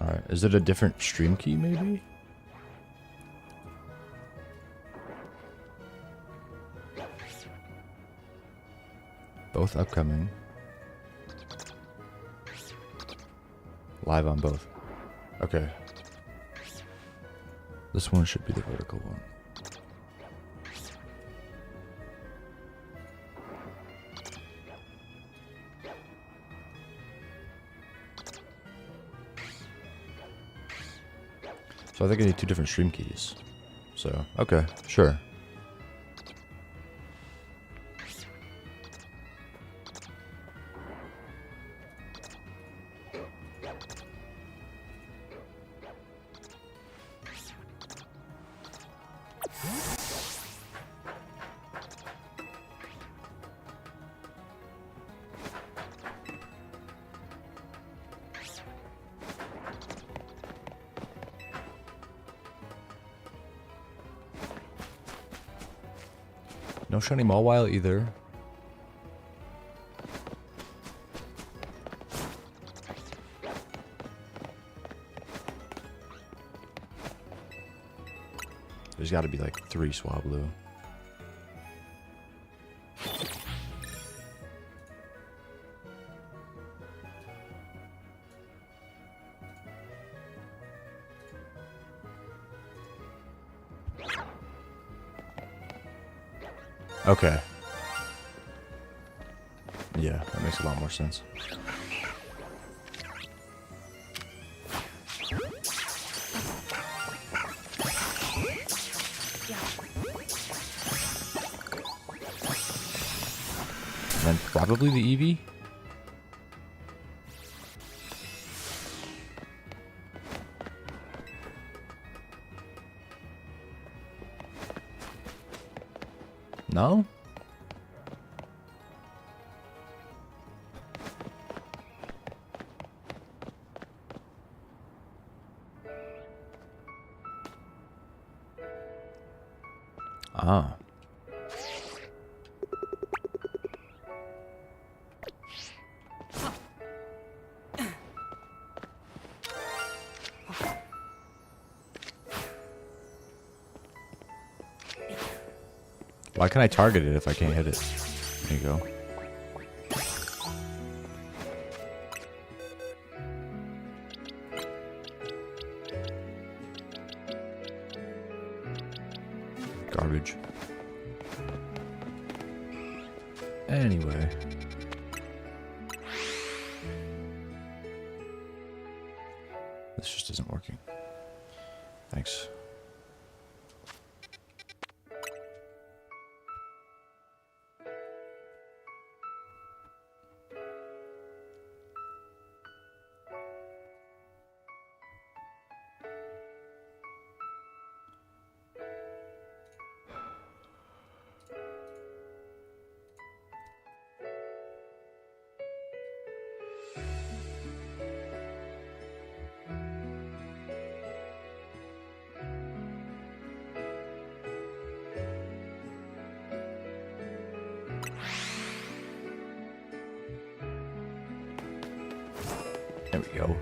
Alright, is it a different stream key maybe? Both upcoming. Live on both. Okay. This one should be the vertical one. So I think I need 2 different stream keys. So, okay, sure. No shiny Mawile either. There's got to be like 3 Swablu. Okay. Yeah, that makes a lot more sense. And then probably the Eevee. No? Ah. Why can't I target it if I can't hit it? There you go. Garbage. Anyway. This just isn't working. Thanks. There we go.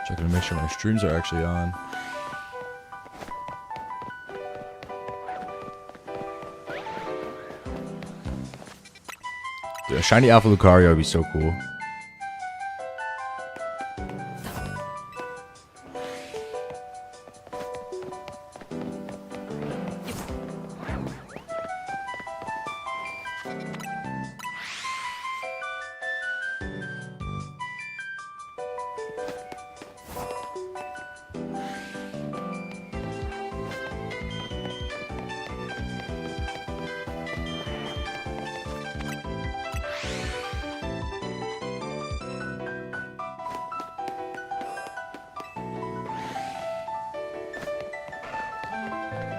Checking to make sure my streams are actually on. Dude, a shiny Alpha Lucario would be so cool.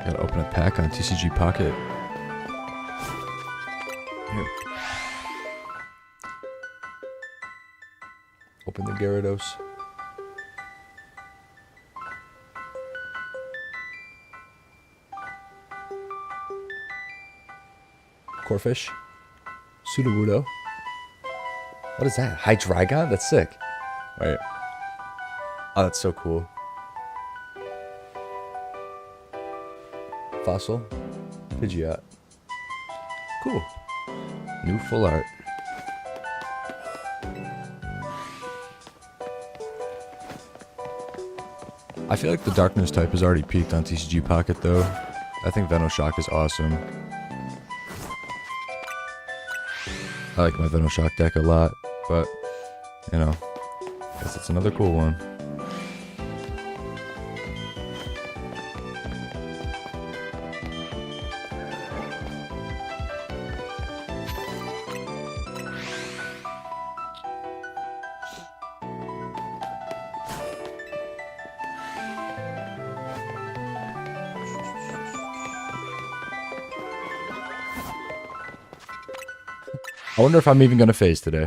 Gotta open a pack on TCG Pocket. Here. Open the Gyarados. Corfish. Sudowoodo. What is that? Hydreigon? That's sick. Wait. Oh, that's so cool. Fossil. Pidgeot. Cool. New full art. I feel like the darkness type has already peaked on TCG Pocket though. I think Venoshock is awesome. I like my Venoshock deck a lot, but, you know, I guess it's another cool one. I wonder if I'm even going to phase today.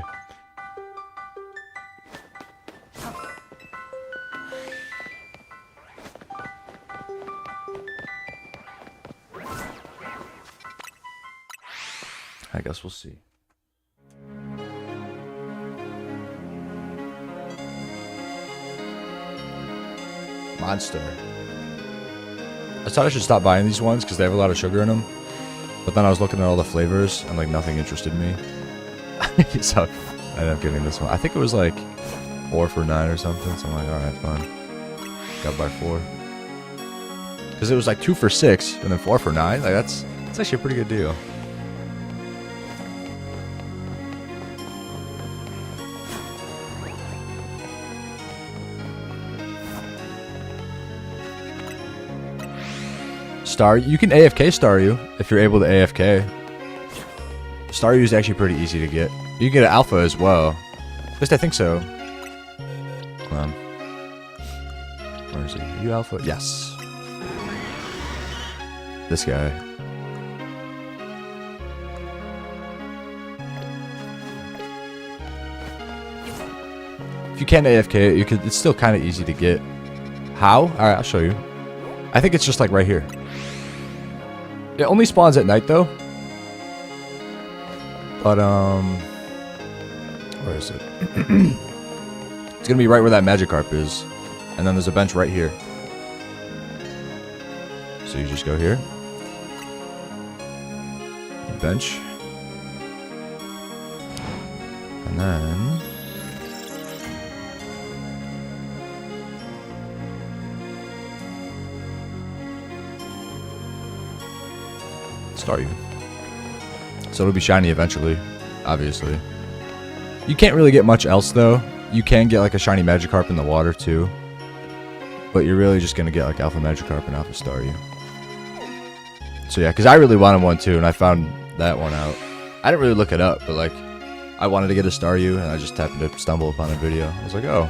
I guess we'll see. Monster. I thought I should stop buying these ones because they have a lot of sugar in them. But then I was looking at all the flavors and like nothing interested me. So I ended up getting this one. I think it was like 4 for $9 or something. So I'm like, alright, fine. Got by 4. Because it was like 2 for $6 and then 4 for $9. Like that's actually a pretty good deal. You can AFK Staryu if you're able to AFK. Staryu is actually pretty easy to get. You can get an alpha as well. At least I think so. Hold on. Where is he? Are you alpha? Yes. This guy. If you can't AFK it, it's still kind of easy to get. How? Alright, I'll show you. I think it's just like right here. It only spawns at night though. But where is it? It's gonna be right where that Magikarp is. And then there's a bench right here. So you just go here. Bench. And then Staryu. So it'll be shiny eventually, obviously. You can't really get much else though. You can get like a shiny Magikarp in the water too. But you're really just gonna get like Alpha Magikarp and Alpha Staryu. So yeah, because I really wanted one too, and I found that one out. I didn't really look it up, but like, I wanted to get a Staryu, and I just happened to stumble upon a video. I was like, oh,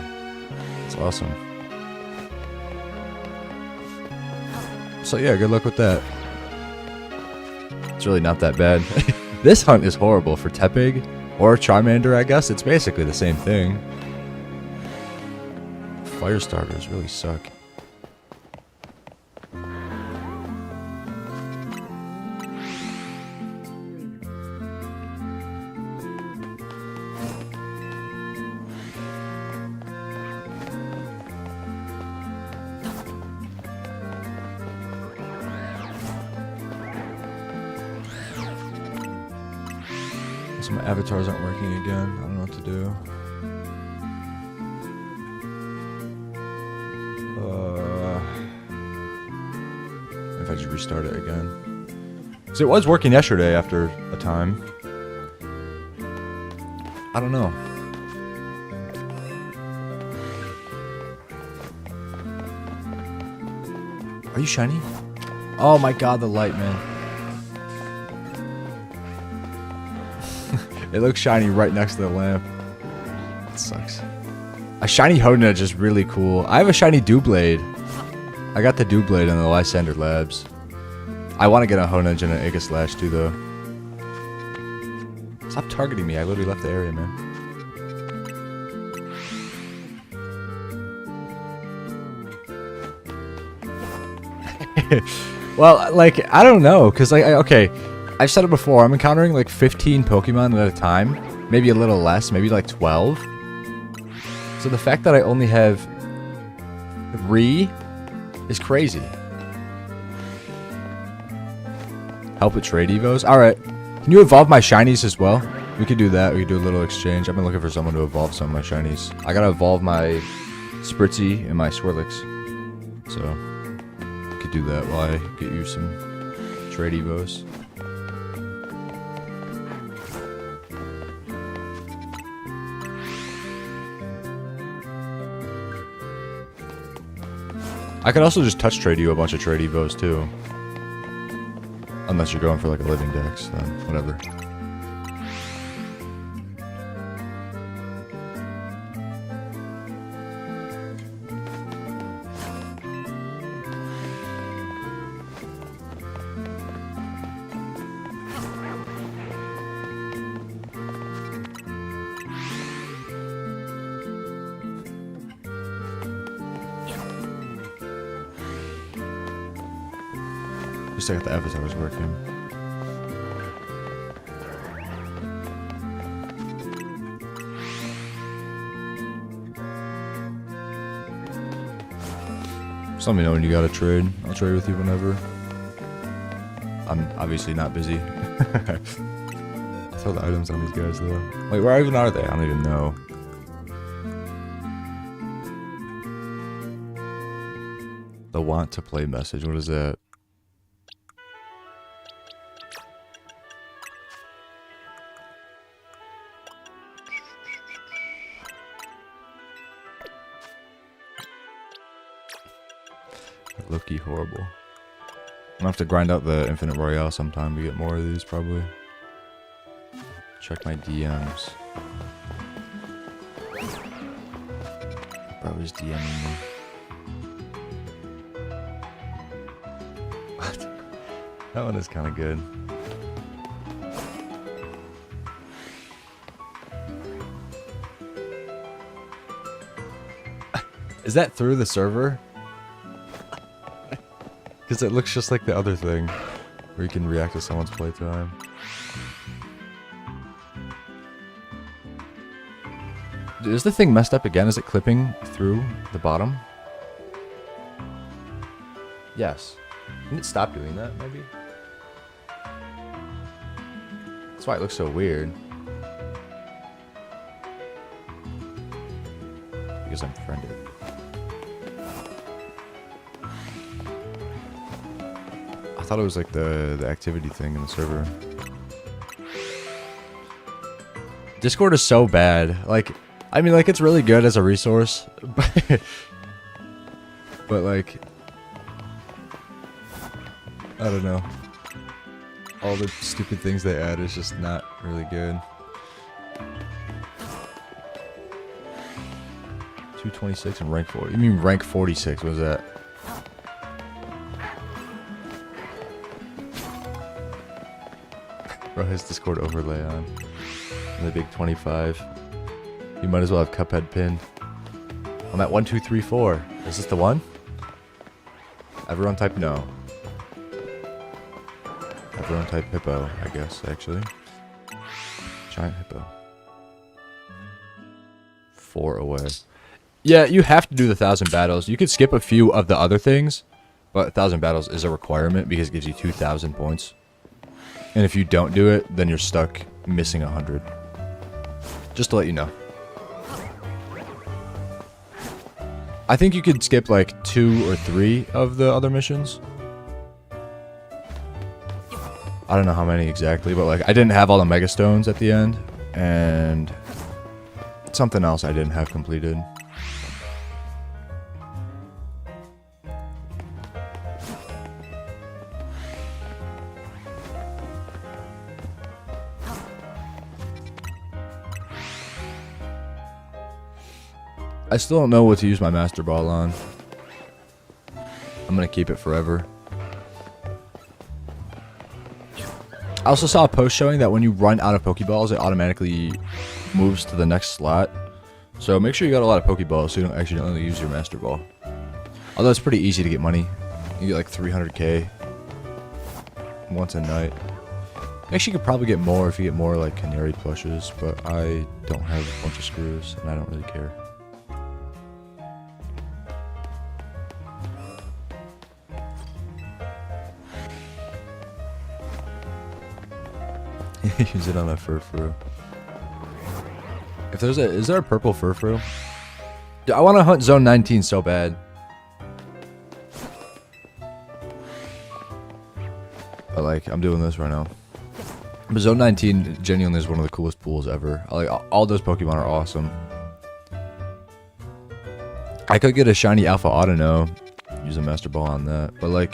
that's awesome. So yeah, good luck with that. It's really not that bad. This hunt is horrible for Tepig or Charmander, I guess. It's basically the same thing. Fire starters really suck. So my avatars aren't working again. I don't know what to do. If I just restart it again. Because it was working yesterday after a time. I don't know. Are you shiny? Oh my god, the light, man. It looks shiny right next to the lamp. It sucks. A shiny Honedge is really cool. I have a shiny Dewblade. I got the Dewblade in the Lysander Labs. I want to get a Honedge and an Aegislash too, though. Stop targeting me. I literally left the area, man. Well, like, I don't know. Because, like, okay. I've said it before. I'm encountering, like, 15 Pokemon at a time. Maybe a little less. Maybe, like, 12. So the fact that I only have 3 is crazy. Help with trade evos? Alright. Can you evolve my shinies as well? We could do that. We could do a little exchange. I've been looking for someone to evolve some of my shinies. I gotta evolve my Spritzy and my Swirlix. So, we could do that while I get you some trade evos. I could also just touch trade you a bunch of trade evos too. Unless you're going for like a living dex, then whatever. Just like the avatar was working. Just let me know when you gotta trade. I'll trade with you whenever. I'm obviously not busy. Throw the items on these guys though. Wait, where even are they? I don't even know. The want to play message. What is that? Low-key horrible. I'm gonna have to grind out the Infinite Royale sometime to get more of these, probably. Check my DMs. Bro is DMing me. What? That one is kind of good. Is that through the server? Because it looks just like the other thing, where you can react to someone's playtime. Dude, is the thing messed up again? Is it clipping through the bottom? Yes. Can it stop doing that, maybe? That's why it looks so weird. Because I'm friended. I thought it was like the activity thing in the server. Discord is so bad. Like, I mean, like, it's really good as a resource. But like, I don't know. All the stupid things they add is just not really good. 226 and rank 40. You mean rank 46? What was that? Bro, his Discord overlay on. And the big 25. You might as well have Cuphead pinned. I'm at 1, 2, 3, 4. Is this the one? Everyone type no. Everyone type hippo, I guess, actually. Giant hippo. 4 away. Yeah, you have to do the 1,000 battles. You could skip a few of the other things, but 1,000 battles is a requirement because it gives you 2,000 points. And if you don't do it, then you're stuck missing 100. Just to let you know. I think you could skip like 2 or 3 of the other missions. I don't know how many exactly, but like I didn't have all the Mega Stones at the end, and something else I didn't have completed. I still don't know what to use my Master Ball on. I'm gonna keep it forever. I also saw a post showing that when you run out of Pokeballs, it automatically moves to the next slot. So make sure you got a lot of Pokeballs so you don't accidentally use your Master Ball. Although it's pretty easy to get money. You get like 300k once a night. Actually, you could probably get more if you get more like Canary plushes, but I don't have a bunch of screws and I don't really care. Use it on a Furfrou. If there's is there a purple Furfrou? Dude, I want to hunt Zone 19 so bad. But like, I'm doing this right now. But Zone 19 genuinely is one of the coolest pools ever. Like, all those Pokemon are awesome. I could get a shiny Alpha Autono, use a Master Ball on that. But like,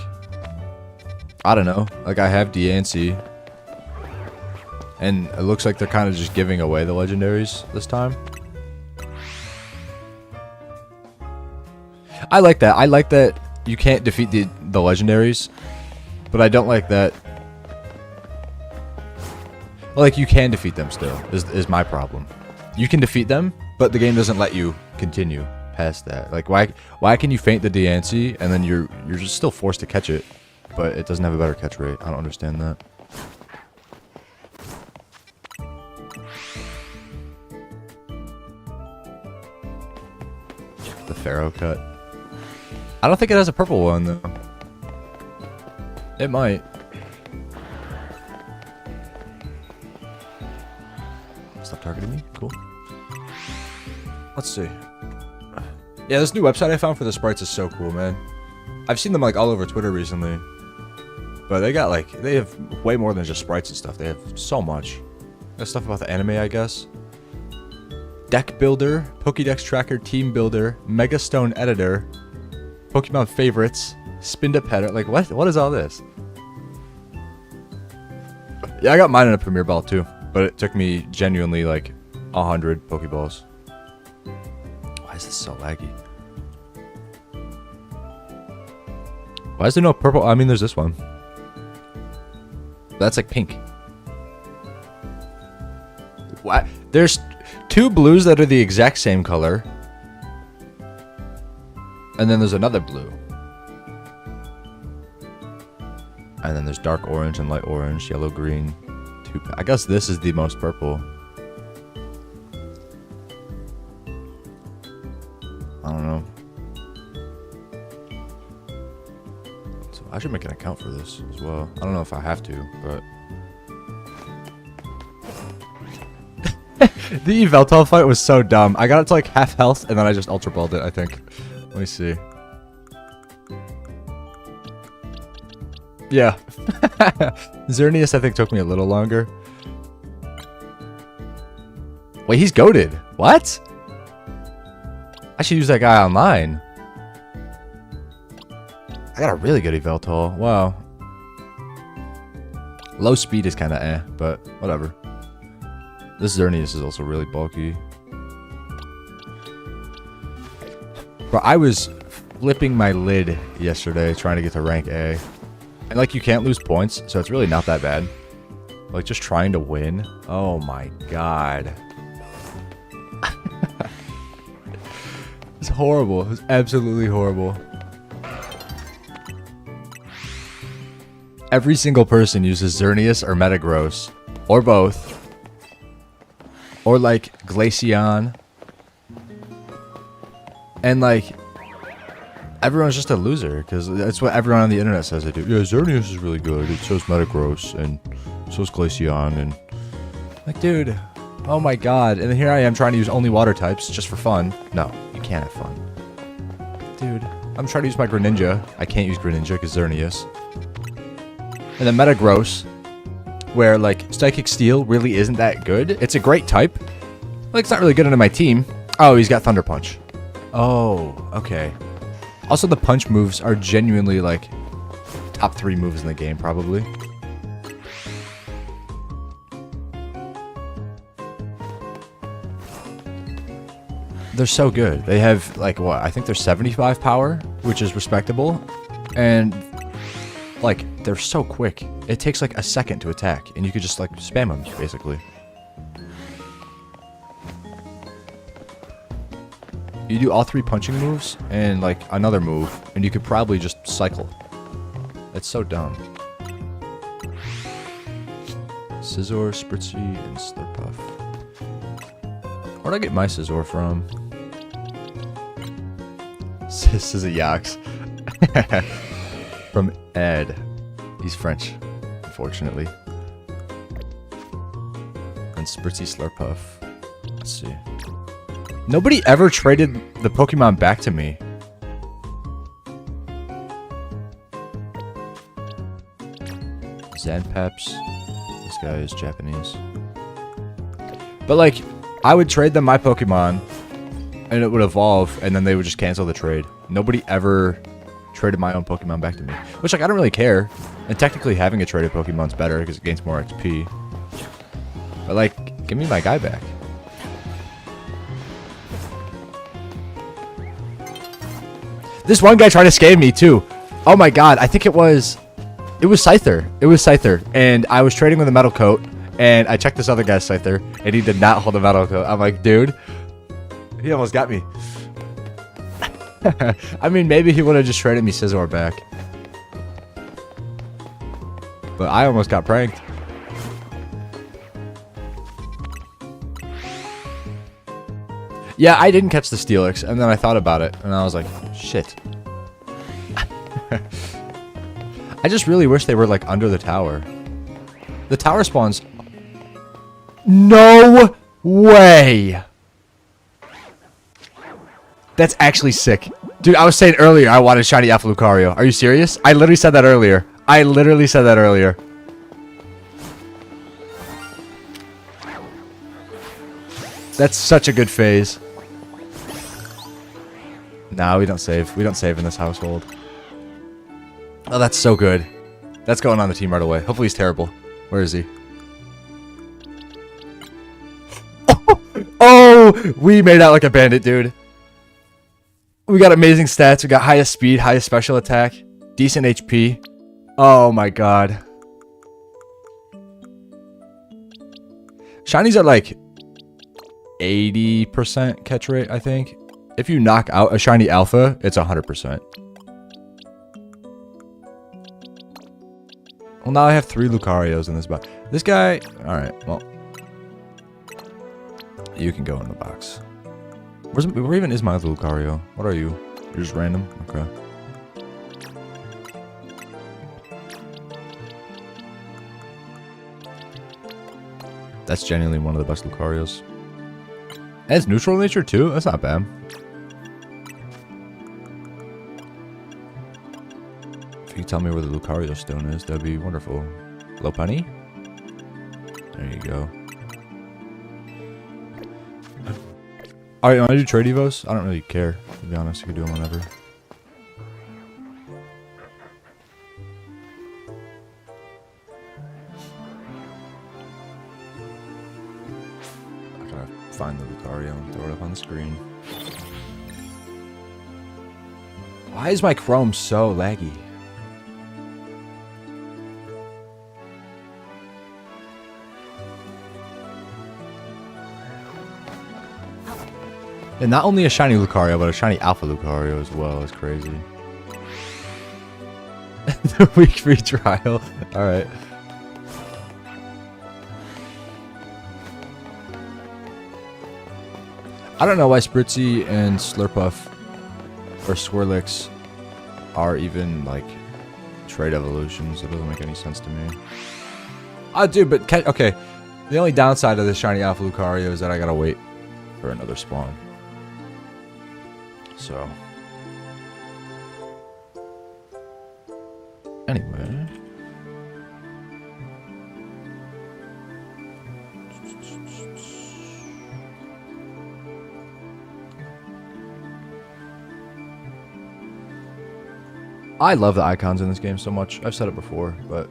I don't know. Like, I have Diancie. And it looks like they're kind of just giving away the legendaries this time. I like that. I like that you can't defeat the legendaries. But I don't like that. Well, like, you can defeat them still, is my problem. You can defeat them, but the game doesn't let you continue past that. Like, why can you feint the Diancie and then you're just still forced to catch it, but it doesn't have a better catch rate? I don't understand that. The Pharaoh cut. I don't think it has a purple one though. It might. Stop targeting me. Cool. Let's see. Yeah, this new website I found for the sprites is so cool, man. I've seen them like all over Twitter recently. But they got like, they have way more than just sprites and stuff. They have so much. There's stuff about the anime, I guess. Deck Builder, Pokédex Tracker, Team Builder, Mega Stone Editor, Pokemon Favorites, Spindapetter. Like, what is all this? Yeah, I got mine in a Premier Ball too, but it took me genuinely like 100 Pokeballs. Why is this so laggy? Why is there no purple? I mean, there's this one. That's like pink. What? There's 2 blues that are the exact same color. And then there's another blue. And then there's dark orange and light orange, yellow, green. I guess this is the most purple. I don't know. So I should make an account for this as well. I don't know if I have to, but... The Yveltal fight was so dumb. I got it to like half health and then I just Ultra Balled it, I think. Let me see. Yeah. Xerneas I think took me a little longer. Wait, he's goated. What? I should use that guy online. I got a really good Yveltal. Wow. Low speed is kind of eh, but whatever. This Xerneas is also really bulky. Bro, I was flipping my lid yesterday trying to get to rank A. And like, you can't lose points, so it's really not that bad. Like, just trying to win. Oh my god. It's horrible. It's absolutely horrible. Every single person uses Xerneas or Metagross. Or both. Or like Glaceon. And like, everyone's just a loser because that's what everyone on the internet says they do. Yeah, Xerneas is really good. It shows Metagross and So is Glaceon, and like, dude, oh my god. And then here I am trying to use only water types just for fun. No, you can't have fun. Dude, I'm trying to use my Greninja. I can't use Greninja because Xerneas. And then Metagross, where like Psychic Steel really isn't that good. It's a great type. Like, it's not really good into my team. Oh, he's got Thunder Punch. Oh, okay. Also, the punch moves are genuinely like top 3 moves in the game, probably. They're so good. They have like what? I think they're 75 power, which is respectable. And like, they're so quick. It takes like a second to attack, and you could just like spam them, basically. You do all 3 punching moves and like another move, and you could probably just cycle. That's so dumb. Scizor, Spritzy, and Slurpuff. Where'd I get my Scizor from? Scizor from Ed. He's French, unfortunately. And Spritzy, Slurpuff. Let's see. Nobody ever traded the Pokemon back to me. Zanpaps. This guy is Japanese. But like, I would trade them my Pokemon, and it would evolve, and then they would just cancel the trade. Nobody ever traded my own Pokemon back to me. Which, like, I don't really care. And technically having a traded Pokemon's better, because it gains more XP. But like, give me my guy back. This one guy tried to scam me, too. Oh my god, I think it was Scyther. It was Scyther. And I was trading with a Metal Coat, and I checked this other guy's Scyther, and he did not hold a Metal Coat. I'm like, dude, he almost got me. I mean, maybe he would have just traded me Scizor back. But I almost got pranked. Yeah, I didn't catch the Steelix, and then I thought about it, and I was like, shit. I just really wish they were, like, under the tower. The tower spawns... No way! That's actually sick. Dude, I was saying earlier I wanted shiny Alpha Lucario. Are you serious? I literally said that earlier. That's such a good phase. Nah, we don't save. We don't save in this household. Oh, that's so good. That's going on the team right away. Hopefully he's terrible. Where is he? Oh, we made out like a bandit, dude. We got amazing stats. We got highest speed, highest special attack, decent HP. Oh my god. Shinies are like 80% catch rate, I think. If you knock out a shiny alpha, it's 100%. Well, now I have 3 Lucarios in this box. This guy... Alright, well... You can go in the box. Where even is my other Lucario? What are you? You're just random? Okay. That's genuinely one of the best Lucarios. And it's neutral nature too? That's not bad. If you could tell me where the Lucario stone is, that'd be wonderful. Lopunny? There you go. Alright, want to do trade evos? I don't really care, to be honest. You can do them whenever. I gotta find the Lucario and throw it up on the screen. Why is my Chrome so laggy? And not only a shiny Lucario, but a shiny Alpha Lucario as well is crazy. The week free trial. Alright. I don't know why Spritzy and Slurpuff or Swirlix are even like trade evolutions. It doesn't make any sense to me. I do, but okay. The only downside of this shiny Alpha Lucario is that I gotta wait for another spawn. So. Anyway. I love the icons in this game so much. I've said it before, but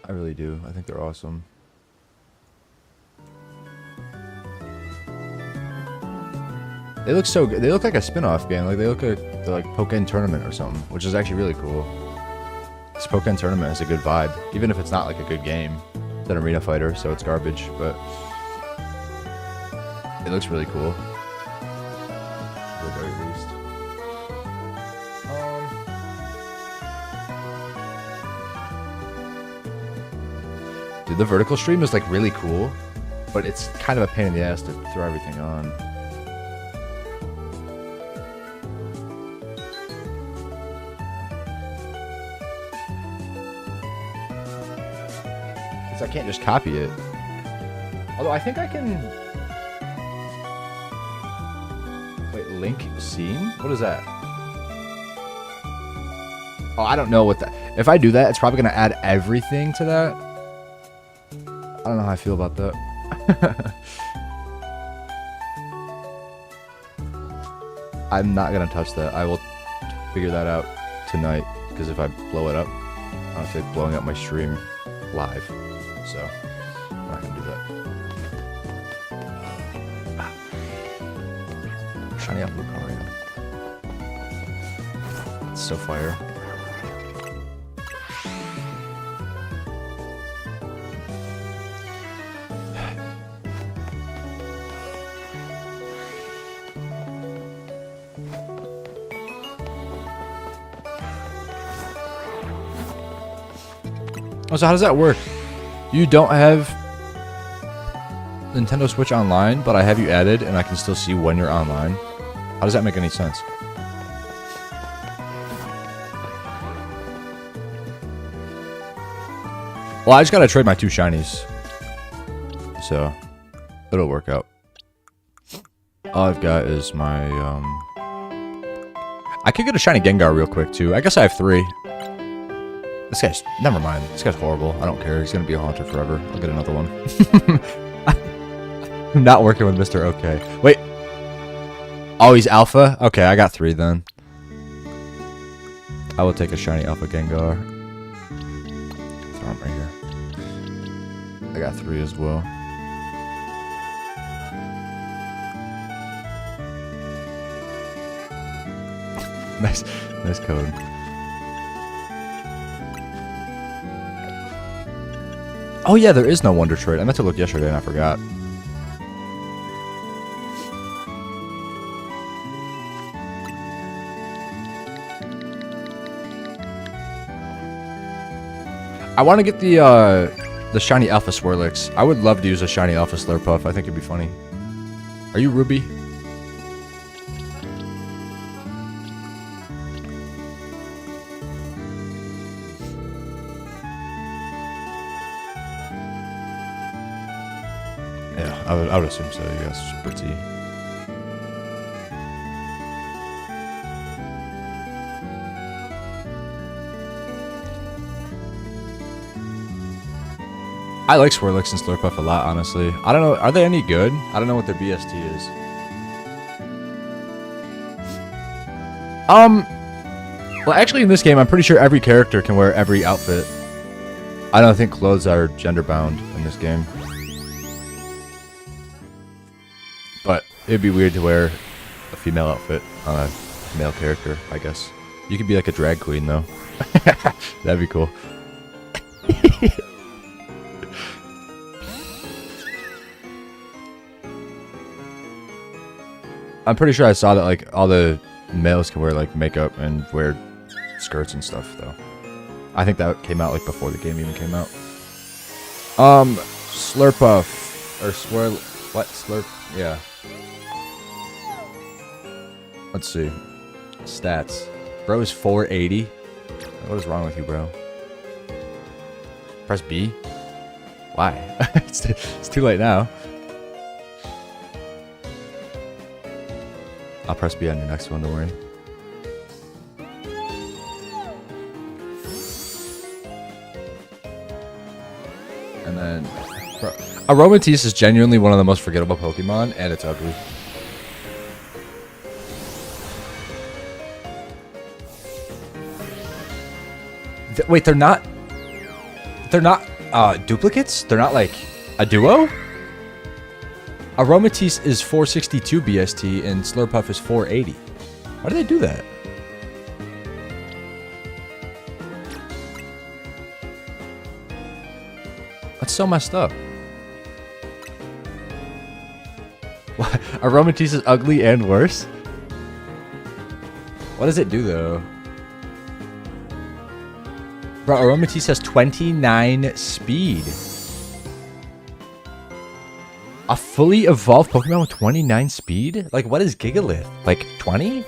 I really do. I think they're awesome. They look so good. They look like a spin-off game. Like they look like they're like Pokken Tournament or something, which is actually really cool. This Pokken Tournament has a good vibe, even if it's not like a good game. It's an arena fighter, so it's garbage, but it looks really cool. At the very least. Dude, the vertical stream is like really cool, but it's kind of a pain in the ass to throw everything on. I can't just copy it. Although I think I can... Wait, link scene? What is that? Oh, I don't know what that... If I do that, it's probably going to add everything to that. I don't know how I feel about that. I'm not going to touch that. I will figure that out tonight. Because if I blow it up, I don't feel like blowing up my stream live. So, I'm not gonna do that. Shiny up Lucario. It's so fire. Oh, so how does that work? You don't have Nintendo Switch Online, but I have you added, and I can still see when you're online. How does that make any sense? Well, I just gotta trade my 2 shinies. So, it'll work out. All I've got is my, I could get a shiny Gengar real quick, too. I guess I have 3. This guy's... Never mind. This guy's horrible. I don't care. He's gonna be a haunter forever. I'll get another one. I'm not working with Mr. OK. Wait. Oh, he's Alpha? Okay, I got 3 then. I will take a shiny Alpha Gengar. Throw him right here. I got 3 as well. Nice code. Oh yeah, there is no Wonder Trait. I meant to look yesterday and I forgot. I want to get the shiny Alpha Swirlix. I would love to use a shiny Alpha Slurpuff. I think it'd be funny. Are you Ruby? I would assume so, yes. Super T. I like Swirlix and Slurpuff a lot, honestly. I don't know, are they any good? I don't know what their BST is. Well, actually in this game, I'm pretty sure every character can wear every outfit. I don't think clothes are gender bound in this game. But it'd be weird to wear a female outfit on a male character, I guess. You could be like a drag queen, though. That'd be cool. I'm pretty sure I saw that like all the males can wear like makeup and wear skirts and stuff, though. I think that came out like before the game even came out. Slurpuff or Swirl. What Slurp? Yeah. Let's see. Stats. Bro is 480. What is wrong with you, bro? Press B? Why? It's too late now. I'll press B on your next one, don't worry. And then... Aromatisse is genuinely one of the most forgettable Pokemon, and it's ugly. Wait, they're not... They're not duplicates? They're not like a duo? Aromatisse is 462 BST and Slurpuff is 480. Why do they do that? That's so messed up. What? Aromatisse is ugly and worse? What does it do though? Bro, Aromatisse has 29 speed. A fully evolved Pokemon with 29 speed? Like, what is Gigalith? Like, 20?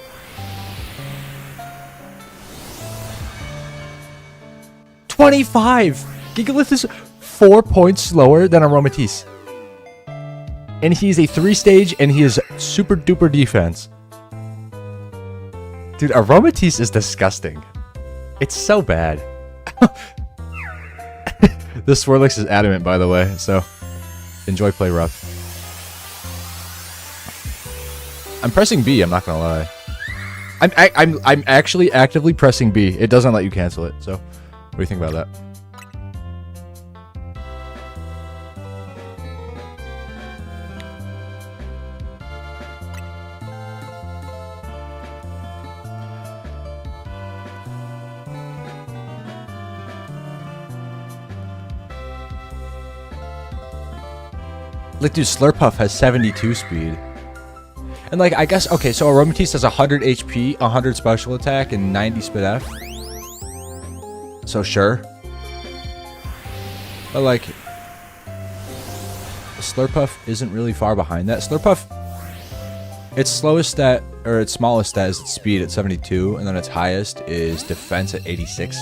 $25! Gigalith is 4 points slower than Aromatisse. And he's a 3-stage, and he is super duper defense. Dude, Aromatisse is disgusting. It's so bad. The Swirlix is adamant, by the way, so enjoy play rough. I'm pressing B, I'm not gonna lie. I'm actually actively pressing B. It doesn't let you cancel it, so what do you think about that? Like, dude, Slurpuff has 72 speed. And, like, I guess, okay, so Aromatisse has 100 HP, 100 special attack, and 90 speed F. So, sure. But, like, Slurpuff isn't really far behind that. Slurpuff, its slowest stat, or its smallest stat is its speed at 72, and then its highest is defense at 86.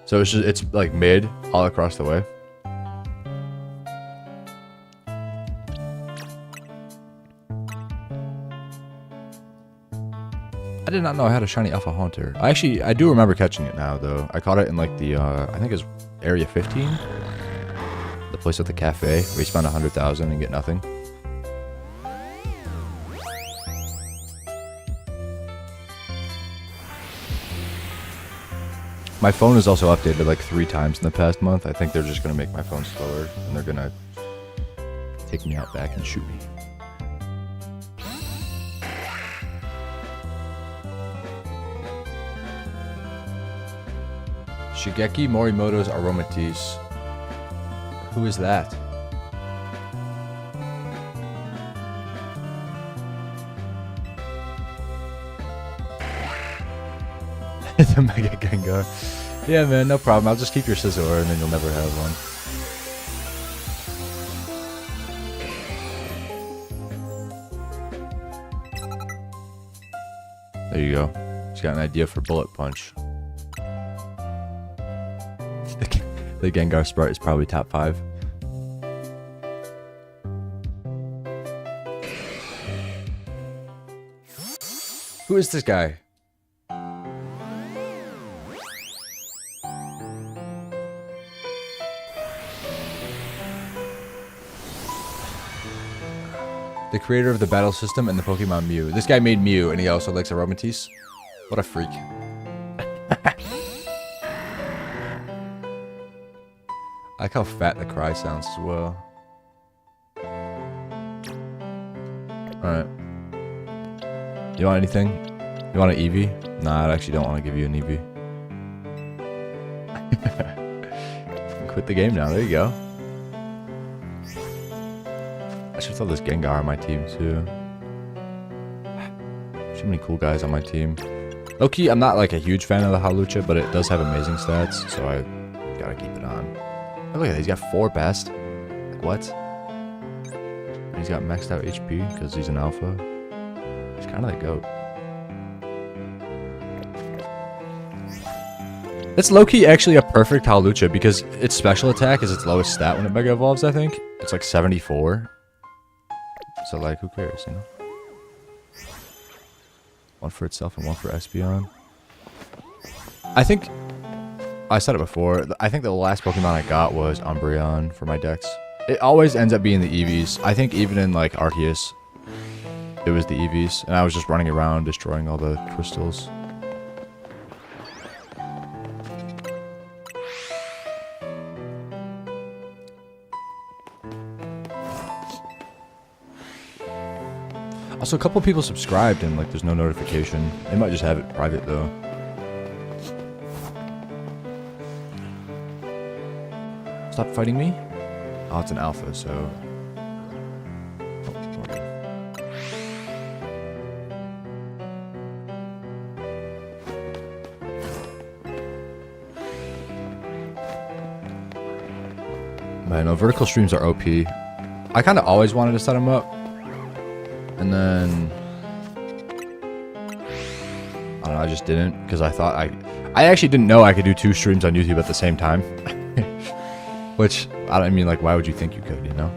So, it's like, mid all across the way. I did not know I had a shiny Alpha Haunter. I do remember catching it now, though. I caught it in, like, the, I think it was Area 15? The place with the cafe, where you spend 100,000 and get nothing. My phone is also updated, like, 3 times in the past month. I think they're just gonna make my phone slower, and they're gonna take me out back and shoot me. Shigeki Morimoto's Aromatisse. Who is that? The Mega Gengar. Yeah, man, no problem. I'll just keep your Scizor and then you'll never have one. There you go. She's got an idea for Bullet Punch. The Gengar Sprite is probably top 5. Who is this guy? The creator of the battle system and the Pokemon Mew. This guy made Mew and he also likes Aromatisse. What a freak. I like how fat the cry sounds as well. Alright. You want anything? You want an Eevee? Nah, I actually don't want to give you an Eevee. Quit the game now, there you go. I should throw this Gengar on my team too. Too many cool guys on my team. Low-key, I'm not like a huge fan of the Hawlucha, but it does have amazing stats, so I gotta keep it on. Oh, look at that, he's got 4 best. Like, what? And he's got maxed out HP because he's an alpha. He's kind of the GOAT. It's low-key actually a perfect Hawlucha because its special attack is its lowest stat when it Mega Evolves, I think. It's like 74. So, like, who cares, you know? One for itself and one for Espeon. I think... I said it before. I think the last Pokemon I got was Umbreon for my decks. It always ends up being the Eevees. I think even in, like, Arceus, it was the Eevees. And I was just running around destroying all the crystals. Also, a couple people subscribed and, like, there's no notification. They might just have it private, though. Stop fighting me? Oh, it's an alpha, so... Oh, okay. Man, no, vertical streams are OP. I kind of always wanted to set them up. And then... I don't know, I just didn't. Because I thought I actually didn't know I could do 2 streams on YouTube at the same time. Which, I mean, like, why would you think you could, you know?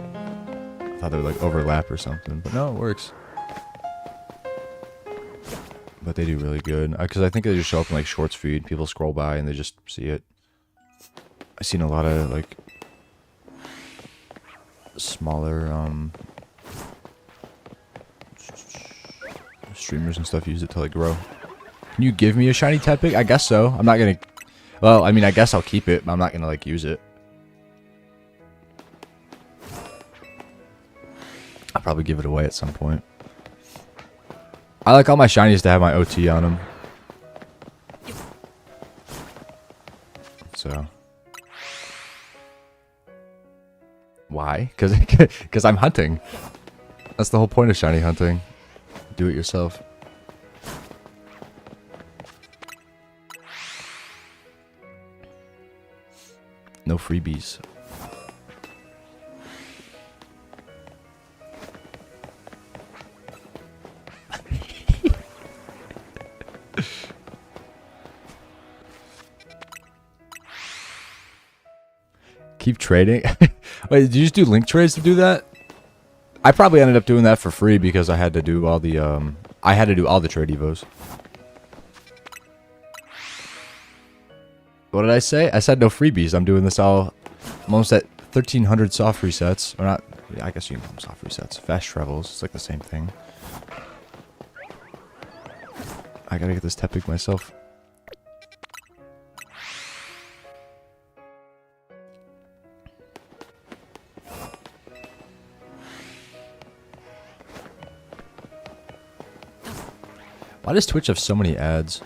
I thought they would, like, overlap or something. But no, it works. But they do really good. Because I think they just show up in, like, shorts feed. People scroll by and they just see it. I've seen a lot of, like, smaller, streamers and stuff use it to, like, grow. Can you give me a shiny Tepig? I guess so. I'm not gonna... Well, I mean, I guess I'll keep it, but I'm not gonna, like, use it. I'll probably give it away at some point. I like all my shinies to have my OT on them. So. Why? Because I'm hunting. That's the whole point of shiny hunting. Do it yourself. No freebies. Keep trading? Wait, did you just do link trades to do that? I probably ended up doing that for free because I had to do all the trade evos. What did I say? I said no freebies. I'm doing this all. I'm almost at 1,300 soft resets. Or not. Yeah, I guess you can call them soft resets. Fast travels. It's like the same thing. I gotta get this Tepig myself. Why does Twitch have so many ads?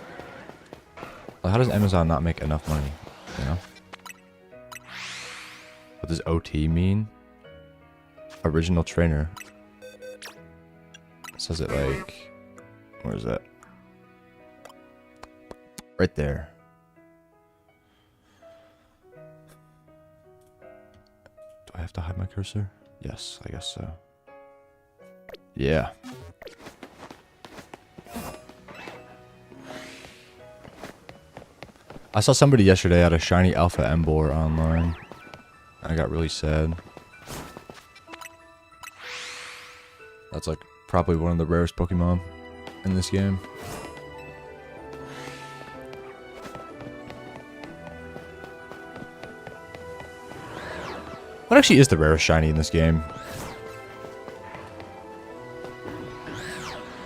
Well, how does Amazon not make enough money? You know? What does OT mean? Original trainer. It says it like... Where is that? Right there. Do I have to hide my cursor? Yes, I guess so. Yeah. I saw somebody yesterday had a shiny Alpha Emboar online. I got really sad. That's like probably one of the rarest Pokemon in this game. What actually is the rarest shiny in this game?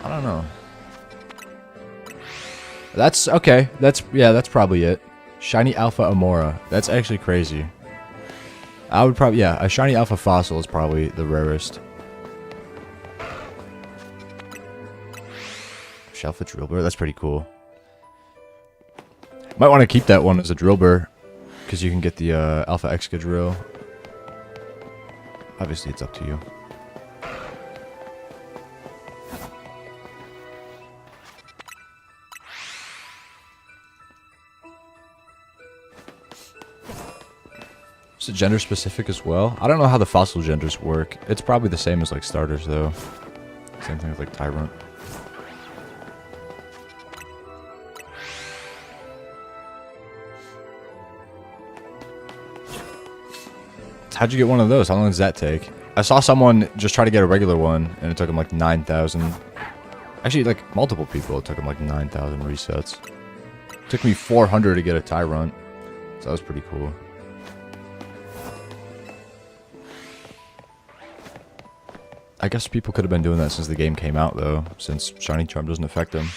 I don't know. That's okay. That's probably it. Shiny Alpha Amora. That's actually crazy. I would probably, yeah, a shiny Alpha Fossil is probably the rarest. Shellfish Drillbur. That's pretty cool. Might want to keep that one as a Drillbur, because you can get the Alpha Excadrill. Obviously, it's up to you. Is it gender specific as well? I don't know how the fossil genders work. It's probably the same as like starters though. Same thing with like Tyrant. How'd you get one of those? How long does that take? I saw someone just try to get a regular one, and it took him like 9,000. Actually, like, multiple people, it took them like 9,000 resets. It took me 400 to get a Tyrant. So that was pretty cool. I guess people could have been doing that since the game came out, though, since Shiny Charm doesn't affect them.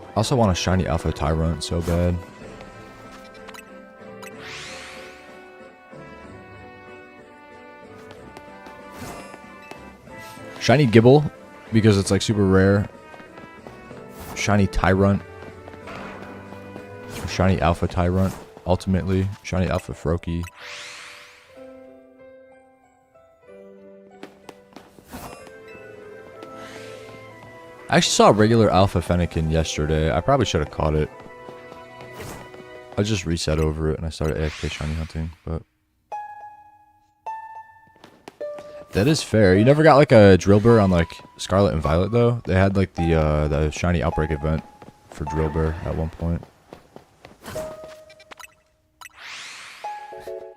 I also want a shiny Alpha Tyrant so bad. Shiny Gibble, because it's like super rare. Shiny Tyrant. Or shiny Alpha Tyrant, ultimately. Shiny Alpha Froakie. I actually saw a regular Alpha Fennekin yesterday. I probably should have caught it. I just reset over it and I started AFK shiny hunting, but... That is fair. You never got like a Drillbur on like Scarlet and Violet though? They had like the shiny Outbreak event for Drillbur at one point.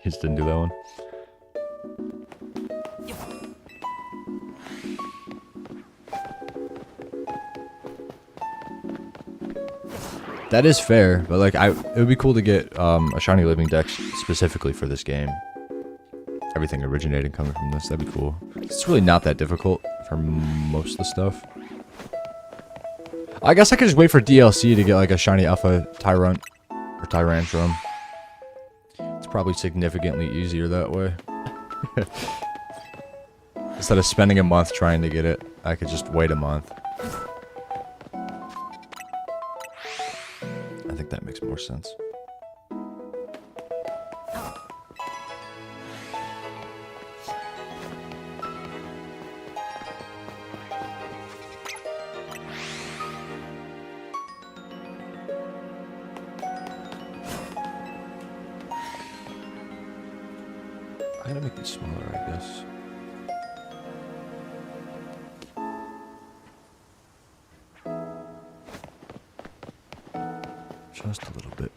He just didn't do that one. That is fair, but like it would be cool to get a shiny Living Dex specifically for this game. Everything originating coming from this, that'd be cool. It's really not that difficult for most of the stuff. I guess I could just wait for DLC to get like a shiny Alpha Tyrant or Tyrantrum. It's probably significantly easier that way. Instead of spending a month trying to get it, I could just wait a month. I think that makes more sense. I'm gonna make these smaller, I guess. Just a little bit.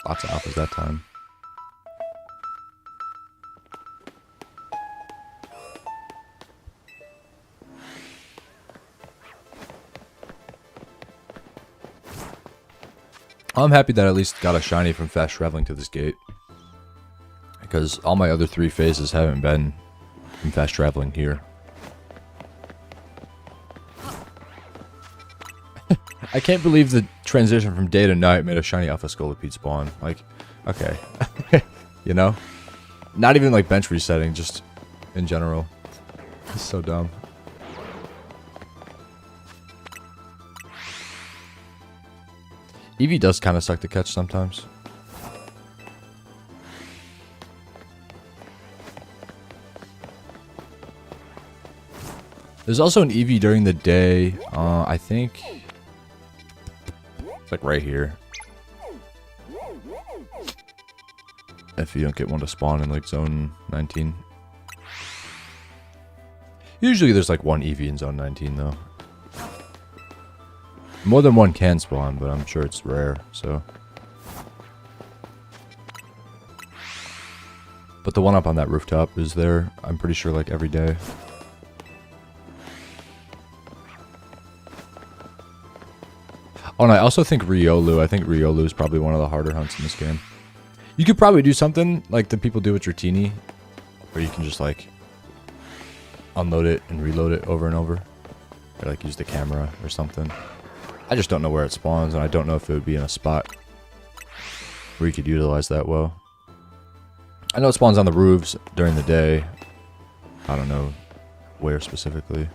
Lots of alphas that time. I'm happy that I at least got a shiny from fast traveling to this gate. Because all my other 3 phases haven't been from fast traveling here. I can't believe the transition from day to night made a shiny Alpha Scolipede spawn. Like, okay. You know? Not even like bench resetting, just in general. It's so dumb. Eevee does kind of suck to catch sometimes. There's also an Eevee during the day. I think... It's like right here. If you don't get one to spawn in like zone 19. Usually there's like one Eevee in zone 19 though. More than one can spawn, but I'm sure it's rare, so. But the one up on that rooftop is there, I'm pretty sure, like every day. Oh, and I also think Riolu. I think Riolu is probably one of the harder hunts in this game. You could probably do something like the people do with Dratini, where you can just like unload it and reload it over and over. Or like use the camera or something. I just don't know where it spawns, and I don't know if it would be in a spot where you could utilize that well. I know it spawns on the roofs during the day. I don't know where specifically.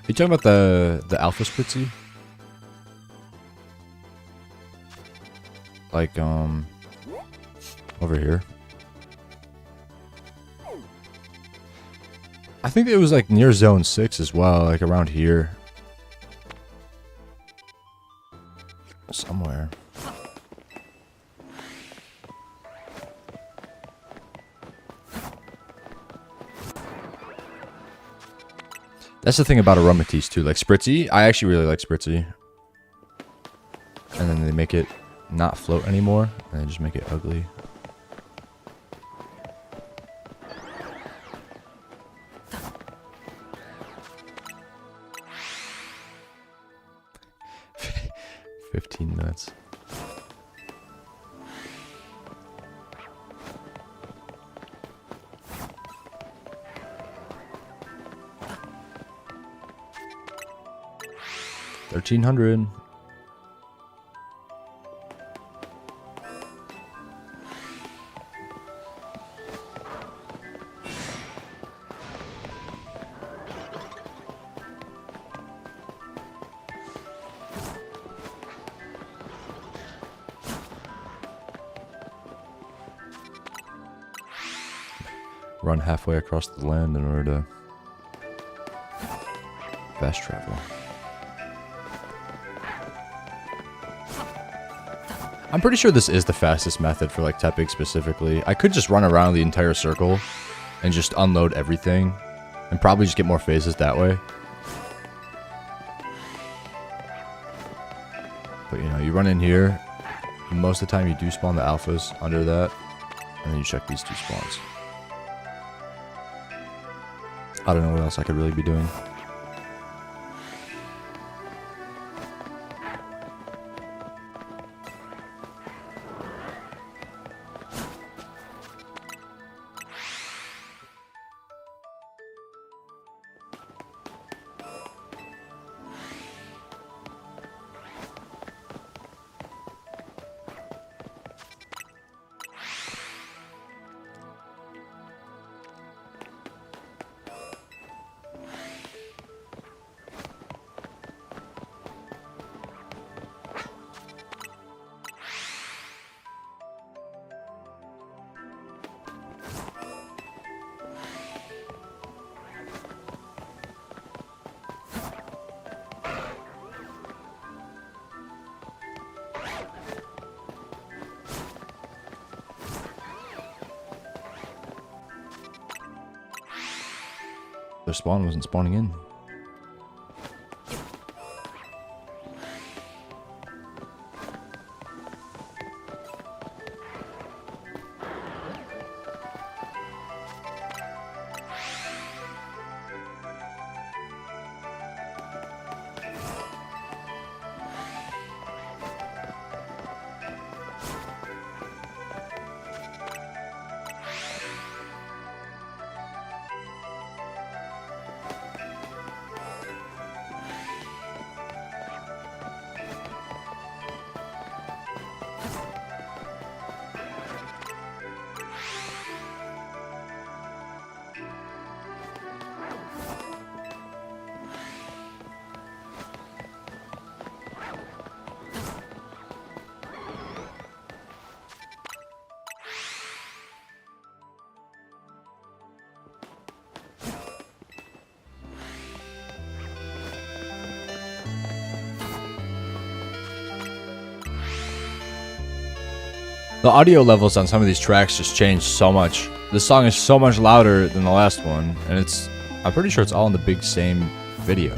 Are you talking about the alpha spritzy? Like, over here. I think it was like near zone 6 as well, like around here. Somewhere. That's the thing about aromatis too, like spritzy. I actually really like spritzy. And then they make it not float anymore, and they just make it ugly. $15 minutes. $1,300. Run halfway across the land in order to fast travel. I'm pretty sure this is the fastest method for like Tepig specifically. I could just run around the entire circle and just unload everything and probably just get more phases that way. But you know, you run in here, most of the time you do spawn the alphas under that, and then you check these two spawns. I don't know what else I could really be doing. Their spawn wasn't spawning in. The audio levels on some of these tracks just changed so much. This song is so much louder than the last one, and I'm pretty sure it's all in the big same video.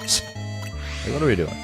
Like, what are we doing?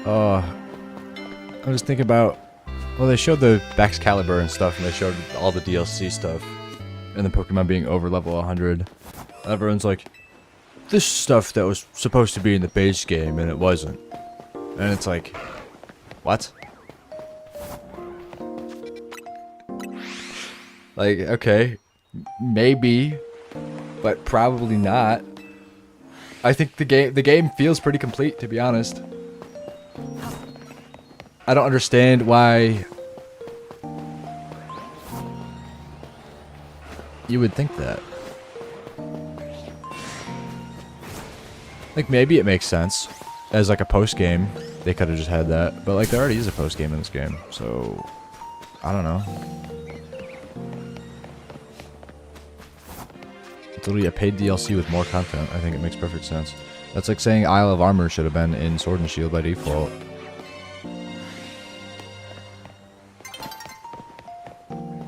I'm just thinking about... Well, they showed the Excalibur and stuff, and they showed all the DLC stuff. And the Pokemon being over level 100. Everyone's like, this stuff that was supposed to be in the base game, and it wasn't. And it's like, what? Like, okay, maybe, but probably not. I think the game feels pretty complete, to be honest. I don't understand why you would think that. Like, maybe it makes sense as like a post game. They could have just had that, but like there already is a post game in this game, so I don't know. It's literally a paid DLC with more content. I think it makes perfect sense. That's like saying Isle of Armor should have been in Sword and Shield by default.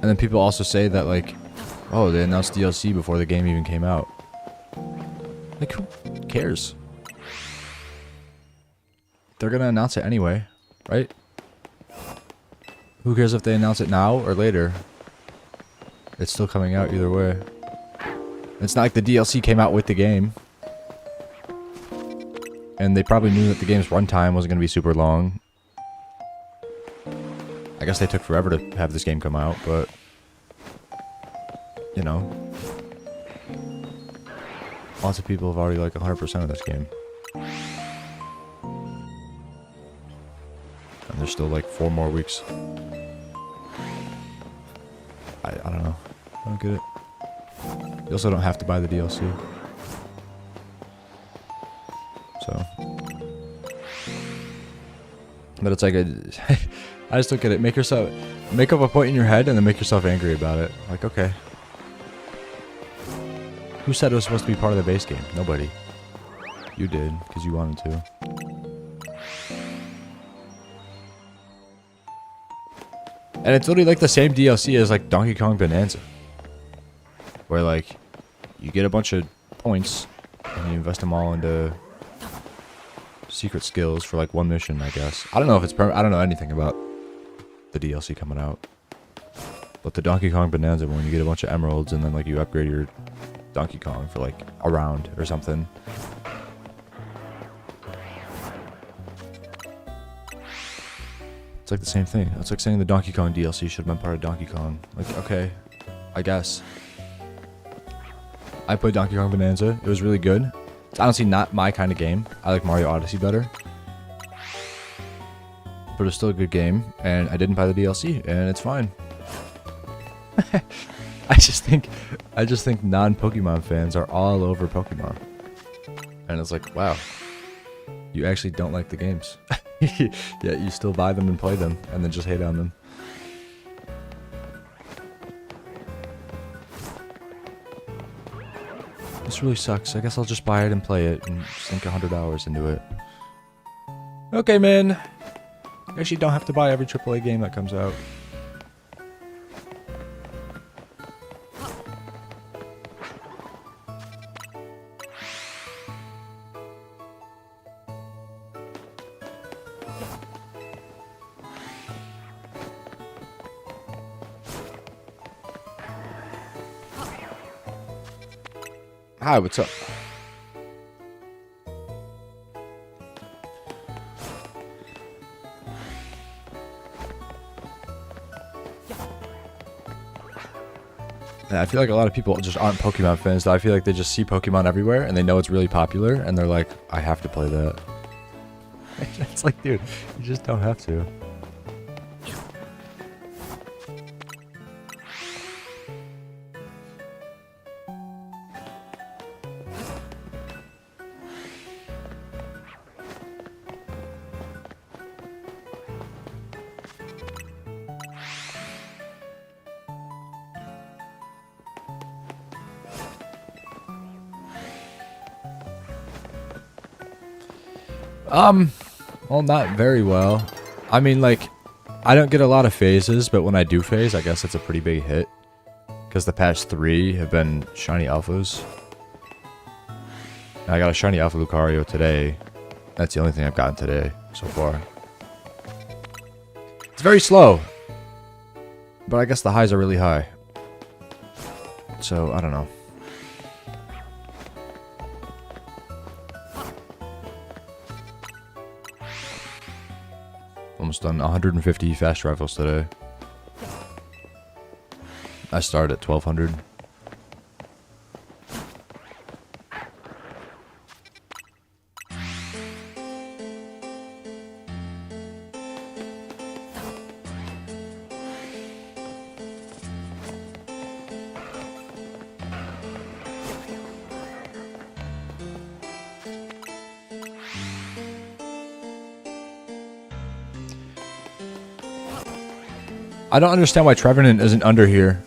And then people also say that like, oh, they announced DLC before the game even came out. Like, who cares? They're gonna announce it anyway, right? Who cares if they announce it now or later? It's still coming out either way. It's not like the DLC came out with the game. And they probably knew that the game's runtime wasn't gonna be super long. I guess they took forever to have this game come out, but... You know. Lots of people have already like 100% of this game. And there's still like 4 more weeks. I don't know. I don't get it. You also don't have to buy the DLC. So. But it's like a... I just don't get it. Make up a point in your head and then make yourself angry about it. Like, okay. Who said it was supposed to be part of the base game? Nobody. You did, because you wanted to. And it's literally like the same DLC as like Donkey Kong Bonanza. Where like, you get a bunch of points and you invest them all into secret skills for like one mission, I guess. I don't know if it's I don't know anything about the DLC coming out. But the Donkey Kong Bonanza one, you get a bunch of emeralds and then like you upgrade your Donkey Kong for like a round or something. It's like the same thing. It's like saying the Donkey Kong DLC should have been part of Donkey Kong. Like, okay, I guess. I played Donkey Kong Bonanza. It was really good. It's honestly not my kind of game. I like Mario Odyssey better. But it's still a good game, and I didn't buy the DLC, and it's fine. I just think non-Pokemon fans are all over Pokemon. And it's like, wow. You actually don't like the games. Yet you still buy them and play them, and then just hate on them. This really sucks. I guess I'll just buy it and play it and sink 100 hours into it. Okay, man. You actually don't have to buy every AAA game that comes out. Hi, what's up? Yeah, I feel like a lot of people just aren't Pokemon fans. I feel like they just see Pokemon everywhere and they know it's really popular and they're like, I have to play that. It's like, dude, you just don't have to. Well, not very well. I mean, like, I don't get a lot of phases, but when I do phase, I guess it's a pretty big hit. Because the past 3 have been shiny alphas. And I got a shiny alpha Lucario today. That's the only thing I've gotten today. so far. It's very slow. But I guess the highs are really high. So, I don't know. Almost done 150 fast rifles today. I started at 1200. I don't understand why Trevenant isn't under here.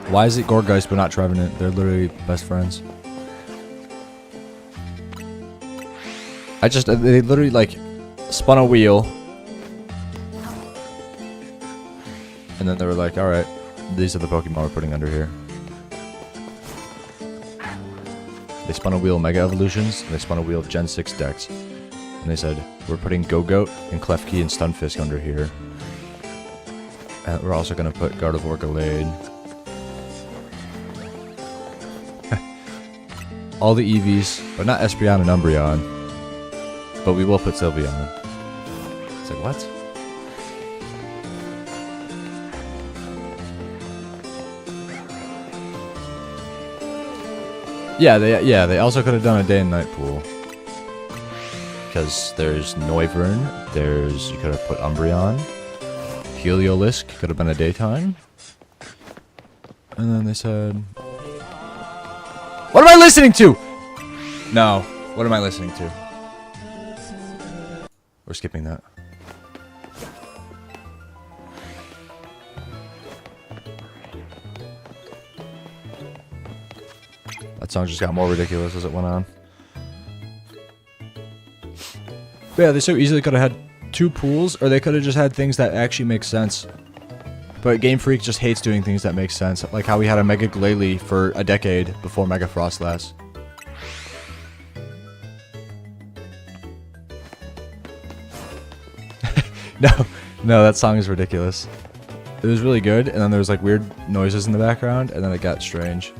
Why is it Gorgeist but not Trevenant? They're literally best friends. They literally like spun a wheel. And then they were like, alright, these are the Pokemon we're putting under here. They spun a wheel of Mega Evolutions, and they spun a wheel of Gen 6 decks. And they said, we're putting Go-Goat and Klefki and Stunfisk under here. And we're also going to put Gardevoir Gallade. All the EVs, but not Espeon and Umbreon. But we will put Sylveon. It's like, what? Yeah, they also could have done a day and night pool. Because there's Noivern, you could have put Umbreon, Heliolisk could have been a daytime. And then they said, what am I listening to? No, what am I listening to? We're skipping that. That song just got more ridiculous as it went on. But yeah, they so easily could have had 2 pools, or they could have just had things that actually make sense. But Game Freak just hates doing things that make sense, like how we had a Mega Glalie for a decade before Mega Frostlass. No, that song is ridiculous. It was really good, and then there was like weird noises in the background, and then it got strange.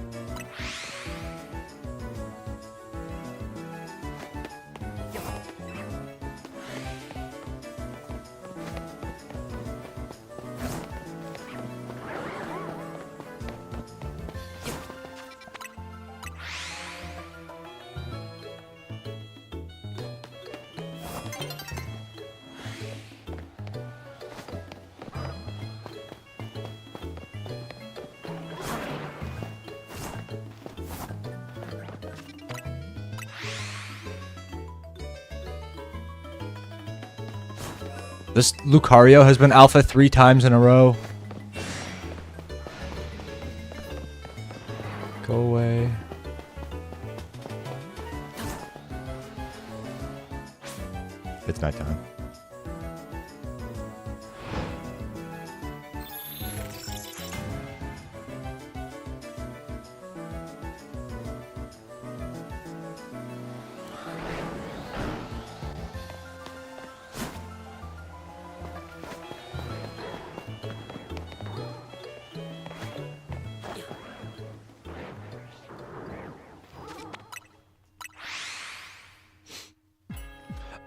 This Lucario has been alpha 3 times in a row. Go away. It's nighttime.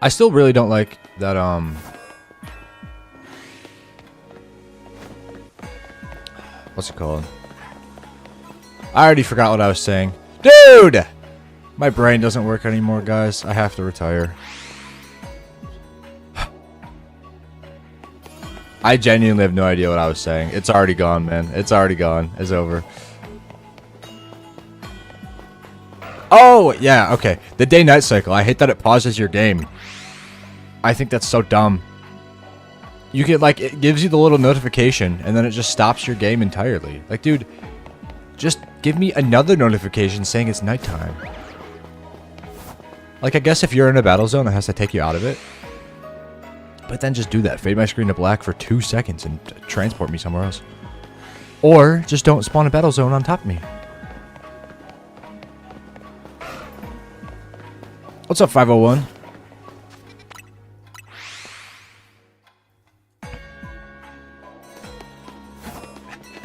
I still really don't like that, what's it called? I already forgot what I was saying. Dude! My brain doesn't work anymore, guys. I have to retire. I genuinely have no idea what I was saying. It's already gone, man. It's already gone. It's over. Oh, yeah, okay. The day-night cycle. I hate that it pauses your game. I think that's so dumb. You get, like, it gives you the little notification, and then it just stops your game entirely. Like, dude, just give me another notification saying it's nighttime. Like, I guess if you're in a battle zone, it has to take you out of it. But then just do that. Fade my screen to black for 2 seconds and transport me somewhere else. Or just don't spawn a battle zone on top of me. What's up, 501?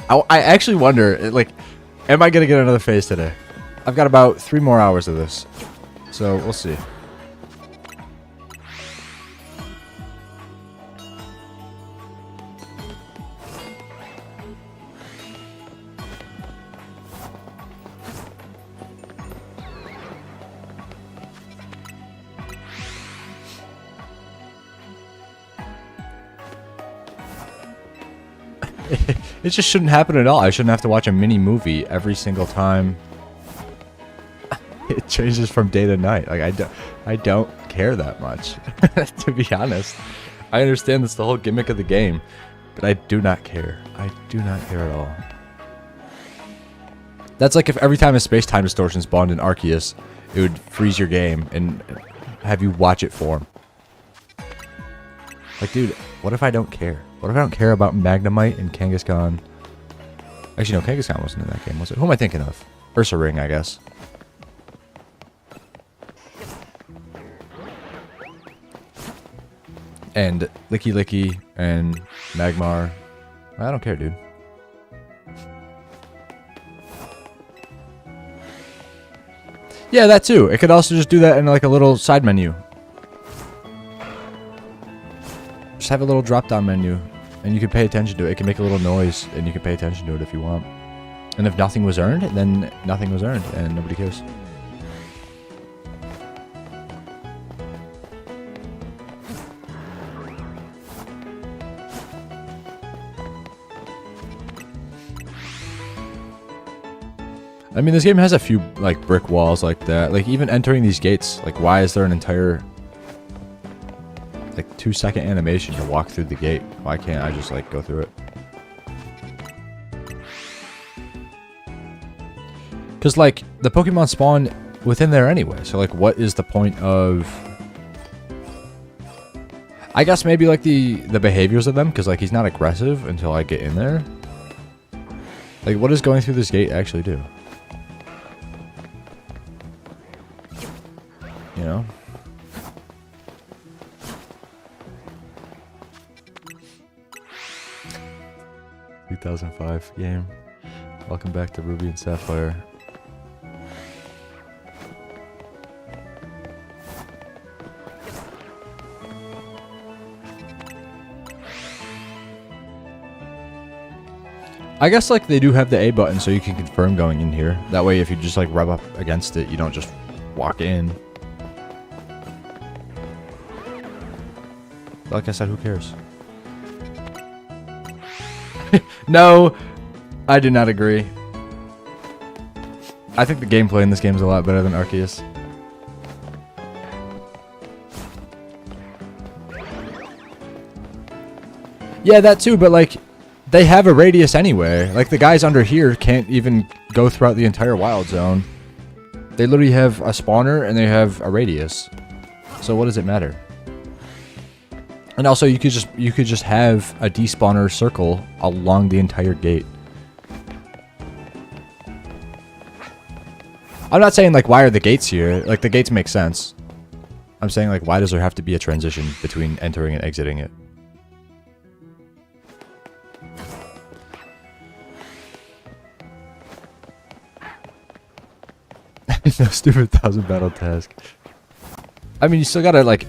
I actually wonder, like, am I going to get another phase today? I've got about 3 more hours of this. So, we'll see. It just shouldn't happen at all. I shouldn't have to watch a mini movie every single time it changes from day to night. Like, I don't care that much, to be honest. I understand that's the whole gimmick of the game, but I do not care. I do not care at all. That's like if every time a space-time distortion spawned in Arceus, it would freeze your game and have you watch it form. Like, dude, what if I don't care? What if I don't care about Magnemite and Kangaskhan? Actually, no, Kangaskhan wasn't in that game, was it? Who am I thinking of? Ursa Ring, I guess. And Licky Licky and Magmar. I don't care, dude. Yeah, that too. It could also just do that in like a little side menu. Just have a little drop-down menu, and you can pay attention to it. It can make a little noise, and you can pay attention to it if you want. And if nothing was earned, then nothing was earned, and nobody cares. I mean, this game has a few, like, brick walls like that. Like, even entering these gates, like, why is there an entire, like, 2-second animation to walk through the gate? Why can't I just, like, go through it? Because, like, the Pokemon spawn within there anyway. So, like, what is the point of... I guess maybe, like, the behaviors of them. Because, like, he's not aggressive until I get in there. Like, what does going through this gate actually do? You know? ...2005 game. Welcome back to Ruby and Sapphire. I guess, like, they do have the A button so you can confirm going in here. That way, if you just, like, rub up against it, you don't just walk in. Like I said, who cares? No, I do not agree. I think the gameplay in this game is a lot better than Arceus. Yeah, that too, but, like, they have a radius anyway. Like, the guys under here can't even go throughout the entire wild zone. They literally have a spawner and they have a radius. So what does it matter? And also, you could just have a despawner circle along the entire gate. I'm not saying, like, why are the gates here? Like, the gates make sense. I'm saying, like, why does there have to be a transition between entering and exiting it? No stupid 1,000 battle task. I mean, you still gotta, like...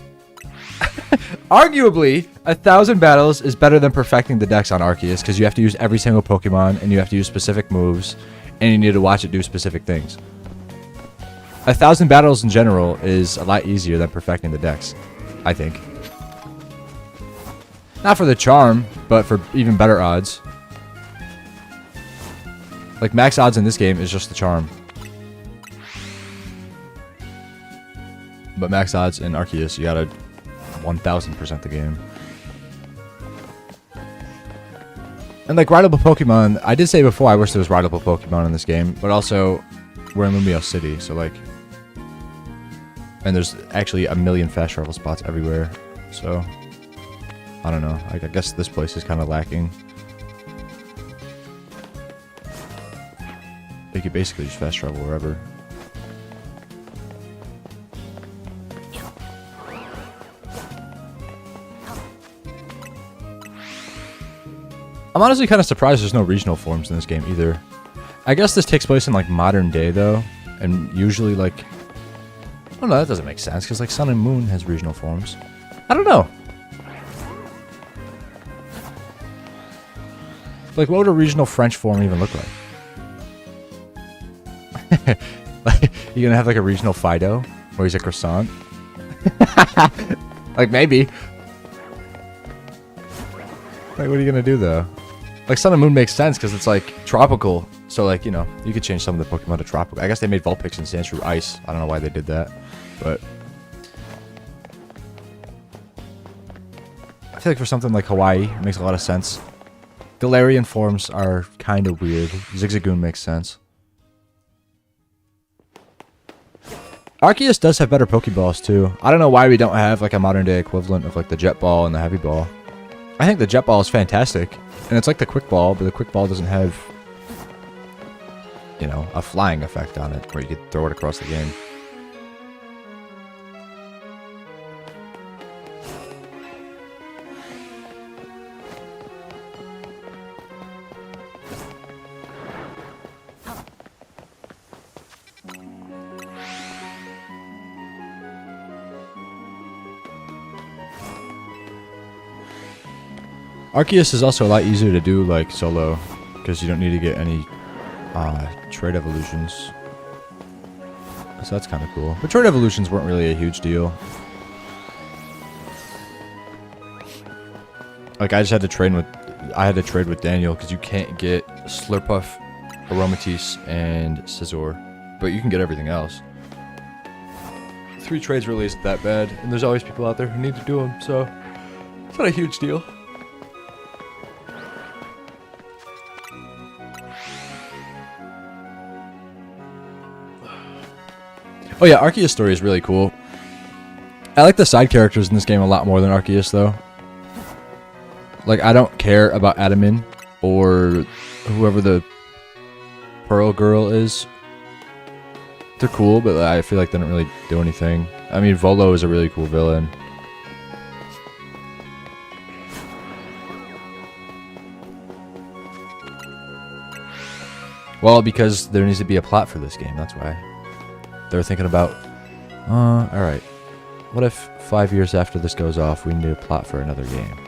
Arguably, 1,000 battles is better than perfecting the dex on Arceus, because you have to use every single Pokemon, and you have to use specific moves, and you need to watch it do specific things. 1,000 battles in general is a lot easier than perfecting the dex, I think. Not for the charm, but for even better odds. Like, max odds in this game is just the charm. But max odds in Arceus, you gotta 1000% the game. And, like, rideable Pokemon, I did say before I wish there was rideable Pokemon in this game, but also we're in Lumio City, so, like, and there's actually a million fast travel spots everywhere, so I don't know. I guess this place is kind of lacking. You could basically just fast travel wherever. I'm honestly kind of surprised there's no regional forms in this game either. I guess this takes place in like modern day though, and usually like, oh no, that doesn't make sense because like Sun and Moon has regional forms. I don't know. Like, what would a regional French form even look like? Like, you gonna have like a regional Fido, where he's a croissant? Like maybe. Like, what are you gonna do though? Like, Sun and Moon makes sense because it's like tropical, so like, you know, you could change some of the Pokemon to tropical. I guess they made Vulpix and Sandshrew ice. I don't know why they did that, but I feel like for something like Hawaii, it makes a lot of sense. Galarian forms are kind of weird. Zigzagoon makes sense. Arceus does have better Pokeballs too. I don't know why we don't have like a modern day equivalent of like the Jet Ball and the Heavy Ball. I think the Jet Ball is fantastic. And it's like the Quick Ball, but the Quick Ball doesn't have, you know, a flying effect on it where you could throw it across the game. Arceus is also a lot easier to do like solo because you don't need to get any trade evolutions. So that's kind of cool. But trade evolutions weren't really a huge deal. Like I had to trade with Daniel because you can't get Slurpuff, Aromatisse, and Scizor, but you can get everything else. 3 trades really isn't that bad, and there's always people out there who need to do them, so it's not a huge deal. Oh yeah, Arceus' story is really cool. I like the side characters in this game a lot more than Arceus, though. Like, I don't care about Adamin or whoever the Pearl Girl is. They're cool, but I feel like they don't really do anything. I mean, Volo is a really cool villain. Well, because there needs to be a plot for this game, that's why. They're thinking about, alright, what if 5 years after this goes off, we need a plot for another game?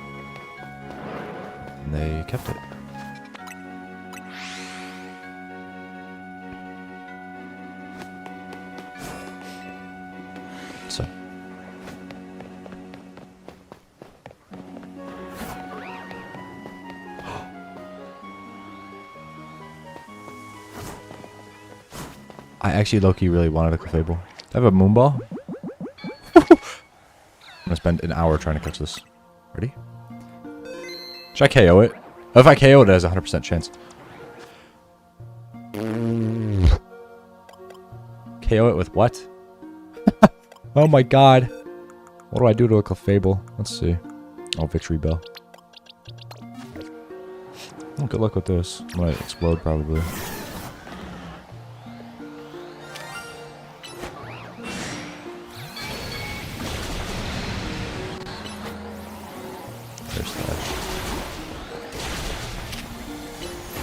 And they kept it. So. I actually low-key really wanted a Clefable. I have a Moonball. I'm gonna spend an hour trying to catch this. Ready? Should I KO it? Oh, if I KO it, it has a 100% chance. KO it with what? Oh my god. What do I do to a Clefable? Let's see. Oh, Victory Bell. Oh, good luck with this. I might explode probably.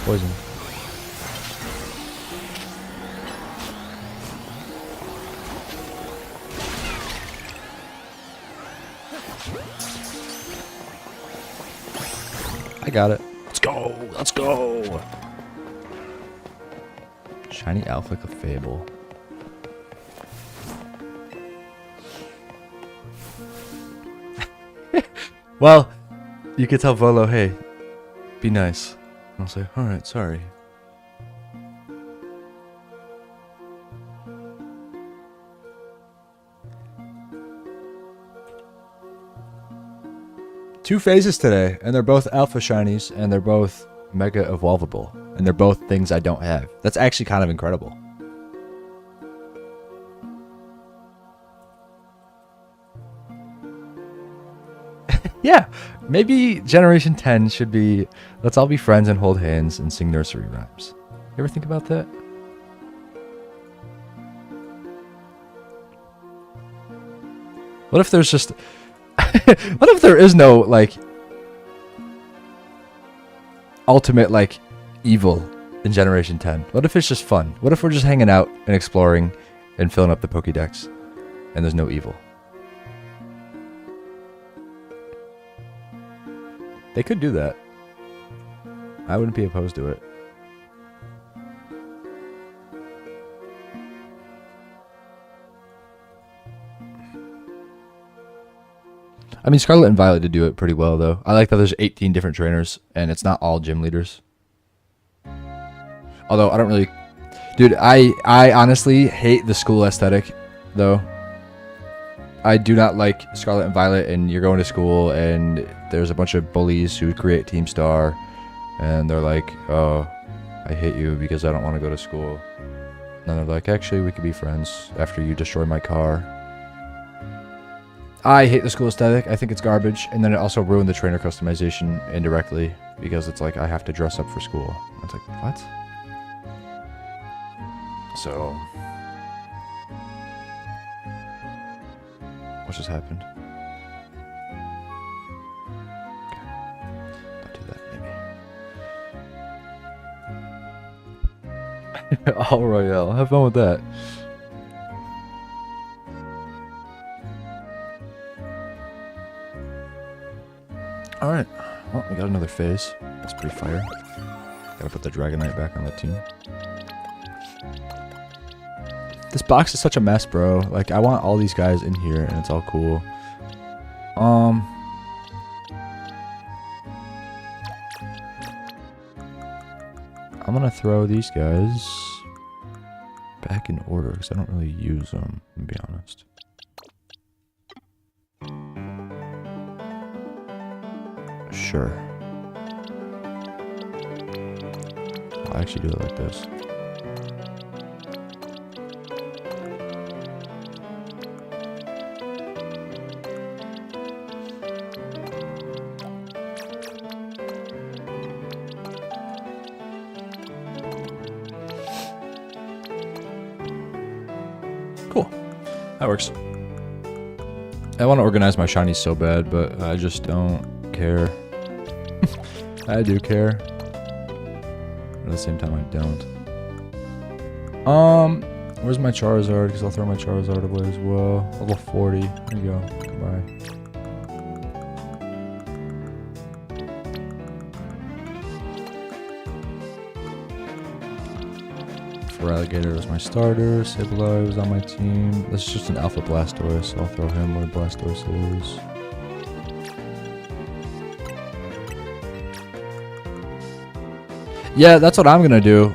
Poison. I got it. Let's go! Let's go! Shiny Alpha Clefable. Well, you could tell Volo, hey, be nice. I'll say, alright, sorry. Two phases today, and they're both alpha shinies, and they're both mega evolvable. And they're both things I don't have. That's actually kind of incredible. Yeah, maybe Generation 10 should be, let's all be friends and hold hands and sing nursery rhymes. You ever think about that? What if there's just... what if there is no, like... ultimate, like, evil in Generation 10? What if it's just fun? What if we're just hanging out and exploring and filling up the Pokédex and there's no evil? They could do that. I wouldn't be opposed to it. I mean, Scarlet and Violet did do it pretty well, though. I like that there's 18 different trainers, and it's not all gym leaders. Although, I don't really... Dude, I honestly hate the school aesthetic, though. I do not like Scarlet and Violet, and you're going to school, and there's a bunch of bullies who create Team Star, and they're like, oh, I hate you because I don't want to go to school. And then they're like, actually, we could be friends after you destroy my car. I hate the school aesthetic. I think it's garbage. And then it also ruined the trainer customization indirectly because it's like I have to dress up for school. It's like, what? So, what just happened? Okay. Don't do that, maybe. All Royale. Have fun with that. Alright, well, we got another phase. That's pretty fire. Gotta put the Dragonite back on that team. This box is such a mess, bro. Like, I want all these guys in here, and it's all cool. I'm gonna throw these guys back in order, because I don't really use them, to be honest. Sure. I'll actually do it like this. Cool. That works. I want to organize my shinies so bad, but I just don't care. I do care. But at the same time, I don't. Where's my Charizard? Because I'll throw my Charizard away as well. Level 40. There you go. Goodbye. Feraligatr was my starter. Sableye was on my team. This is just an Alpha Blastoise, so I'll throw him where Blastoise is. Yeah, that's what I'm gonna do.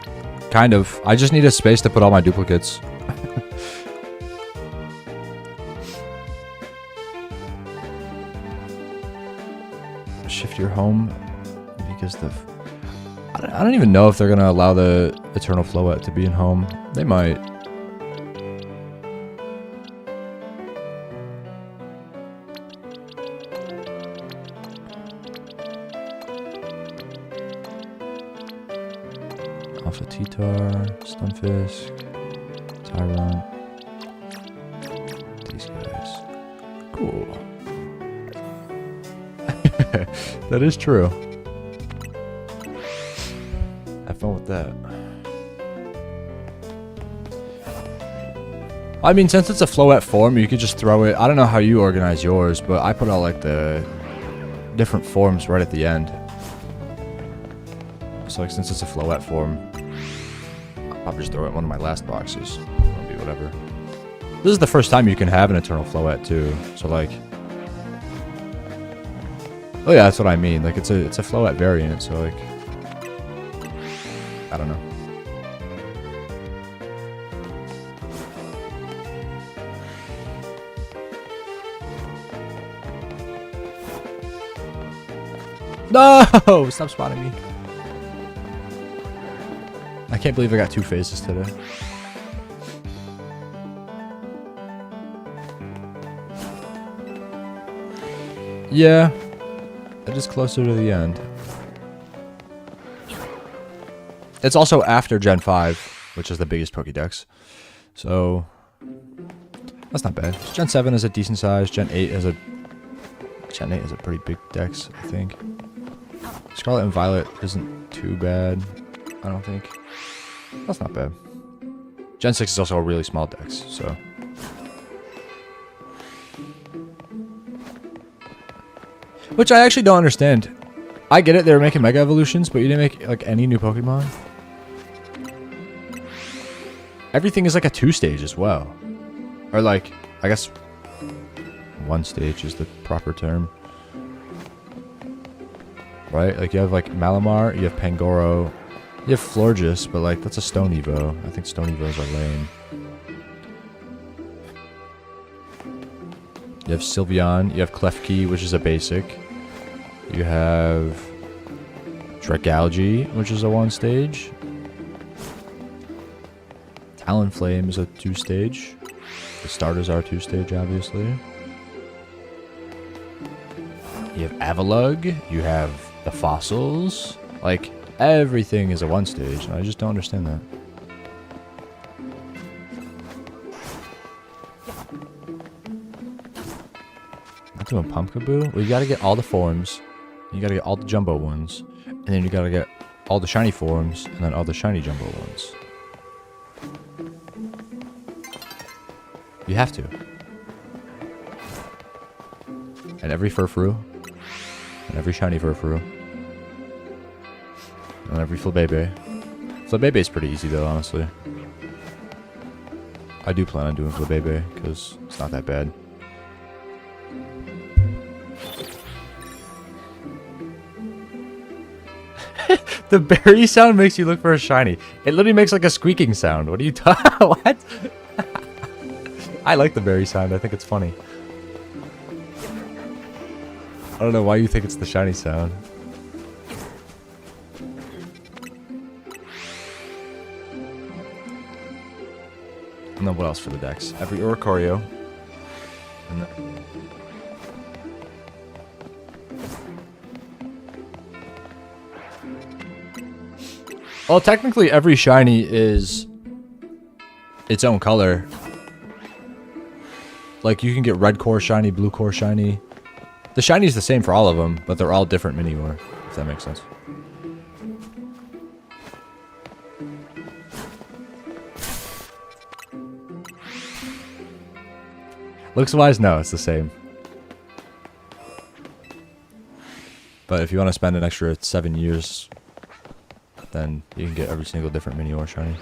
Kind of. I just need a space to put all my duplicates. Shift your home because I don't even know if they're gonna allow the Eternal Floette to be in home. They might. Alpha T-Tar, Stunfisk, Tyrant. These guys. Cool. That is true. Have fun with that. I mean, since it's a Floette form, you could just throw it. I don't know how you organize yours, but I put all like the different forms right at the end. So like, since it's a Floette form, I'll probably just throw it in one of my last boxes. It'll be whatever. This is the first time you can have an Eternal Floette too. So like, oh yeah, that's what I mean. Like it's a Floette variant. So like, I don't know. No! Stop spotting me. I can't believe I got 2 phases today. Yeah. It is closer to the end. It's also after Gen 5, which is the biggest Pokédex. So, that's not bad. Gen 7 is a decent size. Gen 8 is a pretty big dex, I think. Scarlet and Violet isn't too bad, I don't think. That's not bad. Gen 6 is also a really small dex, so. Which I actually don't understand. I get it, they were making Mega Evolutions, but you didn't make like any new Pokemon. Everything is like a 2-stage as well. Or like, I guess 1 stage is the proper term. Right? Like you have like Malamar, you have Pangoro, you have Florges, but like that's a Stone Evo. I think Stone Evos are lame. You have Sylveon, you have Klefki, which is a basic. You have Dragalge, which is a 1-stage. Talonflame is a 2-stage. The starters are 2-stage, obviously. You have Avalugg, you have the fossils. Like, everything is a 1-stage, and I just don't understand that. Not doing Pumpkaboo? Well, you gotta get all the forms. You gotta get all the jumbo ones. And then you gotta get all the shiny forms, and then all the shiny jumbo ones. You have to. And every Furfrou. And every shiny Furfrou. And every Flabébé. Flabébé is pretty easy though, honestly. I do plan on doing Flabébé, because it's not that bad. The berry sound makes you look for a shiny. It literally makes like a squeaking sound. What are you talking? What? I like the berry sound. I think it's funny. I don't know why you think it's the shiny sound. And then what else for the decks? Every Oricorio. And then well, technically every shiny is its own color. Like, you can get red core shiny, blue core shiny. The shiny is the same for all of them, but they're all different Minior, if that makes sense. Looks-wise, no, it's the same. But if you want to spend an extra 7 years, then you can get every single different Minior shiny.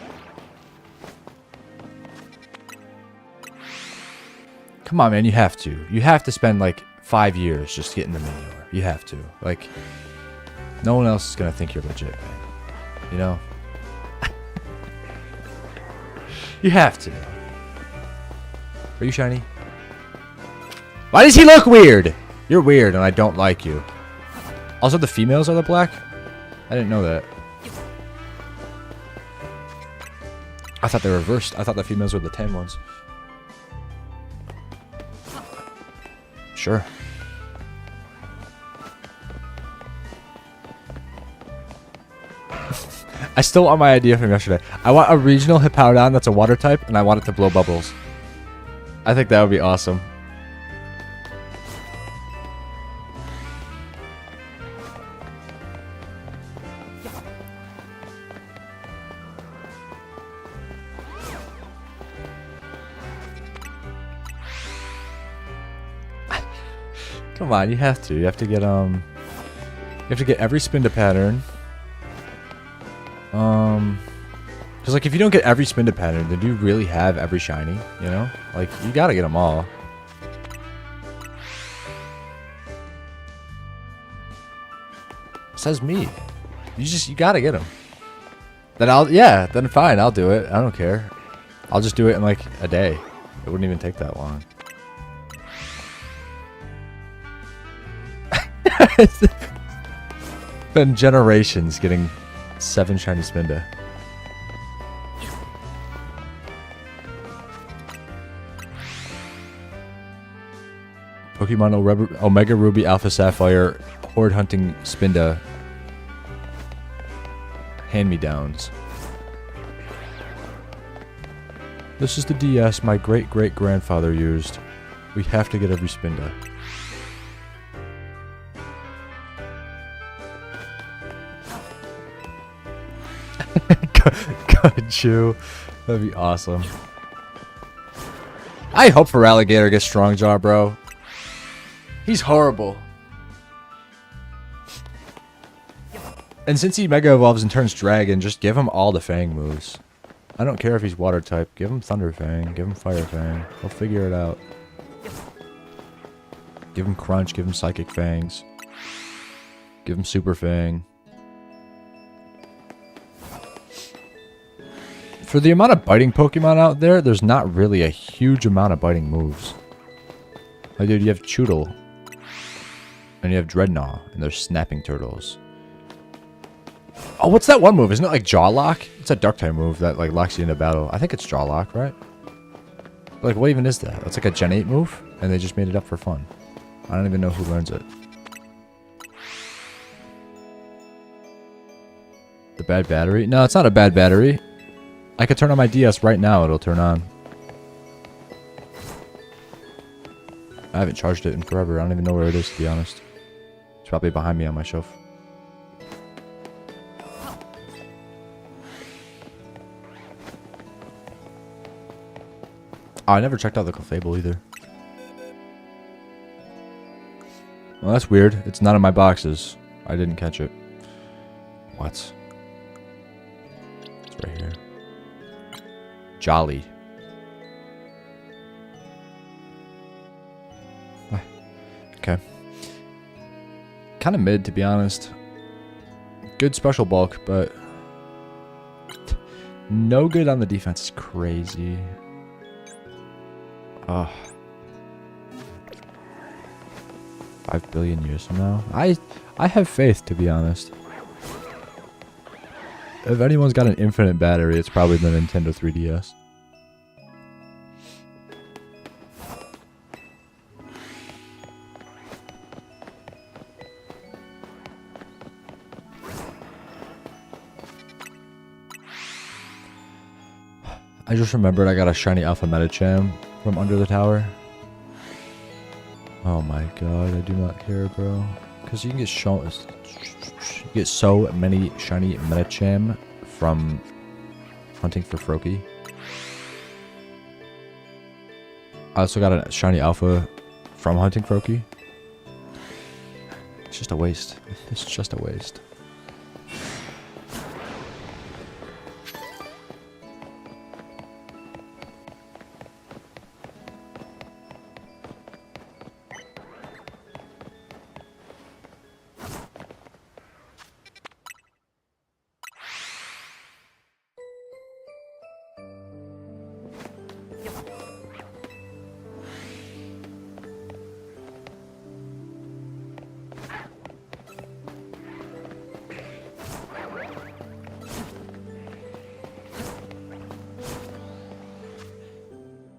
Come on, man, you have to. You have to spend like 5 years just getting the Minior. You have to. Like, no one else is gonna think you're legit, man. You know? You have to. Are you shiny? Why does he look weird? You're weird and I don't like you. Also, the females are the black? I didn't know that. I thought they were reversed. I thought the females were the tan ones. Sure. I still want my idea from yesterday. I want a regional Hippowdon that's a water type, and I want it to blow bubbles. I think that would be awesome. Come on, you have to. You have to get you have to get every Spinda pattern. Because like if you don't get every Spinda pattern, then do you really have every shiny? You know, like you gotta get them all. Says me. You gotta get them. Then then fine, I'll do it. I don't care. I'll just do it in like a day. It wouldn't even take that long. It's been generations getting 7 shiny Spinda. Pokemon Omega Ruby Alpha Sapphire Horde Hunting Spinda hand-me-downs. This is the DS my great-great-grandfather used. We have to get every Spinda. Could you? That'd be awesome. I hope for Alligator gets Strong Jaw, bro. He's horrible. And since he Mega Evolves and turns Dragon, just give him all the Fang moves. I don't care if he's Water type. Give him Thunder Fang. Give him Fire Fang. He'll figure it out. Give him Crunch. Give him Psychic Fangs. Give him Super Fang. For the amount of biting Pokemon out there, there's not really a huge amount of biting moves. Like, dude, you have Choodle. And you have Dreadnought. And there's Snapping Turtles. Oh, what's that one move? Isn't it like Jaw Lock? It's a Dark type move that like locks you into battle. I think it's Jaw Lock, right? Like, what even is that? That's like a Gen 8 move, and they just made it up for fun. I don't even know who learns it. The bad battery? No, it's not a bad battery. I could turn on my DS right now. It'll turn on. I haven't charged it in forever. I don't even know where it is, to be honest. It's probably behind me on my shelf. Oh, I never checked out the Clefable either. Well, that's weird. It's not in my boxes. I didn't catch it. What? It's right here. Jolly. Okay. Kind of mid, to be honest. Good special bulk, but no good on the defense is crazy. Ugh. 5 billion years from now. I have faith, to be honest. If anyone's got an infinite battery, it's probably the Nintendo 3DS. I just remembered I got a shiny Alpha Medicham from under the tower. Oh my god, I do not care, bro. Because you can get so many shiny Medicham from hunting for Froakie. I also got a shiny Alpha from hunting Froakie. It's just a waste. It's just a waste.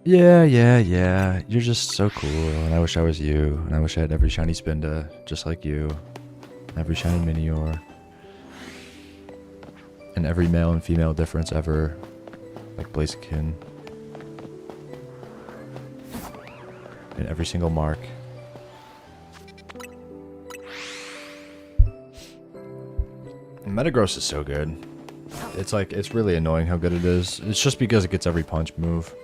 Yeah. You're just so cool, and I wish I was you, and I wish I had every shiny Spinda, just like you. Every shiny Minior. And every male and female difference ever. Like Blaziken. And every single mark. And Metagross is so good. It's like, it's really annoying how good it is. It's just because it gets every punch move.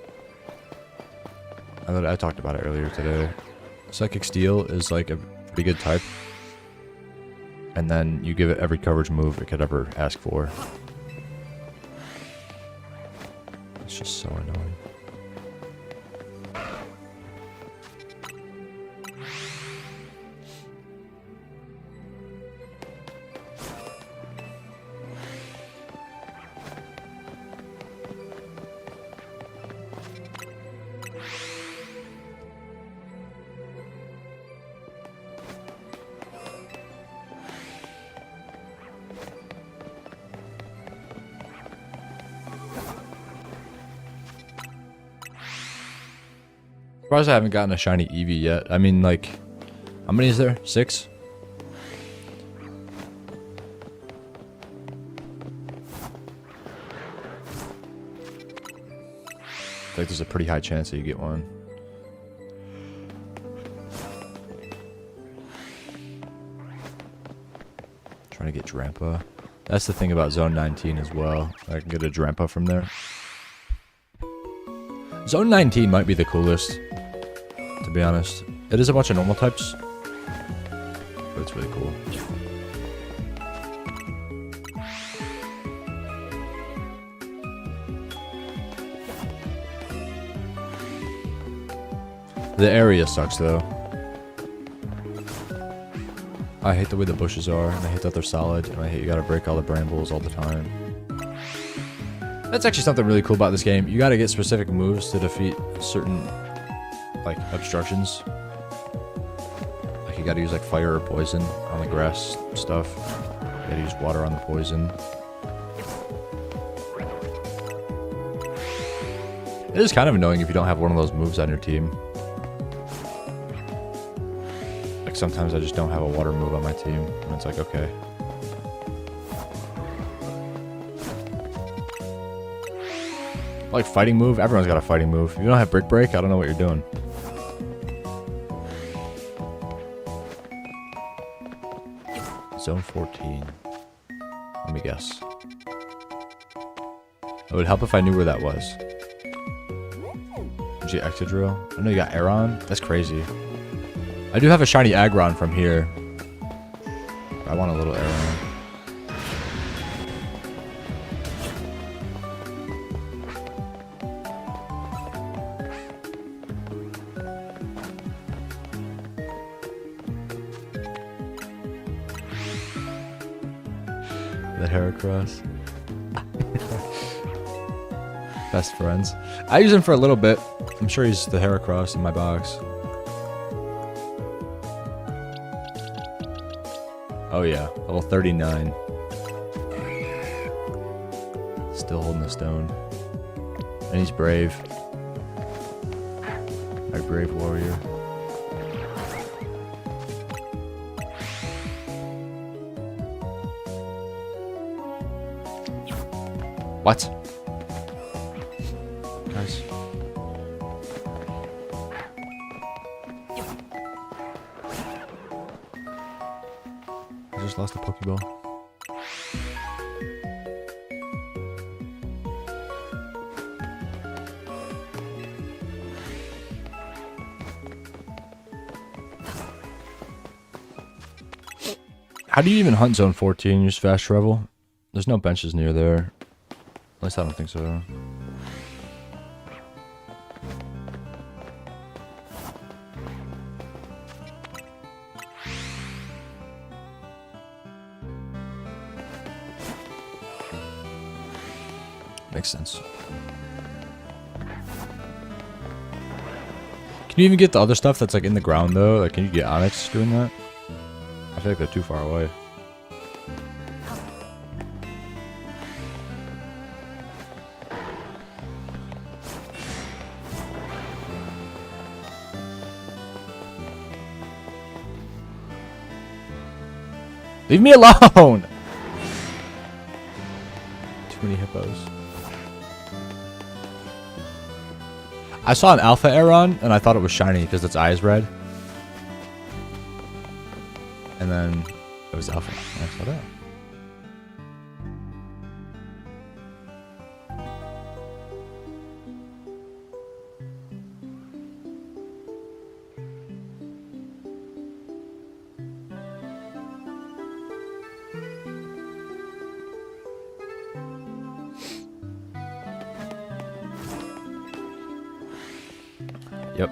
I talked about it earlier today. Psychic Steel is like a pretty good type. And then you give it every coverage move it could ever ask for. It's just so annoying. Surprised I haven't gotten a shiny Eevee yet. I mean, like, how many is there? 6? I think there's a pretty high chance that you get one. Trying to get Drampa. That's the thing about Zone 19 as well. I can get a Drampa from there. Zone 19 might be the coolest, to be honest. It is a bunch of normal types, but it's really cool. The area sucks though. I hate the way the bushes are, and I hate that they're solid, and I hate you gotta break all the brambles all the time. That's actually something really cool about this game. You gotta get specific moves to defeat certain, like, obstructions. Like, you gotta use, like, fire or poison on the grass stuff. You gotta use water on the poison. It is kind of annoying if you don't have one of those moves on your team. Like, sometimes I just don't have a water move on my team, and it's like, okay. Like, fighting move? Everyone's got a fighting move. If you don't have Brick Break, I don't know what you're doing. Zone 14. Let me guess. It would help if I knew where that was. G Ectodrill. I know you got Aeron. That's crazy. I do have a shiny Aggron from here. I want a little Aeron. The Heracross. Best friends. I use him for a little bit. I'm sure he's the Heracross in my box. Oh yeah, level 39. Still holding the stone. And he's brave. My brave warrior. What? Guys. I just lost a Pokeball. How do you even hunt Zone 14? You just fast travel? There's no benches near there. At least I don't think so. Makes sense. Can you even get the other stuff that's like in the ground though? Like, can you get Onyx doing that? I feel like they're too far away. Leave me alone! Too many hippos. I saw an Alpha Aeron, and I thought it was shiny because its eye is red. And then it was Alpha. I saw that. Yep.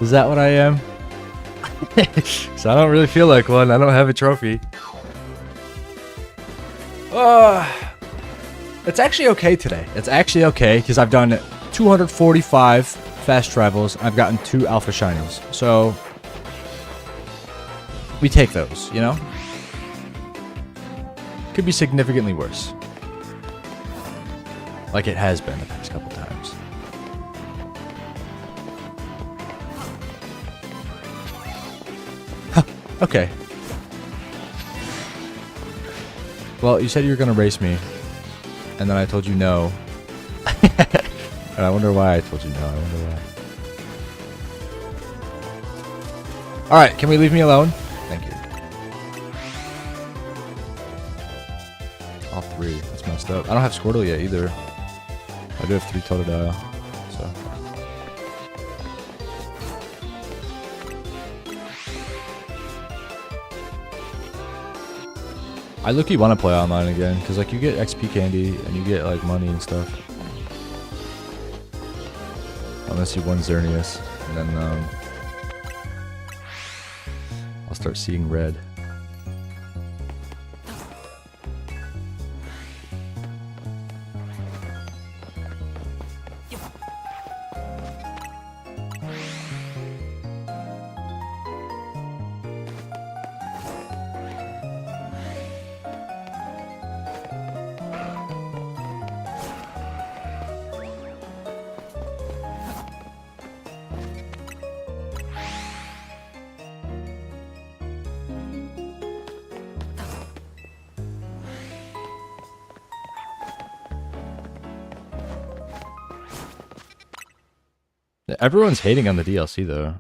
Is that what I am? So I don't really feel like one. I don't have a trophy. It's actually okay today. It's actually okay because I've done 245 fast travels. I've gotten 2 alpha shinies. So we take those, you know? Could be significantly worse. Like it has been the past couple times. Huh, okay. Well, you said you were going to race me. And then I told you no. And I wonder why I told you no. I wonder why. Alright, can we leave me alone? Thank you. All 3. That's messed up. I don't have Squirtle yet either. I do have 3 Totodile. So. I look-y want to play online again, because like you get XP candy and you get like money and stuff. Unless you won Xerneas, and then I'll start seeing red. Everyone's hating on the DLC though.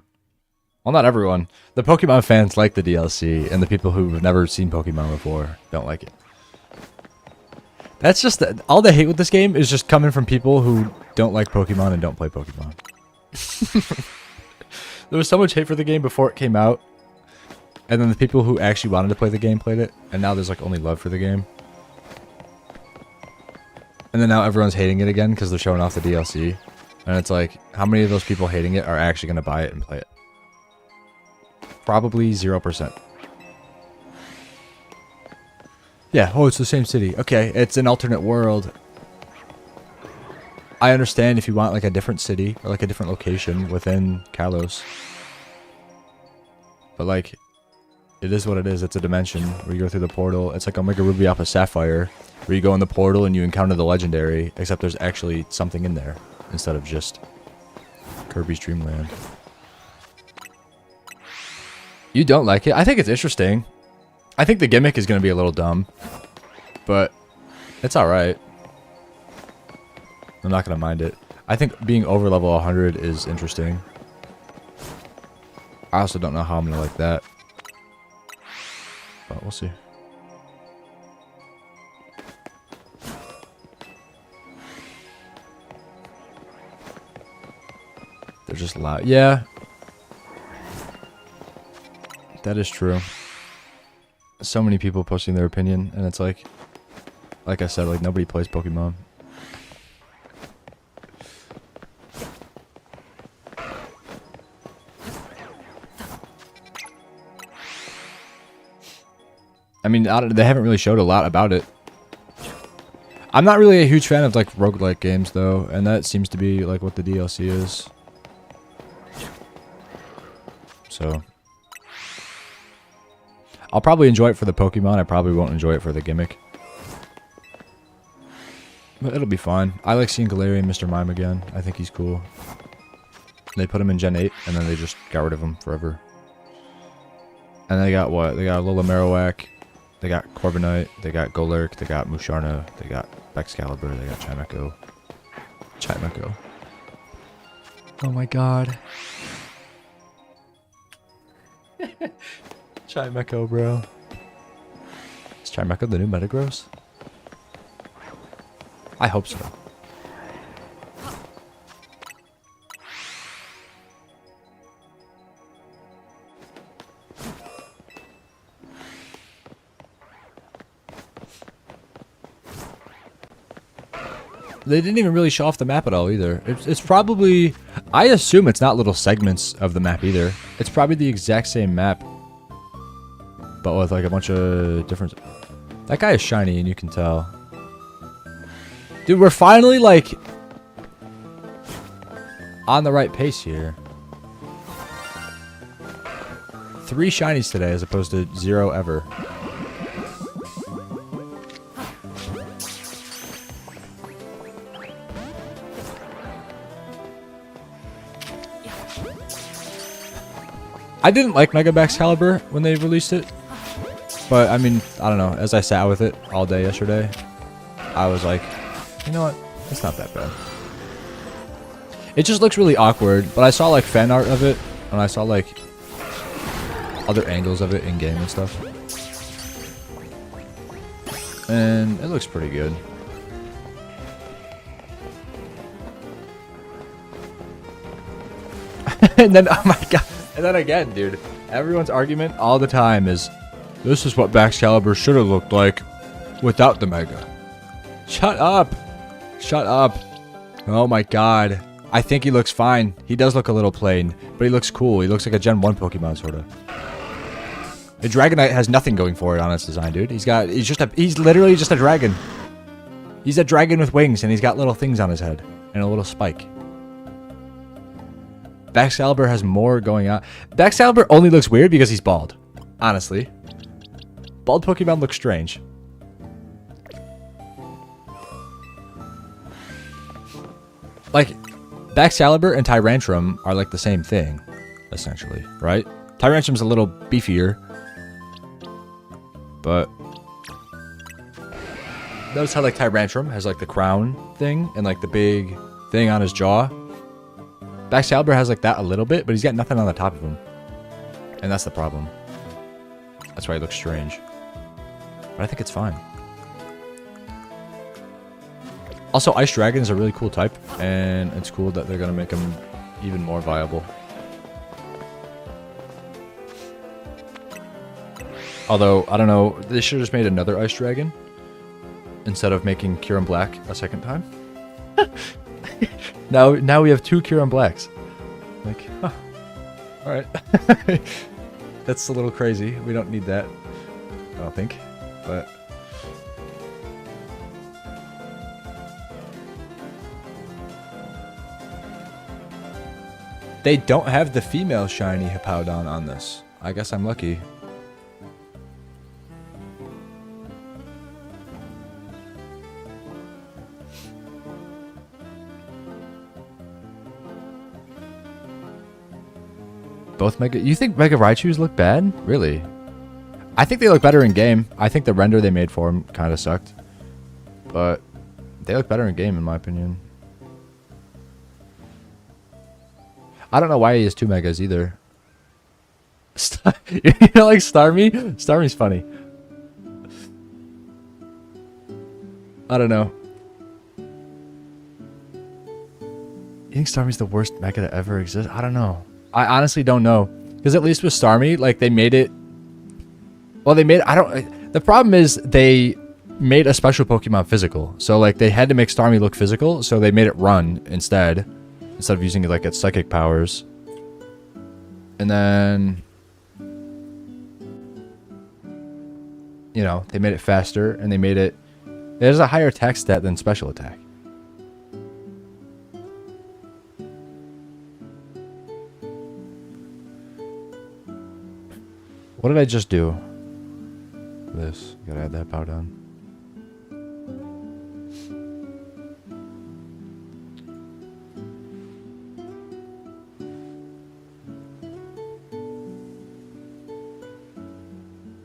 Well, not everyone. The Pokemon fans like the DLC, and the people who've never seen Pokemon before don't like it. That's just all the hate with this game is just coming from people who don't like Pokemon and don't play Pokemon. There was so much hate for the game before it came out, and then the people who actually wanted to play the game played it, and now there's like only love for the game. And then now everyone's hating it again because they're showing off the DLC. And it's like, how many of those people hating it are actually going to buy it and play it? Probably 0%. Yeah, oh, it's the same city. Okay, it's an alternate world. I understand if you want like a different city or like a different location within Kalos. But like, it is what it is. It's a dimension where you go through the portal. It's like Omega Ruby Alpha Sapphire, where you go in the portal and you encounter the legendary, except there's actually something in there. Instead of just Kirby's Dream Land. You don't like it? I think it's interesting. I think the gimmick is going to be a little dumb. But it's alright. I'm not going to mind it. I think being over level 100 is interesting. I also don't know how I'm going to like that. But we'll see. They're just loud. Yeah. That is true. So many people posting their opinion, and it's like I said, like nobody plays Pokemon. I mean, they haven't really showed a lot about it. I'm not really a huge fan of like roguelike games though, and that seems to be like what the DLC is. So I'll probably enjoy it for the Pokemon. I probably won't enjoy it for the gimmick. But it'll be fine. I like seeing Galarian and Mr. Mime again. I think he's cool. They put him in Gen 8, and then they just got rid of him forever. And they got what? They got Alola Marowak. They got Corviknight. They got Golurk. They got Musharna. They got Excalibur. They got Chimecho. Chimecho. Oh my god. Chimecho, bro. Is Chimecho the new Metagross? I hope so. They didn't even really show off the map at all either. It's probably... I assume it's not little segments of the map either. It's probably the exact same map, but with like a bunch of different... That guy is shiny and you can tell. Dude, we're finally like on the right pace here. 3 shinies today as opposed to 0 ever. I didn't like Mega Excalibur when they released it, but I mean, I don't know. As I sat with it all day yesterday, I was like, you know what? It's not that bad. It just looks really awkward, but I saw like fan art of it, and I saw like other angles of it in game and stuff, and it looks pretty good. And then, oh my god. And then again, dude, everyone's argument all the time is, this is what Excalibur should have looked like without the Mega. Shut up. Shut up. Oh my god. I think he looks fine. He does look a little plain, but he looks cool. He looks like a Gen 1 Pokemon, sort of. The Dragonite has nothing going for it on its design, dude. He's literally just a dragon. He's a dragon with wings, and he's got little things on his head, and a little spike. Excalibur has more going on. Excalibur only looks weird because he's bald. Honestly. Bald Pokemon look strange. Like, Excalibur and Tyrantrum are like the same thing, essentially, right? Tyrantrum's a little beefier. But notice how like Tyrantrum has like the crown thing and like the big thing on his jaw. Excalibur has like that a little bit, but he's got nothing on the top of him. And that's the problem. That's why he looks strange. But I think it's fine. Also, Ice Dragon is a really cool type, and it's cool that they're going to make him even more viable. Although, I don't know, they should have just made another Ice Dragon instead of making Kyurem Black a second time. Now we have 2 Kyurem Blacks. Like, huh. Alright. That's a little crazy. We don't need that, I don't think. But they don't have the female shiny Hippowdon on this. I guess I'm lucky. Both Mega... You think Mega Raichus look bad? Really? I think they look better in game. I think the render they made for them kind of sucked. But they look better in game, in my opinion. I don't know why he has 2 Megas either. You know, like Starmie? Starmie's funny. I don't know. You think Starmie's the worst Mega to ever exist? I don't know. I honestly don't know. Because at least with Starmie, like, they made it... Well, they made... The problem is they made a special Pokemon physical. So, like, they had to make Starmie look physical, so they made it run instead of using, like, its psychic powers. And then... You know, they made it faster, and they made it... It has a higher attack stat than special attack. What did I just do? This. Gotta add that power down.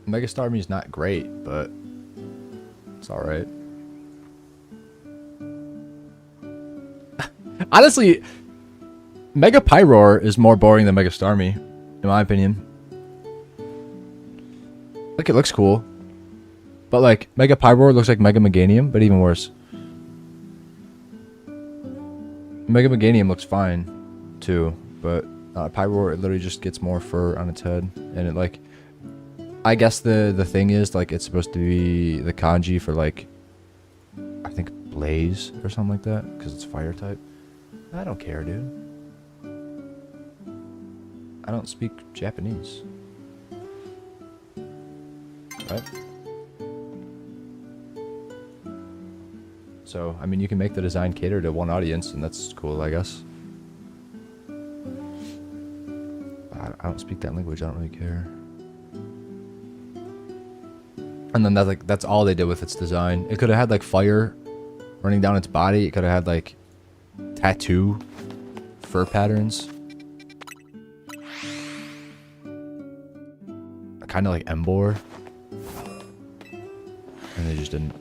Mega Starmie is not great, but it's alright. Honestly, Mega Pyroar is more boring than Mega Starmie, in my opinion. Like, it looks cool. But, like, Mega Pyroar looks like Mega Meganium, but even worse. Mega Meganium looks fine, too. But Pyroar, it literally just gets more fur on its head. And it, like... I guess the thing is, like, it's supposed to be the kanji for, like... I think Blaze or something like that. Because it's fire type. I don't care, dude. I don't speak Japanese. Right? So, I mean, you can make the design cater to one audience, and that's cool, I guess. I don't speak that language. I don't really care. And then that's all they did with its design. It could have had like fire running down its body. It could have had like tattoo fur patterns. Kind of like Embor. And they just didn't.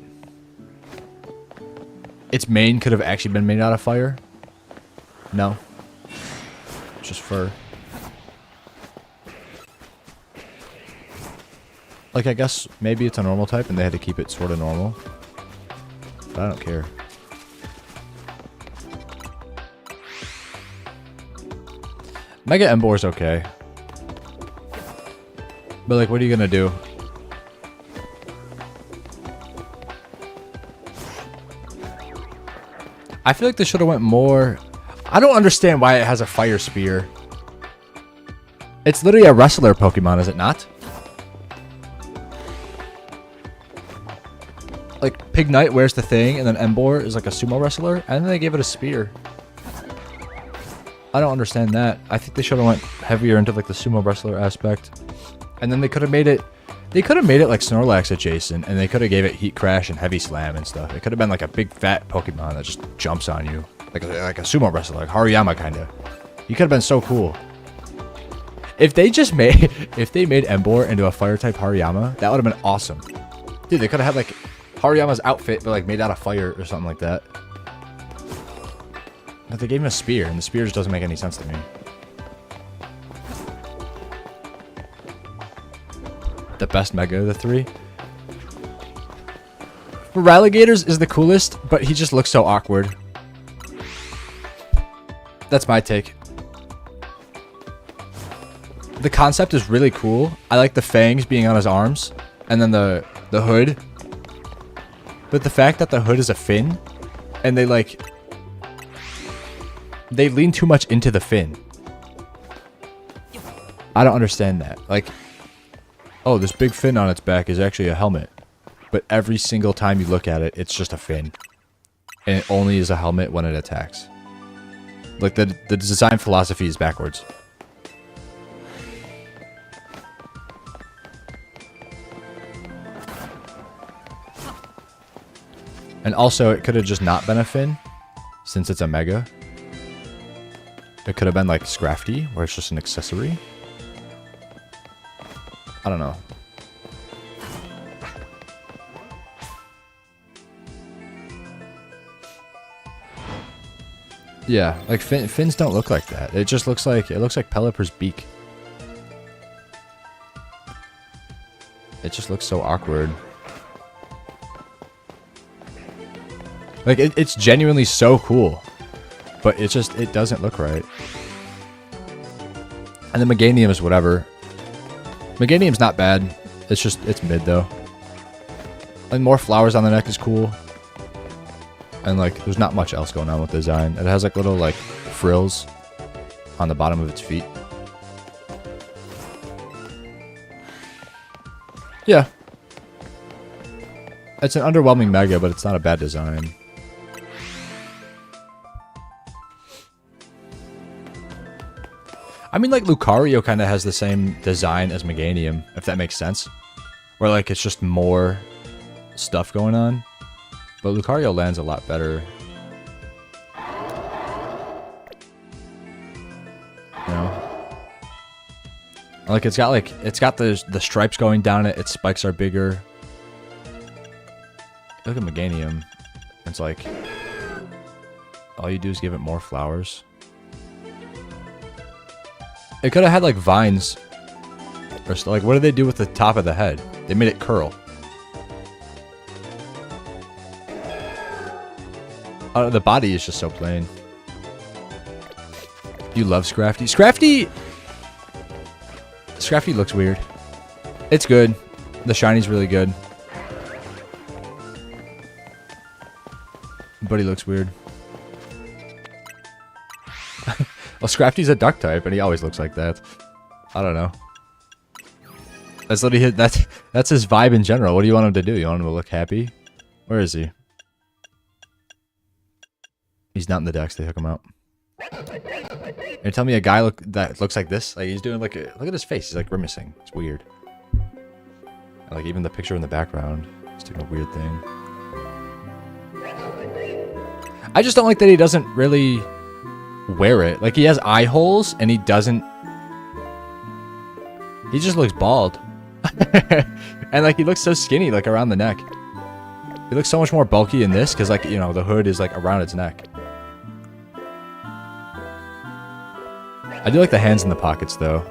Its mane could have actually been made out of fire. No. It's just fur. Like, I guess maybe it's a normal type and they had to keep it sort of normal. But I don't care. Mega Embor's okay. But, like, what are you gonna do? I feel like they should have went more... I don't understand why it has a fire spear. It's literally a wrestler Pokemon, is it not? Like, Pignite wears the thing, and then Embor is like a sumo wrestler, and then they gave it a spear. I don't understand that. I think they should have went heavier into like the sumo wrestler aspect. And then they could have made it... They could have made it like Snorlax adjacent, and they could have gave it Heat Crash and Heavy Slam and stuff. It could have been like a big fat Pokemon that just jumps on you. Like a sumo wrestler, like Hariyama kinda. You could have been so cool. If they just made... If they made Embor into a fire-type Hariyama, that would have been awesome. Dude, they could have had like... Hariyama's outfit, but like made out of fire or something like that. But they gave him a spear, and the spear just doesn't make any sense to me. The best Mega of the three. Relegators is the coolest, but he just looks so awkward. That's my take. The concept is really cool. I like the fangs being on his arms, and then the hood. But the fact that the hood is a fin, and they lean too much into the fin. I don't understand that. Like, oh, this big fin on its back is actually a helmet. But every single time you look at it, it's just a fin. And it only is a helmet when it attacks. Like, the design philosophy is backwards. And also, it could have just not been a fin, since it's a Mega. It could have been like Scrafty, where it's just an accessory. I don't know. Yeah, like fins don't look like that. It just looks like Pelipper's beak. It just looks so awkward. Like, it's genuinely so cool. But it doesn't look right. And the Meganium is whatever. Meganium's not bad. It's mid, though. And more flowers on the neck is cool. And, like, there's not much else going on with the design. It has, like, little, like, frills on the bottom of its feet. Yeah. It's an underwhelming Mega, but it's not a bad design. I mean, like, Lucario kind of has the same design as Meganium, if that makes sense. Where, like, it's just more stuff going on. But Lucario lands a lot better. You know? Like, it's got the stripes going down it. Its spikes are bigger. Look at Meganium. It's like, all you do is give it more flowers. It could have had, like, vines. Or, like, what did they do with the top of the head? They made it curl. The body is just so plain. You love Scrafty. Scrafty looks weird. It's good. The shiny's really good. But he looks weird. Well, Scrafty's a duck type, and he always looks like that. I don't know. That's what he. That's his vibe in general. What do you want him to do? You want him to look happy? Where is he? He's not in the decks. They hook him out. You're telling me a guy that looks like this? Like he's doing like look at his face. He's like grimacing. It's weird. And like even the picture in the background, he's doing a weird thing. I just don't like that he doesn't really wear it. Like he has eye holes and he doesn't. He just looks bald. And like he looks so skinny like around the neck. He looks so much more bulky in this because like, you know, the hood is like around its neck. I do like the hands in the pockets though.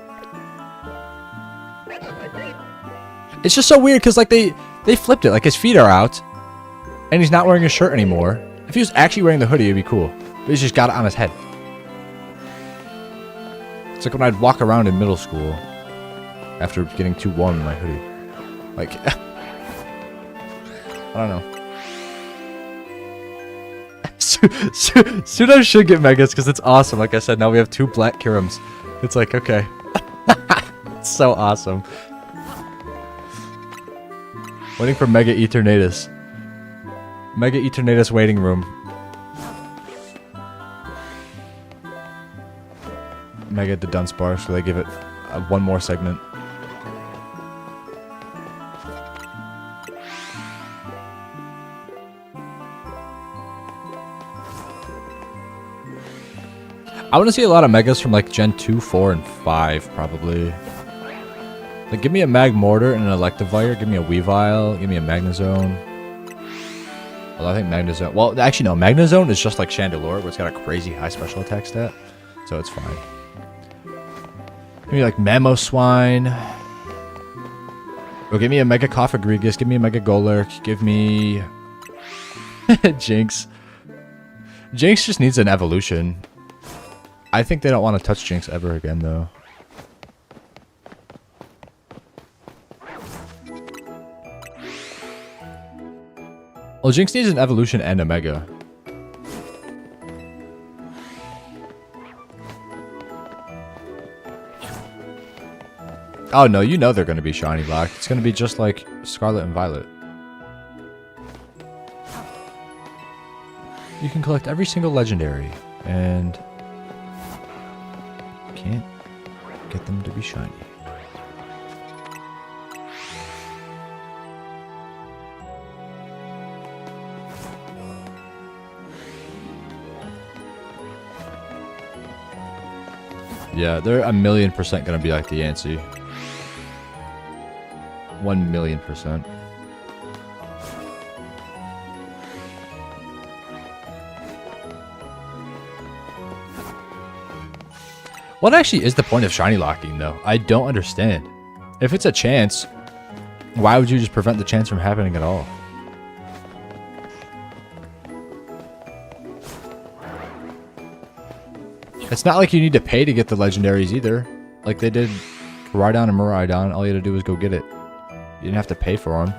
It's just so weird because like they flipped it. Like his feet are out and he's not wearing a shirt anymore. If he was actually wearing the hoodie, it'd be cool. But he's just got it on his head. It's like when I'd walk around in middle school after getting too warm in my hoodie. Like, I don't know. Pseudo should get megas because it's awesome. Like I said, now we have 2 black Kirams. It's like, okay. It's so awesome. Waiting for Mega Eternatus. Mega Eternatus waiting room. Mega the Dunsparce, so they give it one more segment. I want to see a lot of Megas from like Gen 2, 4, and 5, probably. Like, give me a Magmortar and an Electivire. Give me a Weavile. Give me a Magnezone. Well, I think Magnezone... Well, actually, no. Magnezone is just like Chandelure, where it's got a crazy high special attack stat. So it's fine. Give me like Mamoswine. Or give me a Mega Coffagrigus. Give me a Mega Golurk. Give me... Jinx. Jinx just needs an evolution. I think they don't want to touch Jinx ever again, though. Well, Jinx needs an evolution and a Mega. Oh, no, you know they're going to be shiny locked. It's going to be just like Scarlet and Violet. You can collect every single legendary, and... can't get them to be shiny. Yeah, they're 1,000,000% gonna be like the Yancy. 1,000,000%. What actually is the point of shiny locking, though? I don't understand. If it's a chance, why would you just prevent the chance from happening at all? It's not like you need to pay to get the legendaries either. Like they did Rhydon and Miraidon, all you had to do was go get it. You didn't have to pay for them.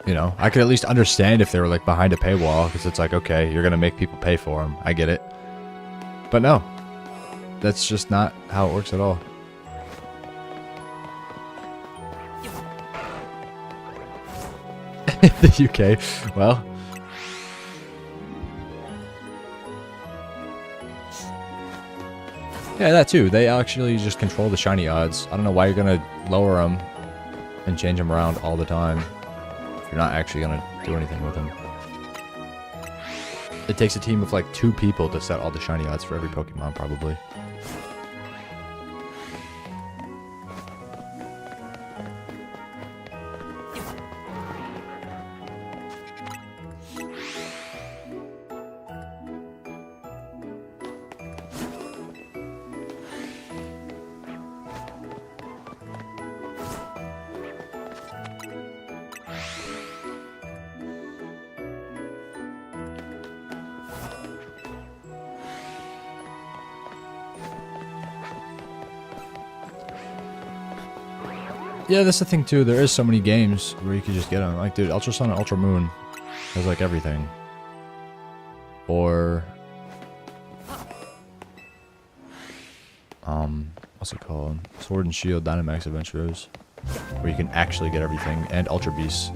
You know, I could at least understand if they were like behind a paywall, because it's like, okay, you're gonna make people pay for them. I get it. But no, that's just not how it works at all. The UK, well. Yeah, that too. They actually just control the shiny odds. I don't know why you're gonna lower them and change them around all the time if you're not actually gonna do anything with them. It takes a team of like 2 people to set all the shiny odds for every Pokemon, probably. Yeah, that's the thing too. There is so many games where you could just get them. Like, dude, Ultra Sun and Ultra Moon has like everything. Or what's it called? Sword and Shield Dynamax Adventures, where you can actually get everything, and Ultra Beasts.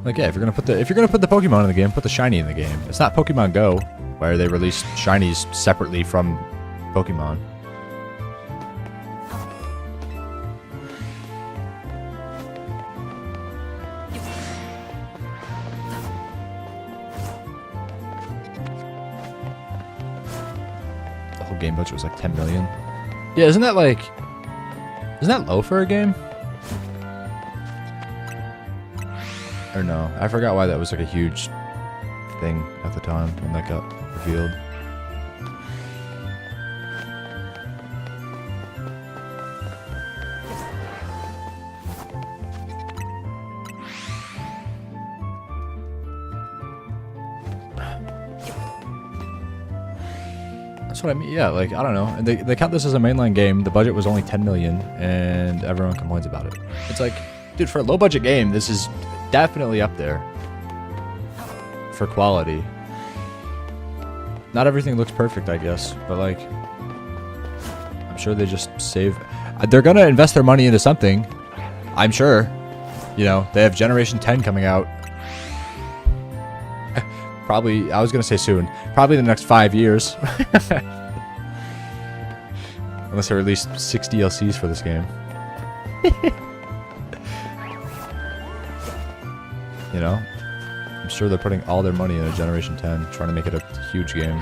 Like, yeah, if you're gonna put the Pokemon in the game, put the shiny in the game. It's not Pokemon Go, where they release shinies separately from Pokemon. The whole game budget was like 10 million. Yeah, isn't that low for a game? Or no, I forgot why that was like a huge thing at the time when that got revealed. That's what I mean. Yeah, like, I don't know. And they count this as a mainline game. The budget was only 10 million and everyone complains about it. It's like, dude, for a low budget game, this is definitely up there for quality. Not everything looks perfect, I guess, but like, I'm sure they just save. They're gonna invest their money into something, I'm sure. You know, they have Generation 10 coming out. Probably, I was gonna say soon. Probably in the next 5 years. Unless they release 6 DLCs for this game. You know, I'm sure they're putting all their money into Generation 10, trying to make it a huge game.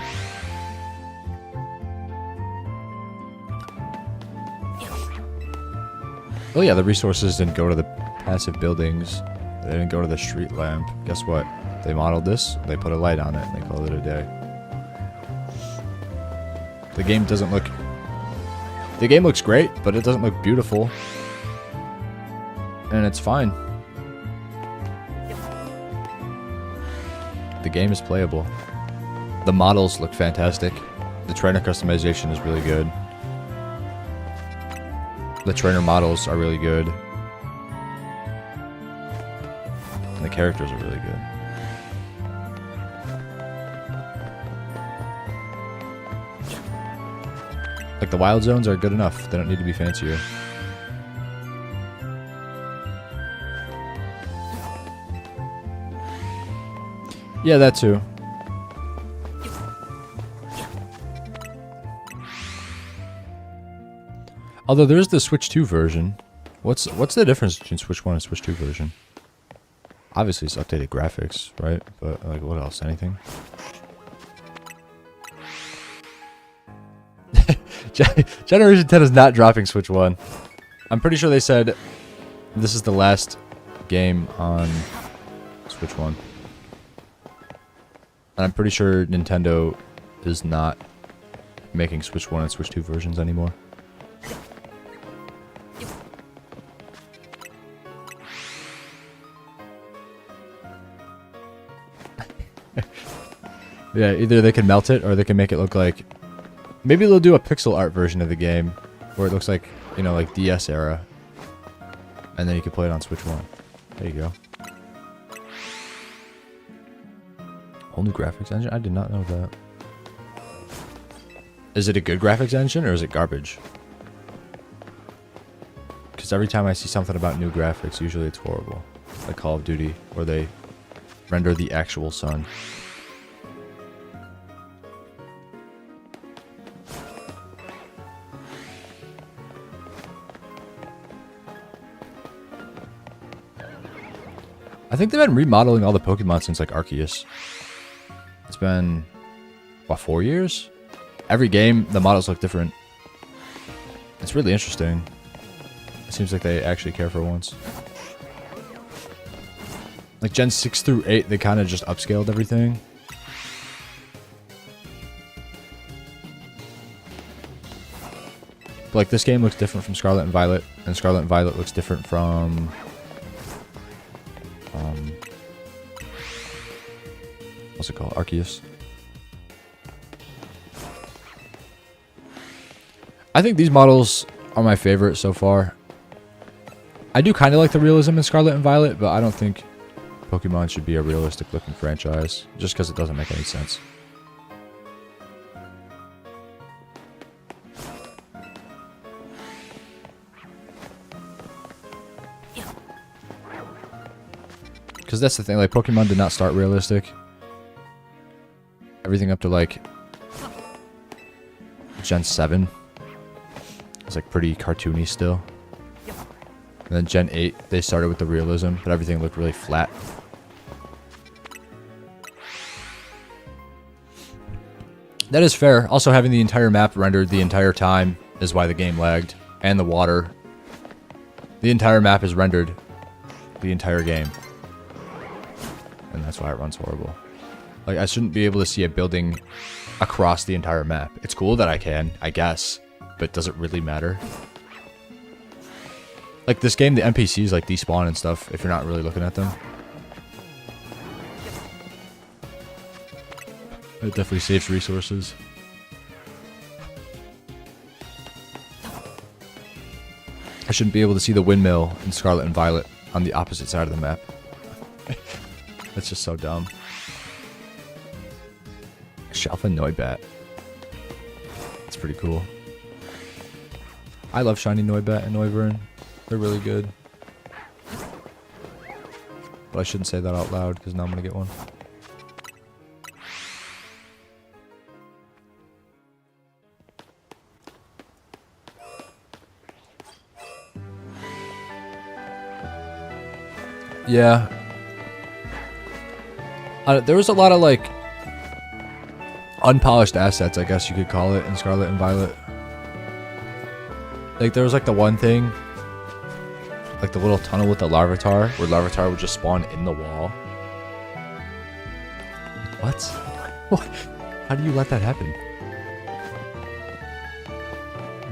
Oh yeah, the resources didn't go to the passive buildings. They didn't go to the street lamp. Guess what? They modeled this, they put a light on it, and they called it a day. The game doesn't look... The game looks great, but it doesn't look beautiful. And it's fine. The game is playable. The models look fantastic. The trainer customization is really good. The trainer models are really good. And the characters are really good. Like, the wild zones are good enough. They don't need to be fancier. Yeah, that too. Although there's the Switch 2 version. What's the difference between Switch 1 and Switch 2 version? Obviously it's updated graphics, right? But like, what else? Anything? Generation 10 is not dropping Switch 1. I'm pretty sure they said this is the last game on Switch 1. And I'm pretty sure Nintendo is not making Switch 1 and Switch 2 versions anymore. Yeah, either they can melt it or they can make it look like... Maybe they'll do a pixel art version of the game where it looks like, you know, like DS era. And then you can play it on Switch 1. There you go. Whole new graphics engine? I did not know that. Is it a good graphics engine or is it garbage? Because every time I see something about new graphics, usually it's horrible. Like Call of Duty, where they render the actual sun. I think they've been remodeling all the Pokemon since like Arceus. It's been, what, 4 years? Every game, the models look different. It's really interesting. It seems like they actually care for once. Like Gen 6 through 8, they kind of just upscaled everything. But like this game looks different from Scarlet and Violet, and Scarlet and Violet looks different from... what's it called? Arceus. I think these models are my favorite so far. I do kind of like the realism in Scarlet and Violet, but I don't think Pokemon should be a realistic looking franchise, just because it doesn't make any sense. Because that's the thing, like, Pokemon did not start realistic. Everything up to, like, Gen 7 is, like, pretty cartoony still. And then Gen 8, they started with the realism, but everything looked really flat. That is fair. Also, having the entire map rendered the entire time is why the game lagged. And the water. The entire map is rendered the entire game. And that's why it runs horrible. Like, I shouldn't be able to see a building across the entire map. It's cool that I can, I guess. But does it really matter? Like, this game, the NPCs, like, despawn and stuff if you're not really looking at them. It definitely saves resources. I shouldn't be able to see the windmill in Scarlet and Violet on the opposite side of the map. That's just so dumb. Shelf and Noibat. That's pretty cool. I love Shiny Noibat and Noivern. They're really good. But I shouldn't say that out loud because now I'm going to get one. Yeah. There was a lot of, like, unpolished assets, I guess you could call it, in Scarlet and Violet. Like, there was, like, the one thing, like the little tunnel with the Larvitar, where Larvitar would just spawn in the wall. What? What? How do you let that happen?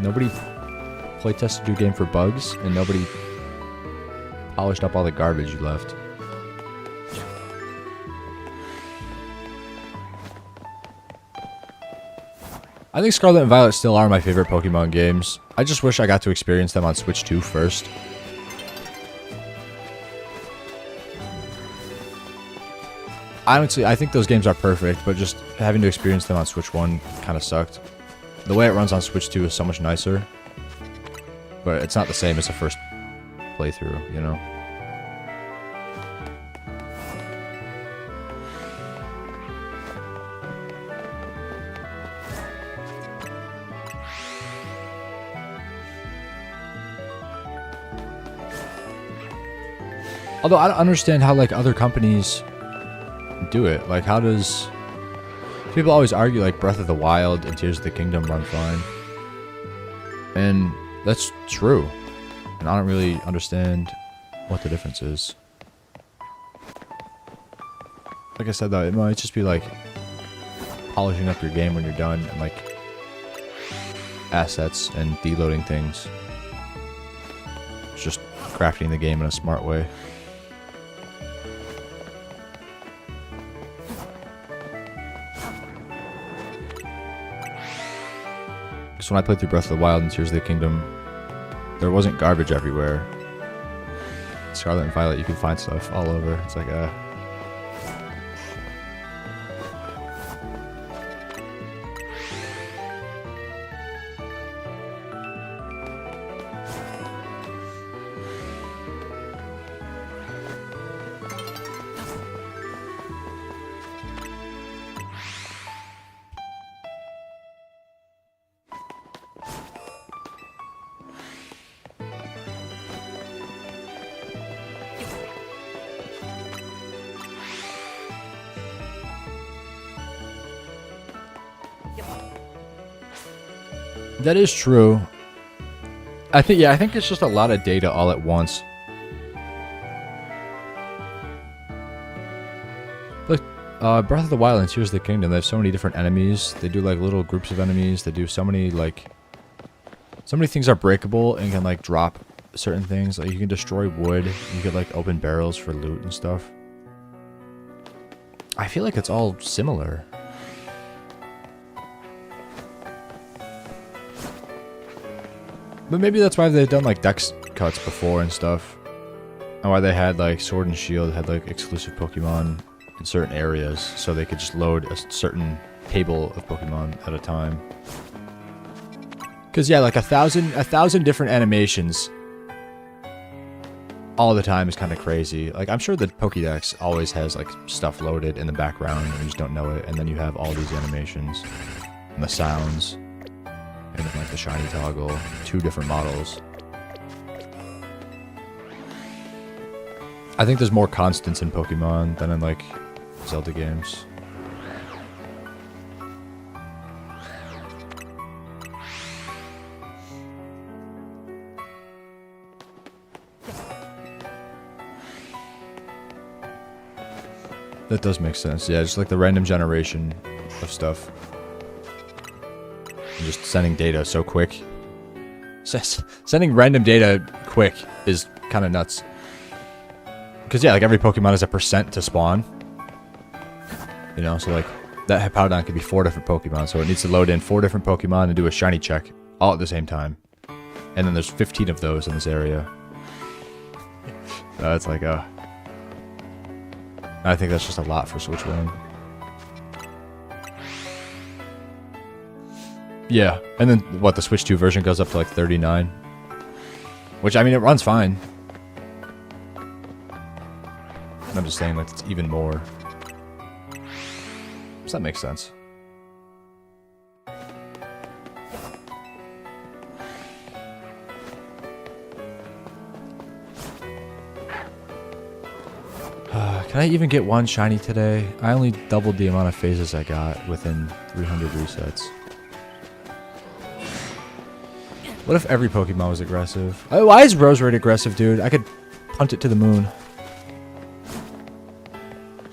Nobody playtested your game for bugs, and nobody polished up all the garbage you left. I think Scarlet and Violet still are my favorite Pokemon games. I just wish I got to experience them on Switch 2 first. Honestly, I think those games are perfect, but just having to experience them on Switch 1 kind of sucked. The way it runs on Switch 2 is so much nicer, but it's not the same as the first playthrough, you know? Although I don't understand how, like, other companies do it. Like, how does... People always argue, like, Breath of the Wild and Tears of the Kingdom run fine. And that's true. And I don't really understand what the difference is. Like I said, though, it might just be, like, polishing up your game when you're done, and, like, assets and deloading things. It's just crafting the game in a smart way. Because when I played through Breath of the Wild and Tears of the Kingdom, there wasn't garbage everywhere. Scarlet and Violet, you can find stuff all over. It's like, That is true. I think it's just a lot of data all at once. Look, Breath of the Wild and Tears of the Kingdom, they have so many different enemies. They do, like, little groups of enemies. They do so many, like... So many things are breakable and can, like, drop certain things. Like, you can destroy wood. You could, like, open barrels for loot and stuff. I feel like it's all similar. But maybe that's why they've done, like, dex shortcuts before and stuff. And why they had like Sword and Shield had like exclusive Pokemon in certain areas, so they could just load a certain table of Pokemon at a time. Cause yeah, like a thousand different animations all the time is kind of crazy. Like I'm sure the Pokédex always has like stuff loaded in the background and you just don't know it, and then you have all these animations and the sounds and then like the shiny toggle, 2 different models. I think there's more constants in Pokemon than in like Zelda games. That does make sense. Yeah, just like the random generation of stuff. And just sending data so quick. Sending random data quick is kind of nuts. Because yeah, like every Pokemon is a percent to spawn. You know, so like that Hippowdon could be 4 different Pokemon. So it needs to load in 4 different Pokemon and do a shiny check all at the same time. And then there's 15 of those in this area. It's like, I think that's just a lot for Switch 1. Yeah, and then what, the Switch 2 version goes up to like 39. Which, I mean, it runs fine. I'm just saying, like, it's even more. Does that make sense? Can I even get 1 shiny today? I only doubled the amount of phases I got within 300 resets. What if every Pokemon was aggressive? Oh, why is Roserade aggressive, dude? I could punt it to the moon.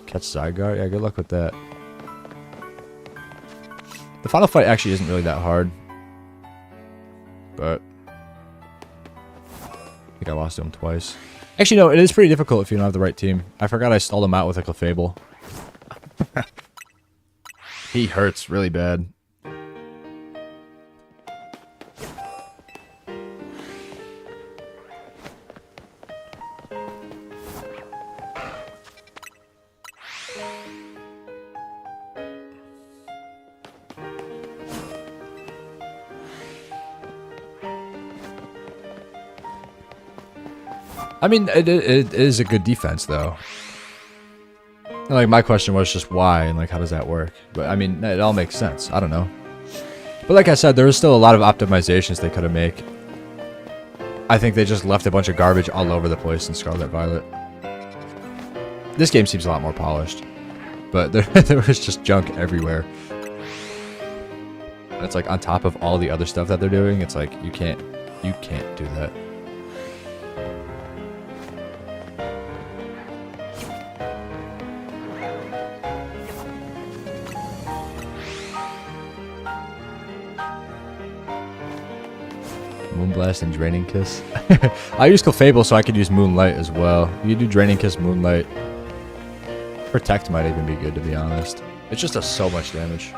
Catch Zygarde? Yeah, good luck with that. The final fight actually isn't really that hard. But I think I lost to him twice. Actually, no, it is pretty difficult if you don't have the right team. I forgot I stalled him out with a Clefable. He hurts really bad. I mean, it is a good defense, though. And, like, my question was just why, and, like, how does that work? But, I mean, it all makes sense. I don't know. But like I said, there is still a lot of optimizations they could have made. I think they just left a bunch of garbage all over the place in Scarlet Violet. This game seems a lot more polished. But there was just junk everywhere. And it's like, on top of all the other stuff that they're doing, it's like, you can't do that. Moonblast and Draining Kiss. I use Clefable so I could use Moonlight as well. You do Draining Kiss, Moonlight. Protect might even be good, to be honest. It just does so much damage.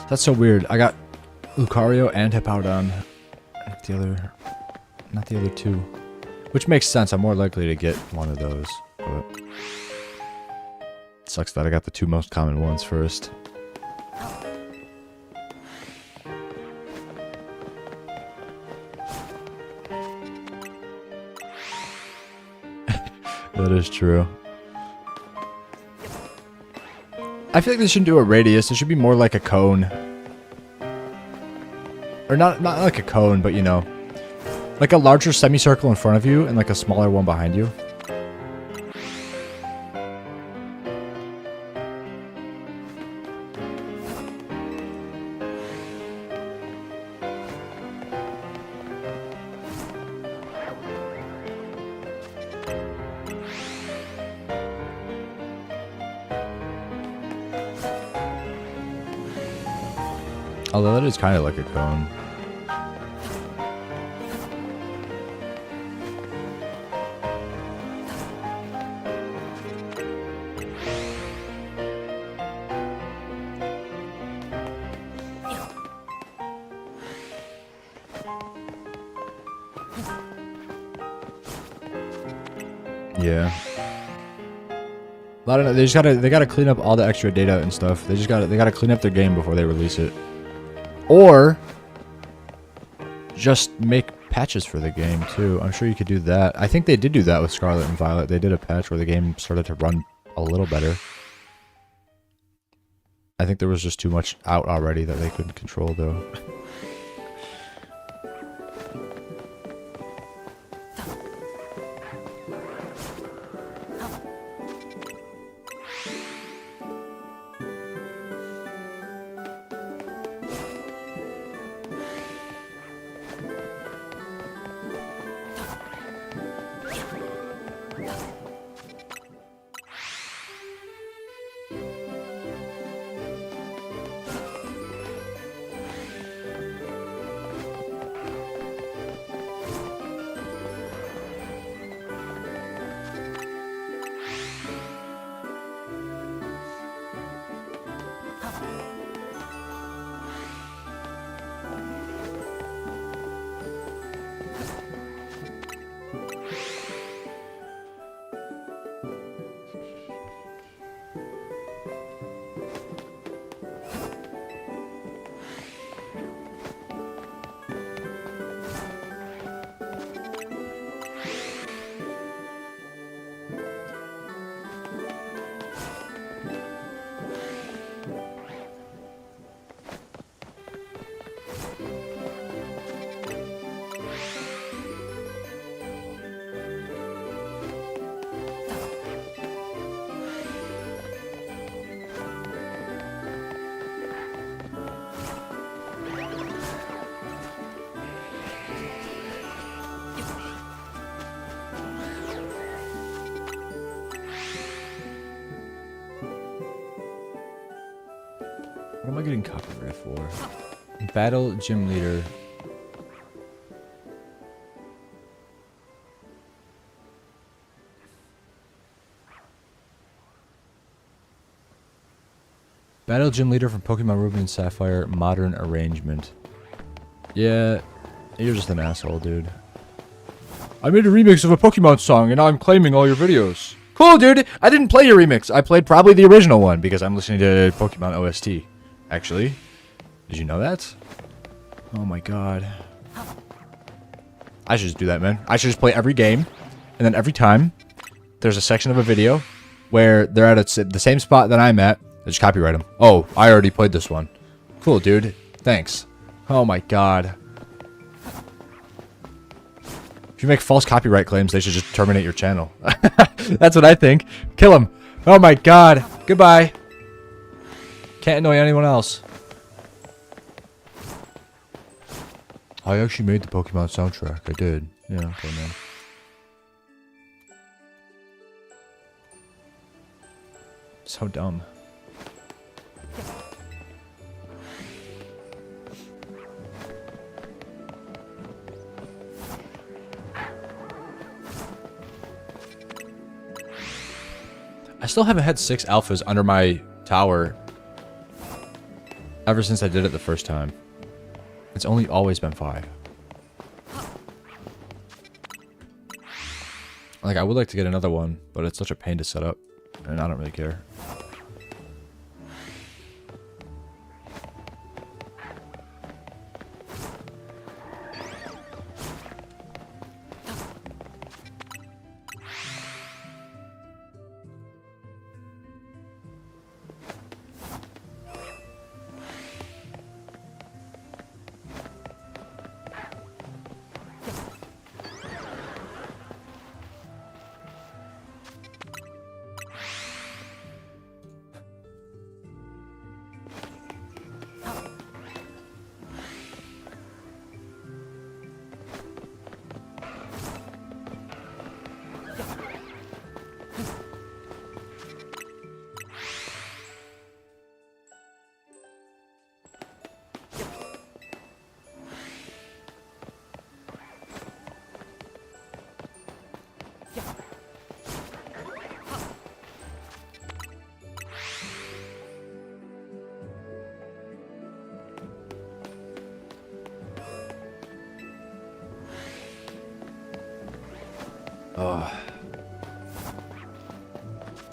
That's so weird. I got Lucario and Hippowdon. Not the other 2. Which makes sense. I'm more likely to get one of those. But it sucks that I got the 2 most common ones first. That is true. I feel like they shouldn't do a radius. It should be more like a cone. Or not like a cone, but you know. Like a larger semicircle in front of you and like a smaller one behind you. Although that is kind of like a cone. Yeah. They gotta clean up all the extra data and stuff. They gotta clean up their game before they release it. Or just make patches for the game too. I'm sure you could do that. I think they did do that with Scarlet and Violet. They did a patch where the game started to run a little better. I think there was just too much out already that they couldn't control though. What am I getting copyright for? Battle Gym Leader. Battle Gym Leader from Pokemon Ruby and Sapphire Modern Arrangement. Yeah, you're just an asshole, dude. I made a remix of a Pokemon song and now I'm claiming all your videos. Cool, dude! I didn't play your remix. I played probably the original one because I'm listening to Pokemon OST. Actually, did you know that? Oh my god. I should just do that, man. I should just play every game, and then every time there's a section of a video where they're at the same spot that I'm at, I just copyright them. Oh, I already played this one. Cool, dude. Thanks. Oh my god. If you make false copyright claims, they should just terminate your channel. That's what I think. Kill him. Oh my god. Goodbye. Can't annoy anyone else. I actually made the Pokemon soundtrack. I did. Yeah, okay, man. So dumb. I still haven't had 6 alphas under my tower ever since I did it the first time. It's only always been 5. Like, I would like to get another one, but it's such a pain to set up, and I don't really care.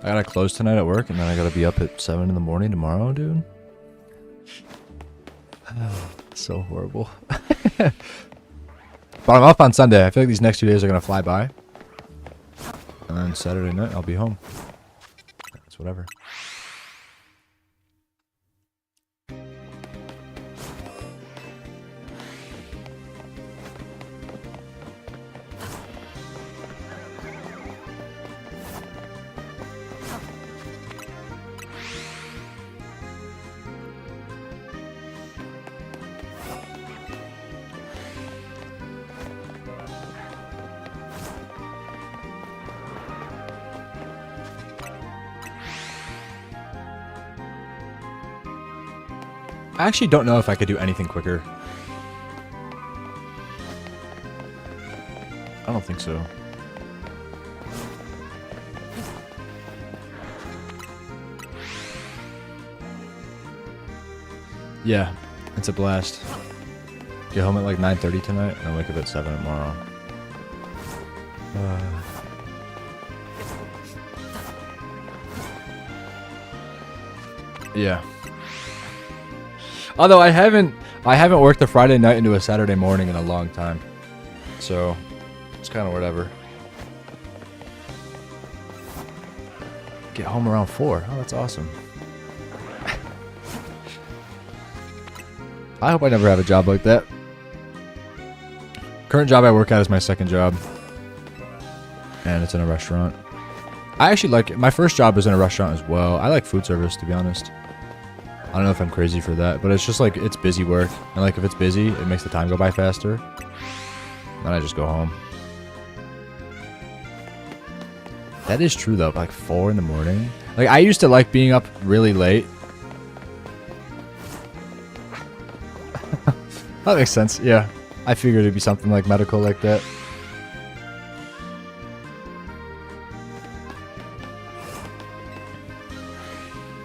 I gotta close tonight at work, and then I gotta be up at 7 in the morning tomorrow, dude. So horrible. But I'm off on Sunday. I feel like these next 2 days are gonna fly by. And then Saturday night, I'll be home. It's whatever. I actually don't know if I could do anything quicker. I don't think so. Yeah, it's a blast. Get home at like 9:30 tonight and wake up at 7 tomorrow. Yeah. Although I haven't worked a Friday night into a Saturday morning in a long time. So, it's kind of whatever. Get home around 4. Oh, that's awesome. I hope I never have a job like that. Current job I work at is my second job. And it's in a restaurant. I actually like it. My first job was in a restaurant as well. I like food service, to be honest. I don't know if I'm crazy for that, but it's just like, it's busy work. And like, if it's busy, it makes the time go by faster. Then I just go home. That is true though, like 4 in the morning. Like, I used to like being up really late. That makes sense, yeah. I figured it'd be something like medical like that.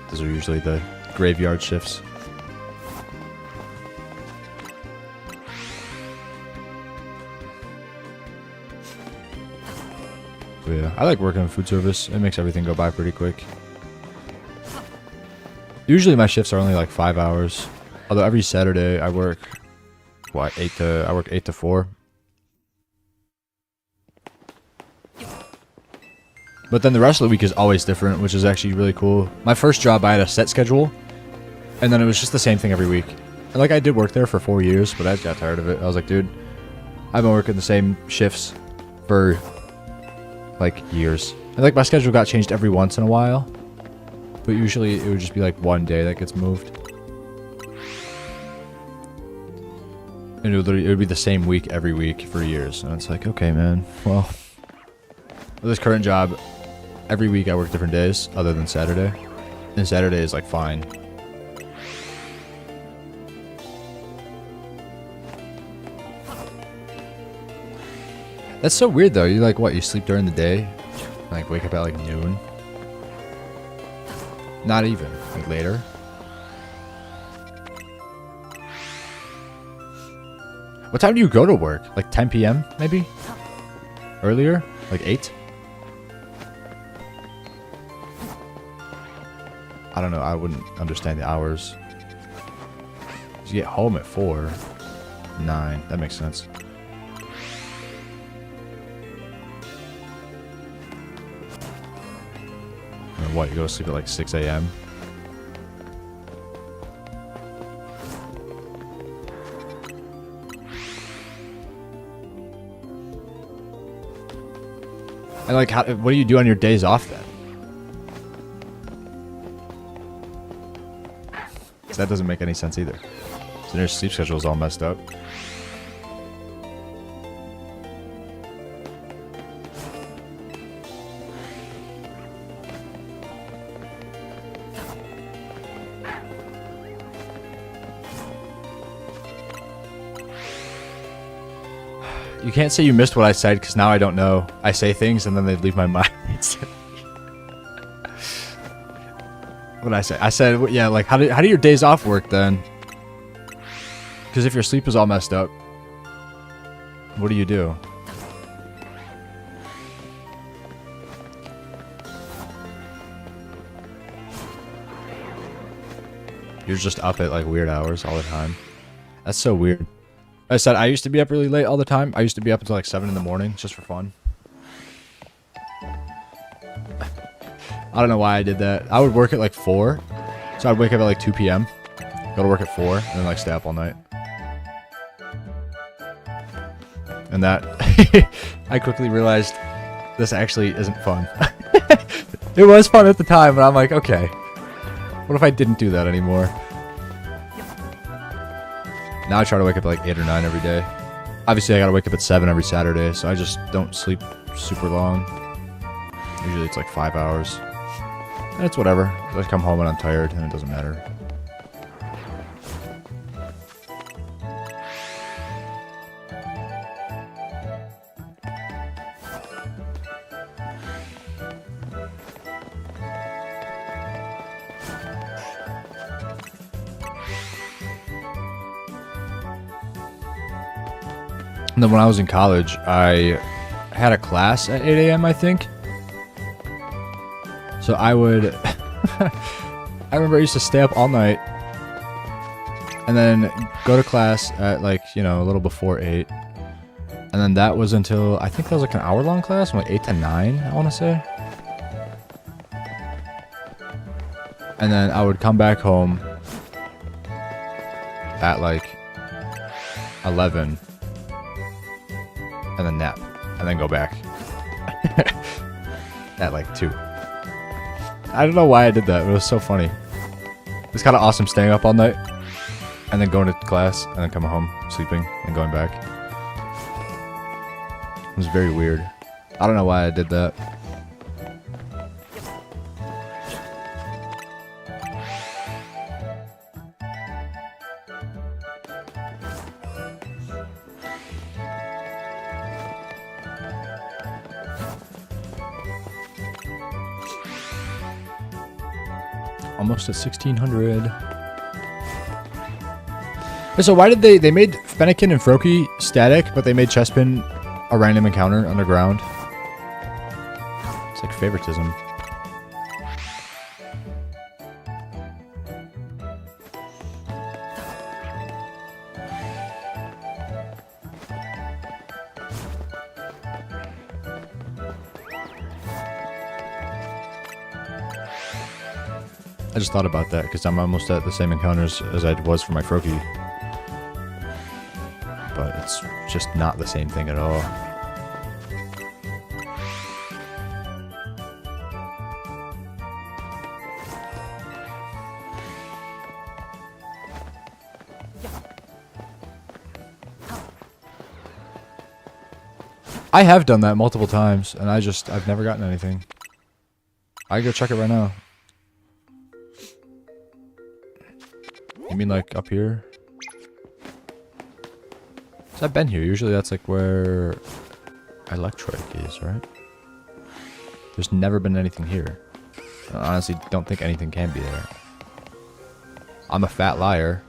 Those are usually the graveyard shifts. But yeah, I like working in food service. It makes everything go by pretty quick. Usually my shifts are only like 5 hours. Although every Saturday I work, what, 8 to 4. But then the rest of the week is always different, which is actually really cool. My first job, I had a set schedule. And then it was just the same thing every week. And like, I did work there for 4 years, but I just got tired of it. I was like, dude, I've been working the same shifts for like years. And like, my schedule got changed every once in a while. But usually it would just be like one day that gets moved. And it would be the same week every week for years. And it's like, okay, man, well, with this current job, every week I work different days other than Saturday. And Saturday is like fine. That's so weird though. You like what? You sleep during the day? Like wake up at like noon? Not even. Like later? What time do you go to work? Like 10 p.m. maybe? Earlier? Like 8? I don't know. I wouldn't understand the hours. You get home at 4. 9. That makes sense. And what? You go to sleep at like 6 a.m.? And like, what do you do on your days off then? Because that doesn't make any sense either. So their sleep schedule is all messed up. You can't say you missed what I said because now I don't know. I say things and then they leave my mind. What did I say? I said, yeah, like, how do your days off work then? Because if your sleep is all messed up, what do you do? You're just up at like weird hours all the time. That's so weird. I said I used to be up really late all the time. I used to be up until like 7 in the morning just for fun. I don't know why I did that. I would work at like 4. So I'd wake up at like 2 p.m. Go to work at 4 and then like stay up all night. And that I quickly realized this actually isn't fun. It was fun at the time, but I'm like, okay. What if I didn't do that anymore? Now I try to wake up at like 8 or 9 every day. Obviously I gotta wake up at 7 every Saturday, so I just don't sleep super long. Usually it's like 5 hours. And it's whatever. I come home and I'm tired and it doesn't matter. And then when I was in college, I had a class at 8 a.m. I think. So I would, I remember I used to stay up all night and then go to class at like, you know, a little before 8. And then that was until, I think that was like an hour-long class, from like 8 to 9, I want to say. And then I would come back home at like 11 and then nap and then go back at like 2. I don't know why I did that. It was so funny. It's kind of awesome staying up all night and then going to class and then coming home, sleeping, and going back. It was very weird. I don't know why I did that. Almost at 1600. So why did they made Fennekin and Froakie static, but they made Chespin a random encounter underground? It's like favoritism. I just thought about that because I'm almost at the same encounters as I was for my Froakie. But it's just not the same thing at all. I have done that multiple times, and I've never gotten anything. I can go check it right now. You mean like up here? So I've been here. Usually that's like where Electroic is, right? There's never been anything here. I honestly don't think anything can be there. I'm a fat liar.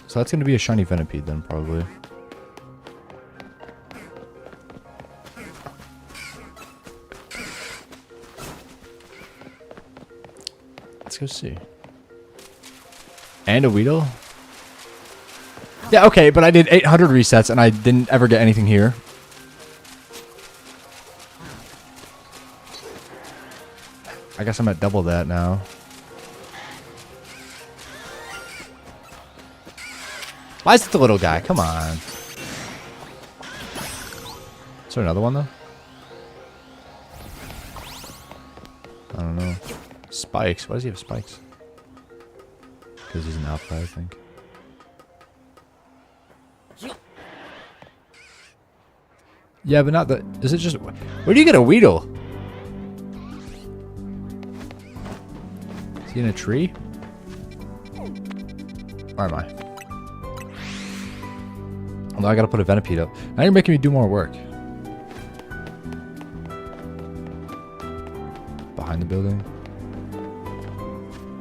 So that's gonna be a shiny Venipede then, probably. Let's go see. And a Weedle? Yeah, okay, but I did 800 resets and I didn't ever get anything here. I guess I'm at double that now. Why is it the little guy? Come on. Is there another one though? I don't know. Spikes. Why does he have spikes? Because he's an alpha, I think. Yeah, but not the... Is it just... Where do you get a Weedle? Is he in a tree? Where am I? Although I gotta put a Venipede up. Now you're making me do more work. Behind the building?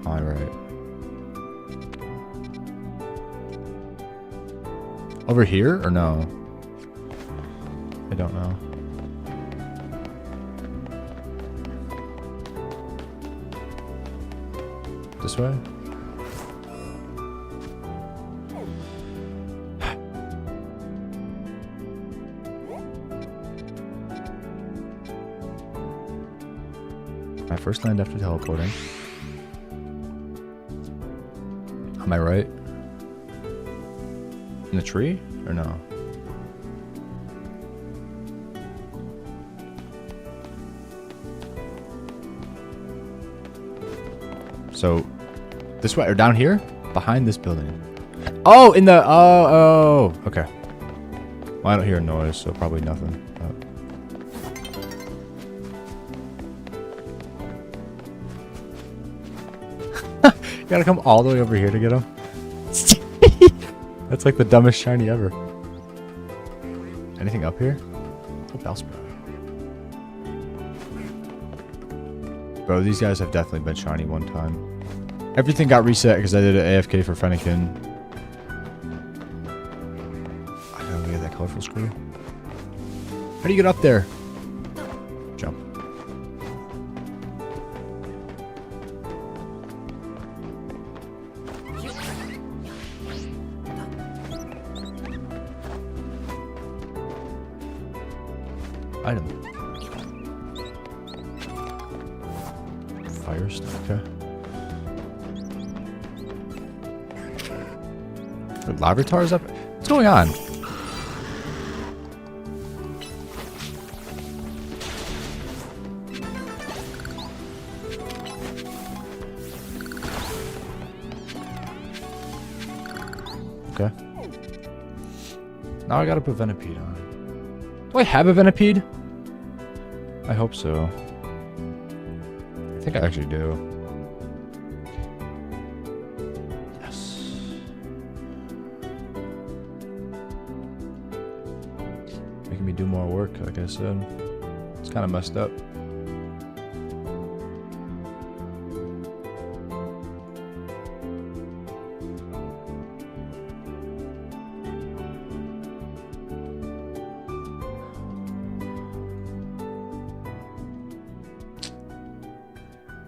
Alright. Over here or no? I don't know. This way? My first land after teleporting. Am I right? In the tree? Or no? So, this way, or down here? Behind this building. Oh, in the, oh, okay. Well, I don't hear a noise, so probably nothing. You gotta come all the way over here to get him? That's like the dumbest shiny ever. Anything up here? Oh, Bellsprout. Bro, these guys have definitely been shiny one time. Everything got reset because I did an AFK for Fennekin. I gotta get that colorful screw. How do you get up there? Jump. Item. Fire stuff, okay. The Larvitar's up? What's going on? Okay. Now I gotta put Venipede on. Do I have a Venipede? I hope so. I think I actually do. Yes. Making me do more work, like I said. It's kind of messed up.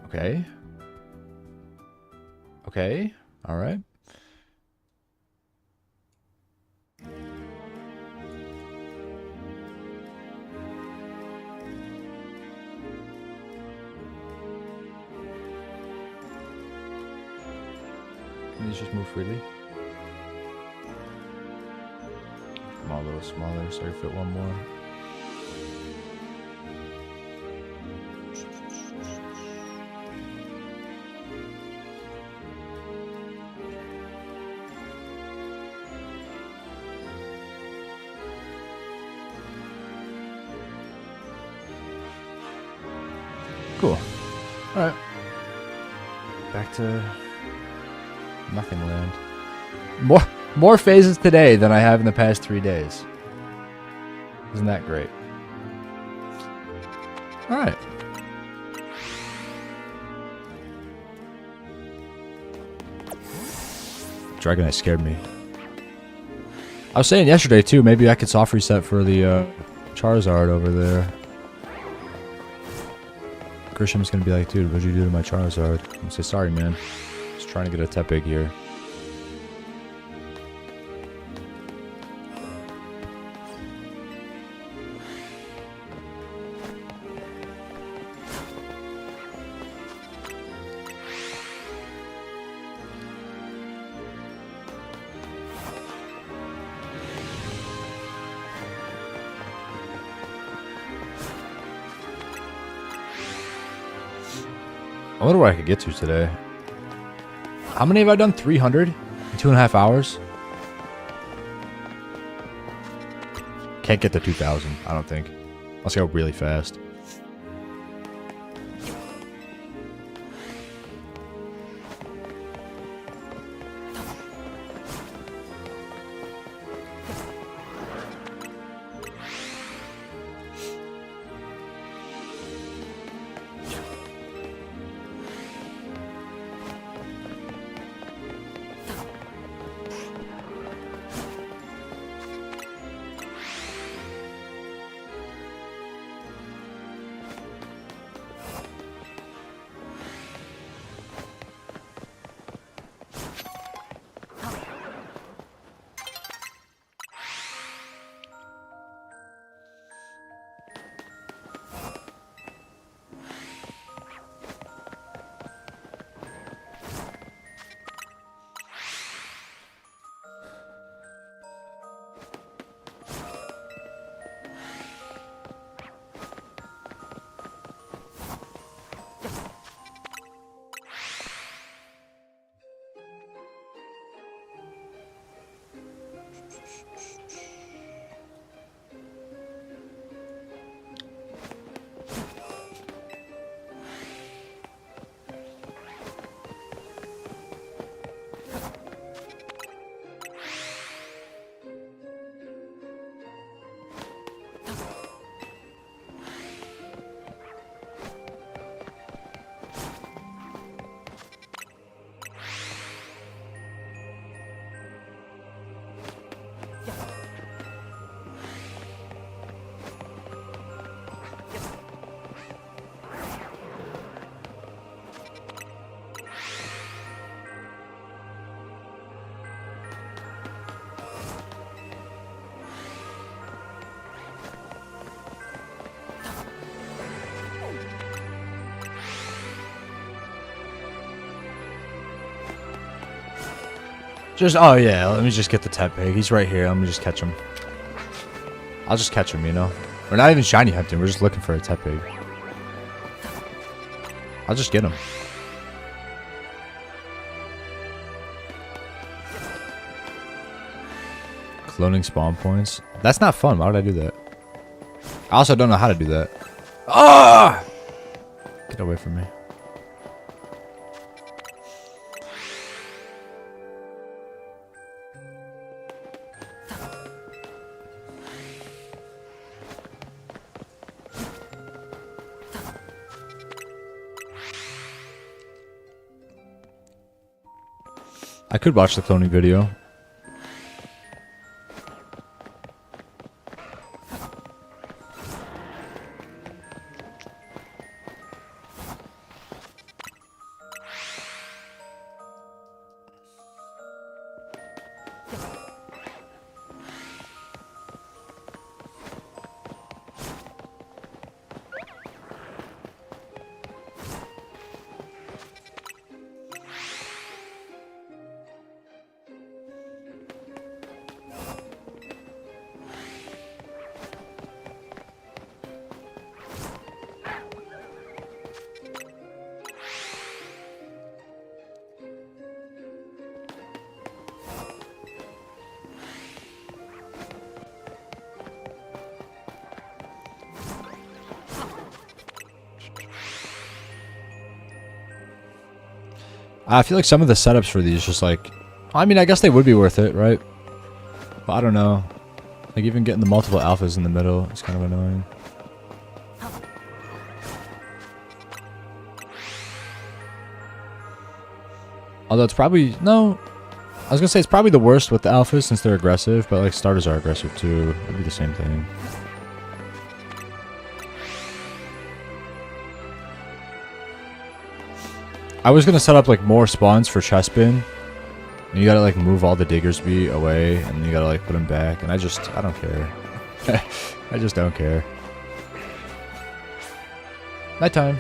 Okay. Okay. All right. Can these just move freely? Come on, a little smaller so I can fit one more. Cool. Alright. Back to nothing land. More phases today than I have in the past 3 days. Isn't that great? Alright. Dragonite scared me. I was saying yesterday too, maybe I could soft reset for the Charizard over there. Grisham's gonna be like, dude, what'd you do to my Charizard? I'm gonna say, sorry, man. Just trying to get a Tepig here. I wonder what I could get to today. How many have I done? 300 in 2.5 hours? Can't get to 2,000, I don't think. Let's go really fast. Just, oh yeah, let me just get the Tepig. He's right here. Let me just catch him. I'll just catch him, you know? We're not even shiny hunting. We're just looking for a Tepig. I'll just get him. Cloning spawn points. That's not fun. Why would I do that? I also don't know how to do that. Ah! Get away from me. I could watch the cloning video. I feel like some of the setups for these just like, I mean, I guess they would be worth it, right? But I don't know. Like even getting the multiple alphas in the middle is kind of annoying. Although it's probably, no. I was gonna say it's probably the worst with the alphas since they're aggressive, but like starters are aggressive too. It'd be the same thing. I was gonna set up like more spawns for chest bin. And you gotta like move all the Diggersby away and you gotta like put them back. And I don't care. I just don't care. Nighttime.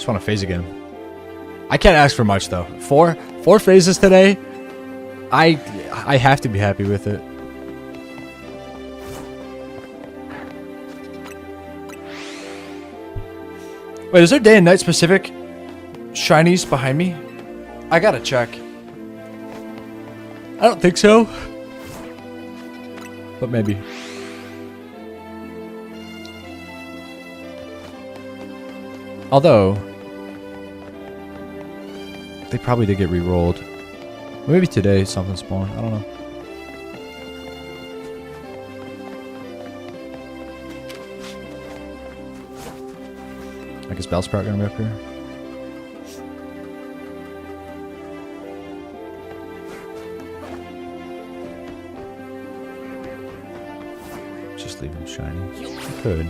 want to phase again. I can't ask for much though. Four phases today. I have to be happy with it. Wait, is there day and night specific shinies behind me? I gotta check. I don't think so. But maybe. Although, they probably did get re-rolled. Maybe today something spawned. I don't know. I guess Bellsprout gonna be up here. Just leave him shiny. I could.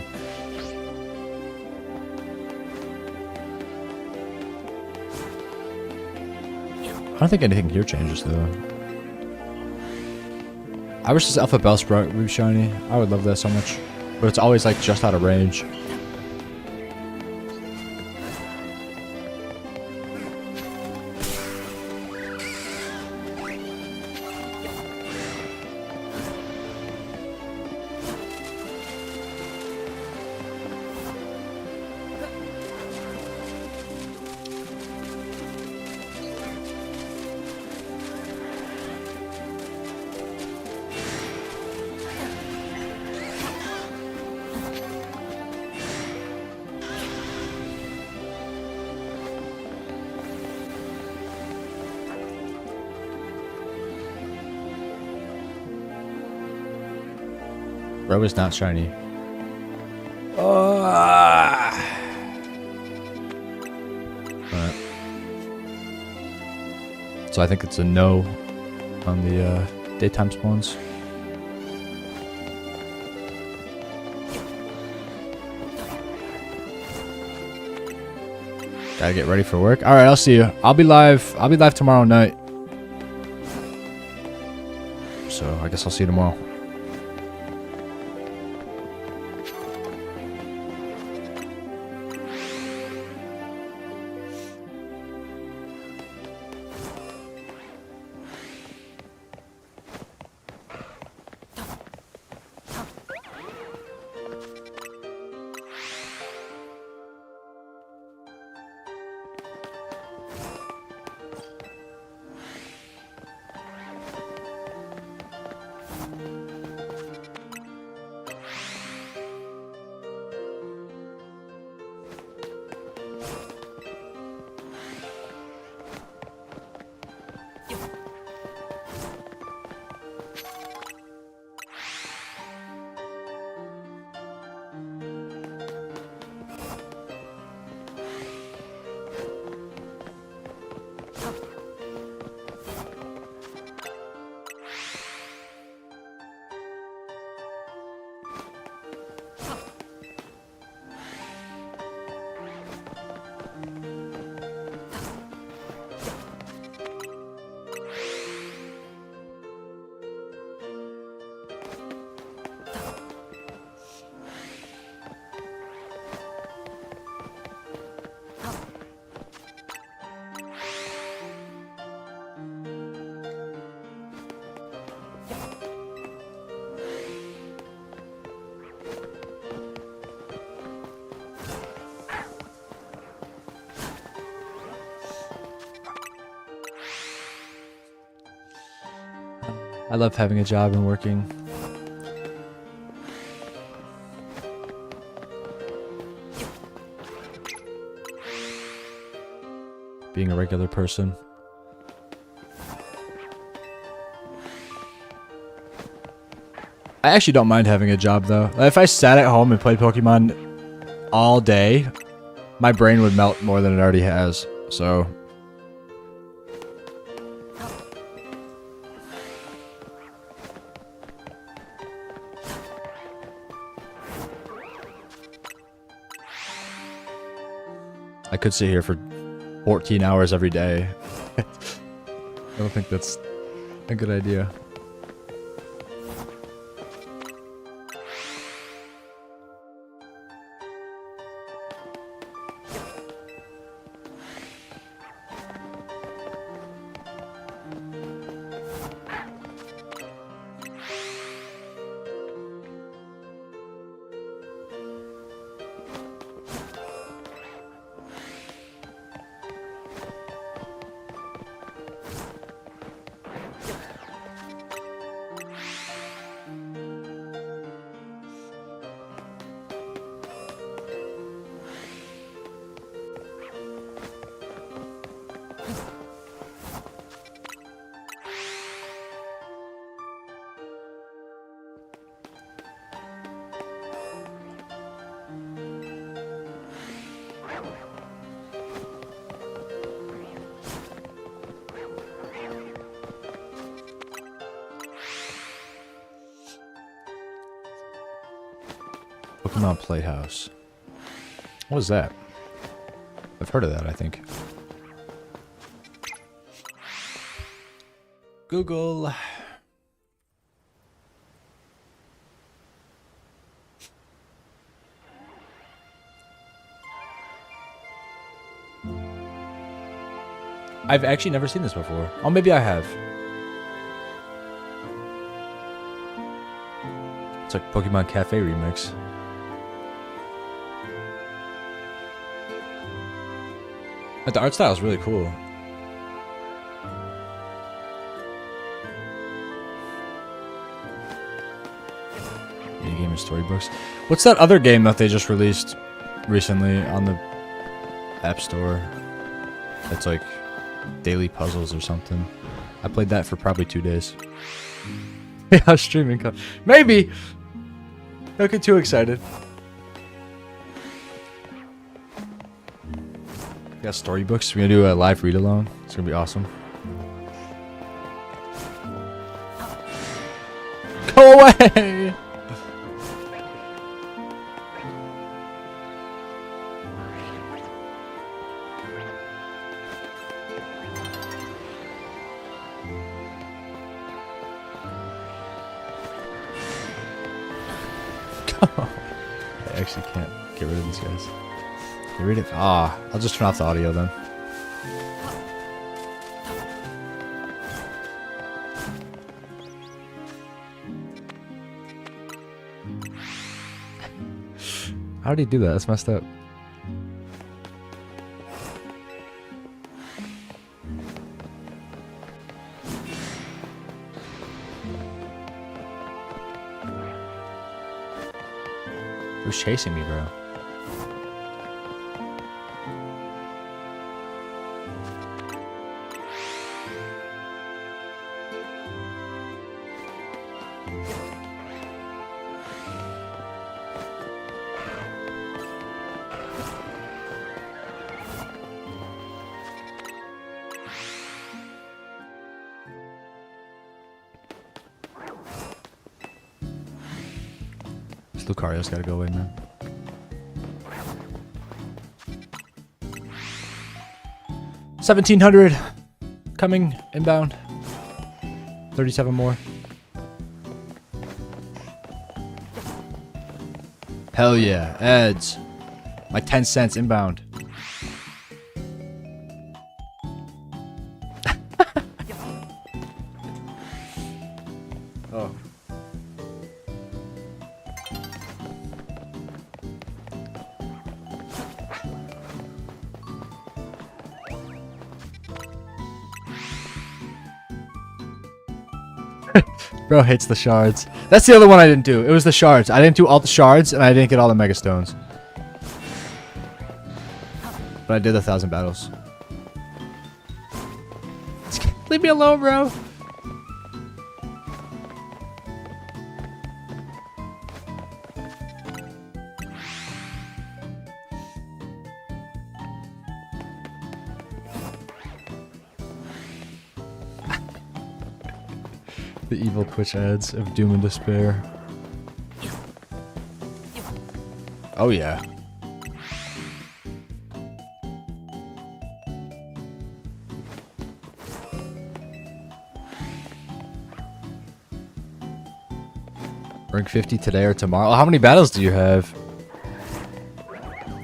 I don't think anything here changes though. I wish this Alpha Bellsprout would be shiny. I would love that so much. But it's always like just out of range. Bro is not shiny. Alright. So I think it's a no on the daytime spawns. Gotta get ready for work. Alright, I'll see you. I'll be live tomorrow night. So I guess I'll see you tomorrow. I love having a job and working. Being a regular person. I actually don't mind having a job though. If I sat at home and played Pokemon all day, my brain would melt more than it already has. So I could sit here for 14 hours every day. I don't think that's a good idea. Pokemon Playhouse. What was that? I've heard of that, I think. Google. I've actually never seen this before. Oh, maybe I have. It's like Pokemon Cafe remix. But the art style is really cool. Game and storybooks. What's that other game that they just released recently on the App Store? It's like daily puzzles or something. I played that for probably 2 days. Yeah, streaming. Maybe. Don't get too excited. We got storybooks. We're gonna do a live read along. It's gonna be awesome. Go away! I actually can't get rid of these guys. Get rid of... Ah, I'll just turn off the audio then. How did he do that? That's messed up. Who's chasing me, bro? Lucario's gotta go away, man. $1,700 coming inbound. 37 more. Hell yeah, ads. My 10 cents inbound. Oh. Bro hates the shards. That's the other one I didn't do. It was the shards. I didn't do all the shards, and I didn't get all the mega stones. But I did 1,000 battles. Leave me alone, bro. The evil Twitch ads of doom and despair. Oh yeah. Rank 50 today or tomorrow. How many battles do you have?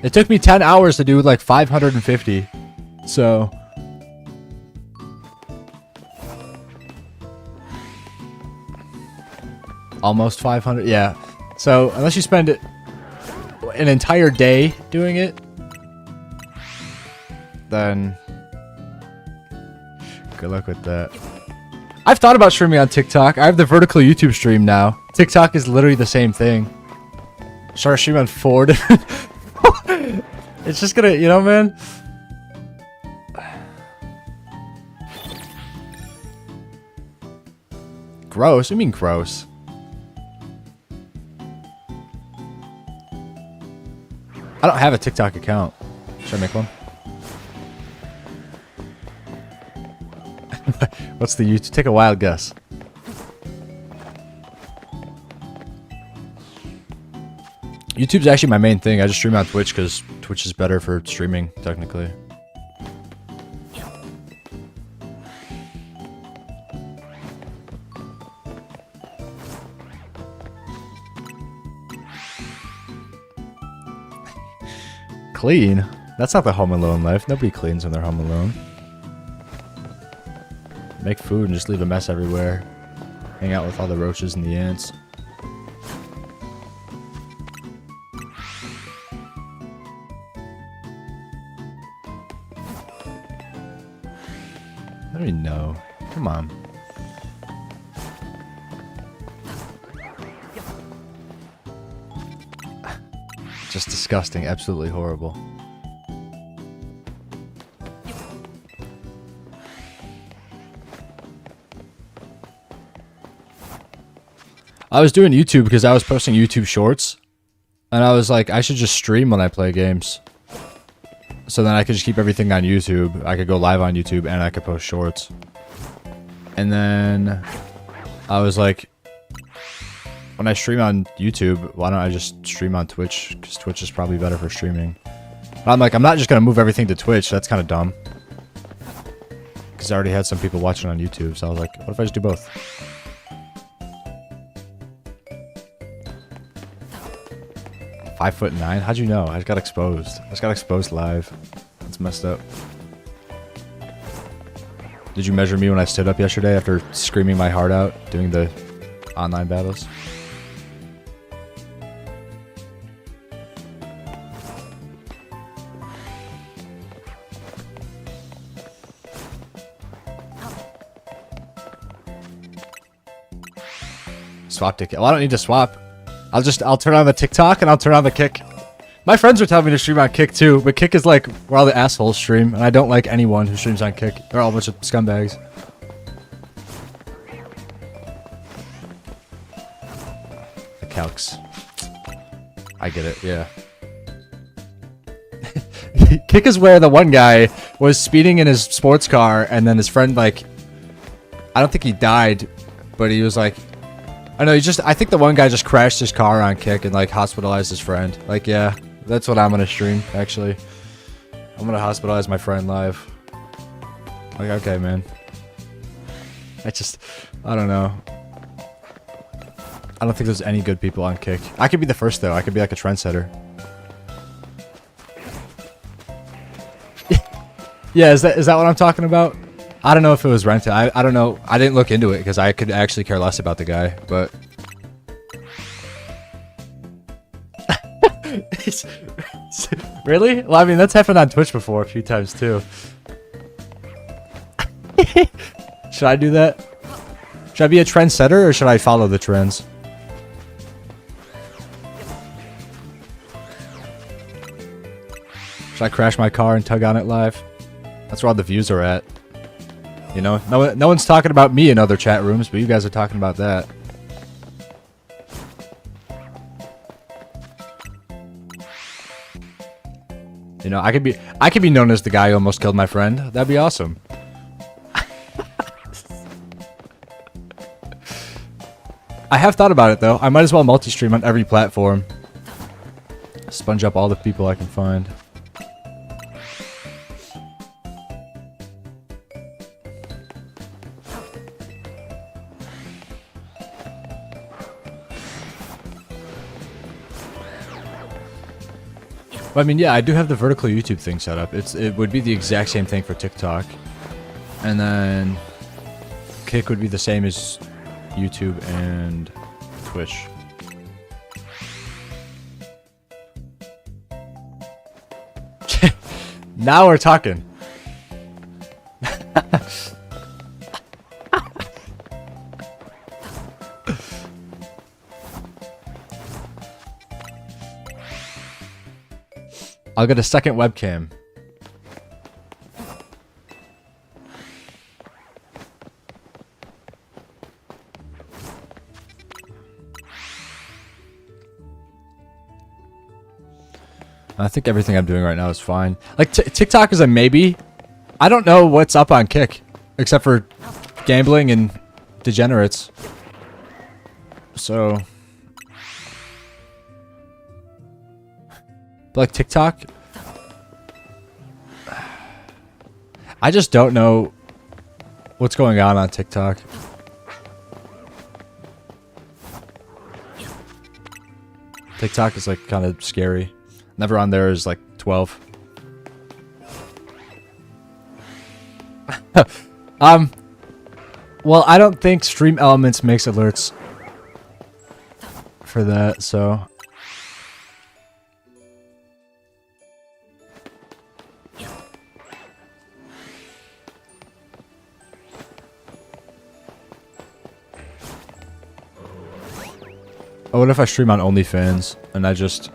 It took me 10 hours to do like 550. So... almost 500, yeah. So unless you spend an entire day doing it, then good luck with that. I've thought about streaming on TikTok. I have the vertical YouTube stream now. TikTok is literally the same thing. Start streaming on 4 different... It's just gonna, you know, man. Gross? I mean gross. I don't have a TikTok account. Should I make one? What's the YouTube? Take a wild guess. YouTube's actually my main thing. I just stream on Twitch because Twitch is better for streaming, technically. Clean? That's not the Home Alone life. Nobody cleans when they're home alone. Make food and just leave a mess everywhere. Hang out with all the roaches and the ants. I don't even know. Come on. Just disgusting. Absolutely horrible. I was doing YouTube because I was posting YouTube shorts. And I was like, I should just stream when I play games. So then I could just keep everything on YouTube. I could go live on YouTube and I could post shorts. And then I was like, when I stream on YouTube, why don't I just stream on Twitch? Because Twitch is probably better for streaming. But I'm like, I'm not just going to move everything to Twitch. That's kind of dumb. Because I already had some people watching on YouTube. So I was like, what if I just do both? .5'9"? How'd you know? I just got exposed. I just got exposed live. That's messed up. Did you measure me when I stood up yesterday after screaming my heart out doing the online battles? Swap ticket. Well, I don't need to swap. I'll turn on the TikTok and I'll turn on the Kick. My friends are telling me to stream on Kick too, but Kick is like where all the assholes stream, and I don't like anyone who streams on Kick. They're all a bunch of scumbags. The calcs. I get it, yeah. Kick is where the one guy was speeding in his sports car, and then his friend, like, I don't think he died, but he was like, I think the one guy just crashed his car on Kick and like hospitalized his friend. Like, yeah, that's what I'm gonna stream, actually. I'm gonna hospitalize my friend live. Like, okay, man. I don't know. I don't think there's any good people on Kick. I could be the first, though. I could be like a trendsetter. Yeah, is that what I'm talking about? I don't know if it was rented. I don't know. I didn't look into it because I could actually care less about the guy, but... Really? Well, I mean, that's happened on Twitch before a few times, too. Should I do that? Should I be a trendsetter, or should I follow the trends? Should I crash my car and tug on it live? That's where all the views are at. You know, no one's talking about me in other chat rooms, but you guys are talking about that. You know, I could be known as the guy who almost killed my friend. That'd be awesome. I have thought about it though. I might as well multi-stream on every platform. Sponge up all the people I can find. I mean, yeah, I do have the vertical YouTube thing set up. It would be the exact same thing for TikTok. And then Kick would be the same as YouTube and Twitch. Now we're talking. I'll get a second webcam. I think everything I'm doing right now is fine. Like, TikTok is a maybe. I don't know what's up on Kick, except for gambling and degenerates. So... But like TikTok, I just don't know what's going on TikTok. TikTok is like kind of scary. Never on there is like 12. Well, I don't think Stream Elements makes alerts for that, so. Oh, what if I stream on OnlyFans and I just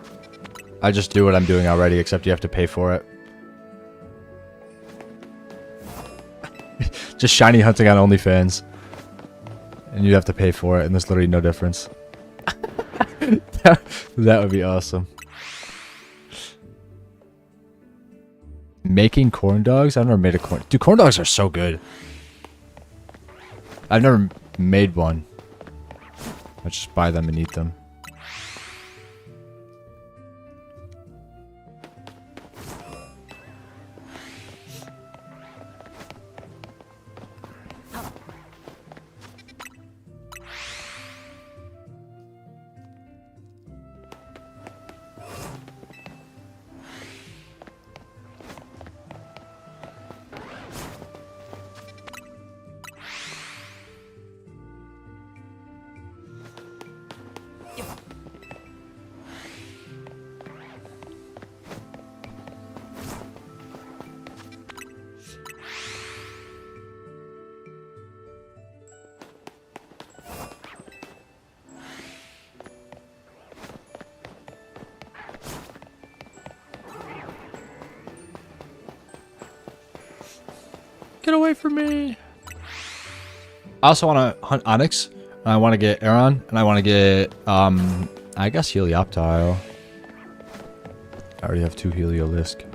do what I'm doing already, except you have to pay for it. Just shiny hunting on OnlyFans. And you'd have to pay for it, and there's literally no difference. That would be awesome. Making corn dogs? I've never made a corn... Dude, corn dogs are so good. I've never made one. I just buy them and eat them. Get away from me! I also want to hunt Onyx. And I want to get Aeron. And I want to get, I guess Helioptile. I already have 2 Heliolisk.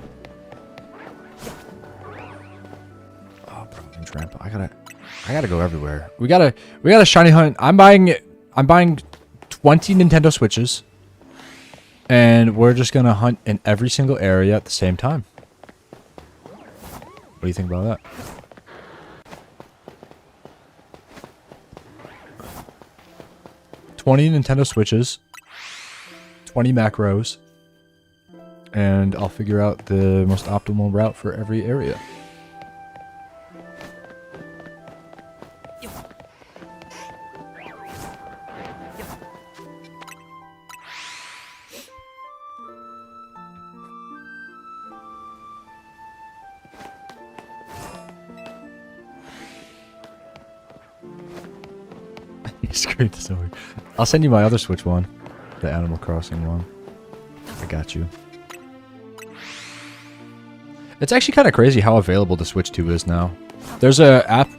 Oh, Broken Trample. I gotta go everywhere. We gotta shiny hunt. I'm buying 20 Nintendo Switches. And we're just gonna hunt in every single area at the same time. What do you think about that? $20 Nintendo Switches, 20 macros, and I'll figure out the most optimal route for every area. Screamed this over. I'll send you my other Switch one. The Animal Crossing one. I got you. It's actually kind of crazy how available the Switch 2 is now. There's a app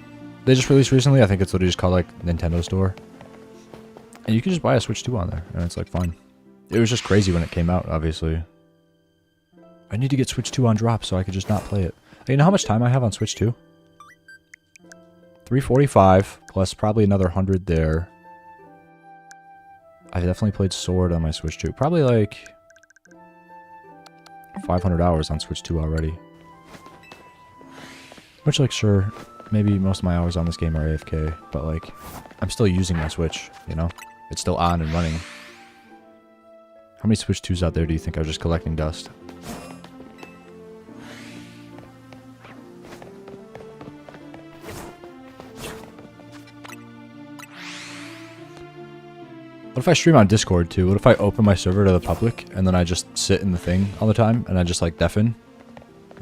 they just released recently. I think it's literally just called like Nintendo Store. And you can just buy a Switch 2 on there. And it's like fun. It was just crazy when it came out, obviously. I need to get Switch 2 on drop so I could just not play it. Hey, you know how much time I have on Switch 2? 345 plus probably another 100 there. I definitely played Sword on my Switch 2. Probably like 500 hours on Switch 2 already. Which, like, sure, maybe most of my hours on this game are AFK, but like, I'm still using my Switch, you know? It's still on and running. How many Switch 2s out there do you think are just collecting dust? What if I stream on Discord too? What if I open my server to the public and then I just sit in the thing all the time and I just like deafen?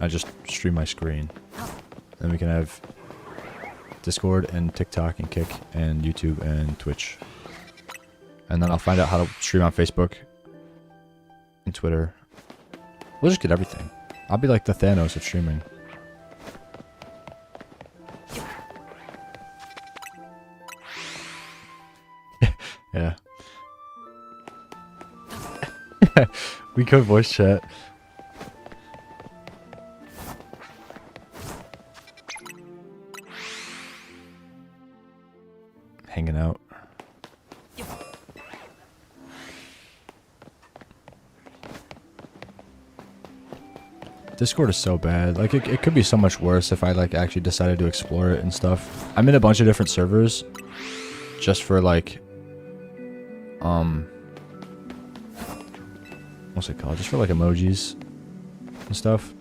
I just stream my screen. Then we can have Discord and TikTok and Kick and YouTube and Twitch. And then I'll find out how to stream on Facebook and Twitter. We'll just get everything. I'll be like the Thanos of streaming. Yeah. We could voice chat. Hanging out. Discord is so bad. Like, it could be so much worse if I, like, actually decided to explore it and stuff. I'm in a bunch of different servers just for, like, what's it called? Just for, like, emojis and stuff.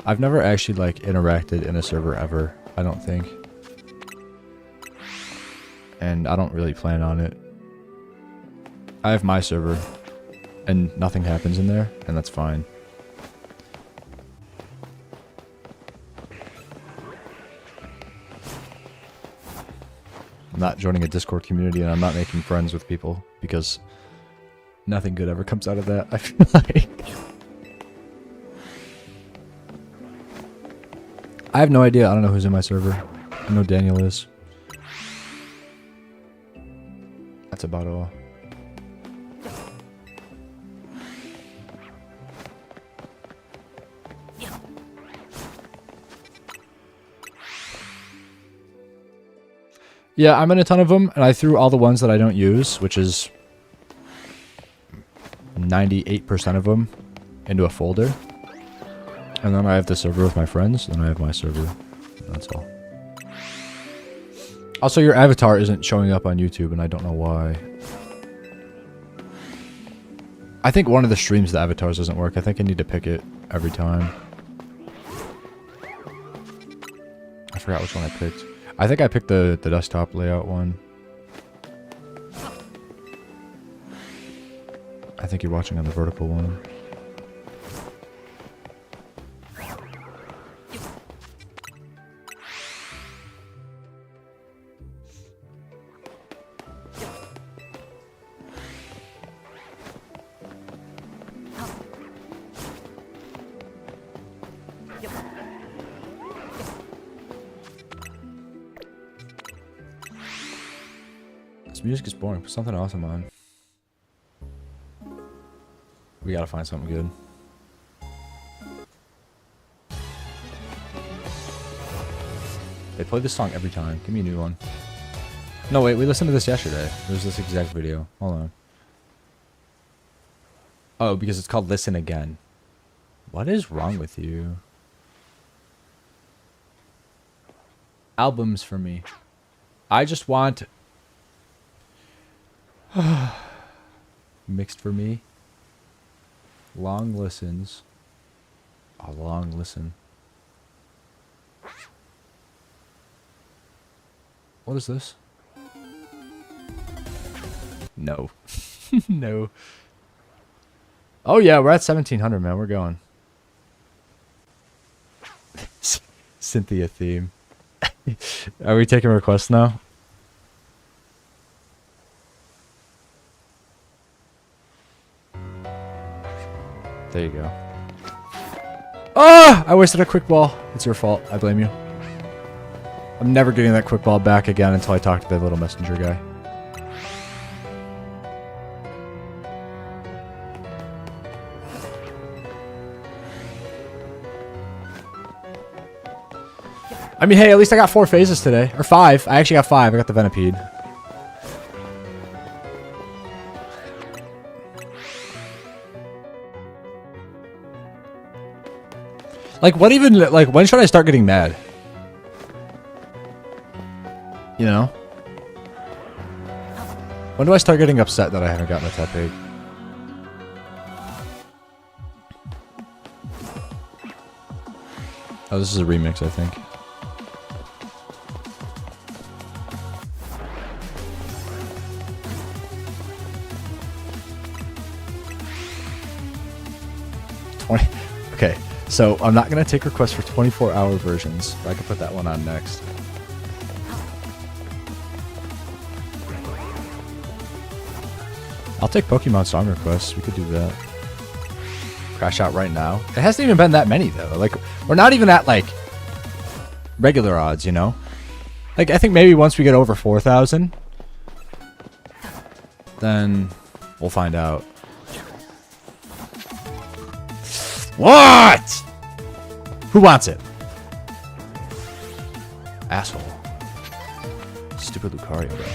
I've never actually, like, interacted in a server ever, I don't think. And I don't really plan on it. I have my server, and nothing happens in there, and that's fine. I'm not joining a Discord community, and I'm not making friends with people, because nothing good ever comes out of that, I feel like. I have no idea. I don't know who's in my server. I know Daniel is. That's about all. Yeah, I'm in a ton of them, and I threw all the ones that I don't use, which is 98% of them, into a folder. And then I have the server with my friends, and I have my server. That's all. Also, your avatar isn't showing up on YouTube, and I don't know why. I think one of the streams, the avatars doesn't work. I think I need to pick it every time. I forgot which one I picked. I think I picked the desktop layout one. I think you're watching on the vertical one. This music is boring. Put something awesome on. We gotta find something good. They play this song every time. Give me a new one. No, wait. We listened to this yesterday. There's this exact video. Hold on. Oh, because it's called Listen Again. What is wrong with you? Albums for me. I just want... Mixed for me. Long listens. A long listen. What is this? No. No. Oh yeah, we're at 1700, man. We're going. Cynthia theme. Are we taking requests now? There you go. Ah! I wasted a quick ball. It's your fault. I blame you. I'm never getting that quick ball back again until I talk to the little messenger guy. I mean, hey, at least I got 4 phases today. Or 5. I actually got 5. I got the Venipede. Like, what even, like, when should I start getting mad? You know? When do I start getting upset that I haven't gotten a Tepig? Oh, this is a remix, I think. Okay, so I'm not going to take requests for 24-hour versions. I can put that one on next. I'll take Pokemon song requests. We could do that. Crash out right now. It hasn't even been that many, though. Like, we're not even at, like, regular odds, you know? Like, I think maybe once we get over 4,000, then we'll find out. What? Who wants it? Asshole. Stupid Lucario, bro.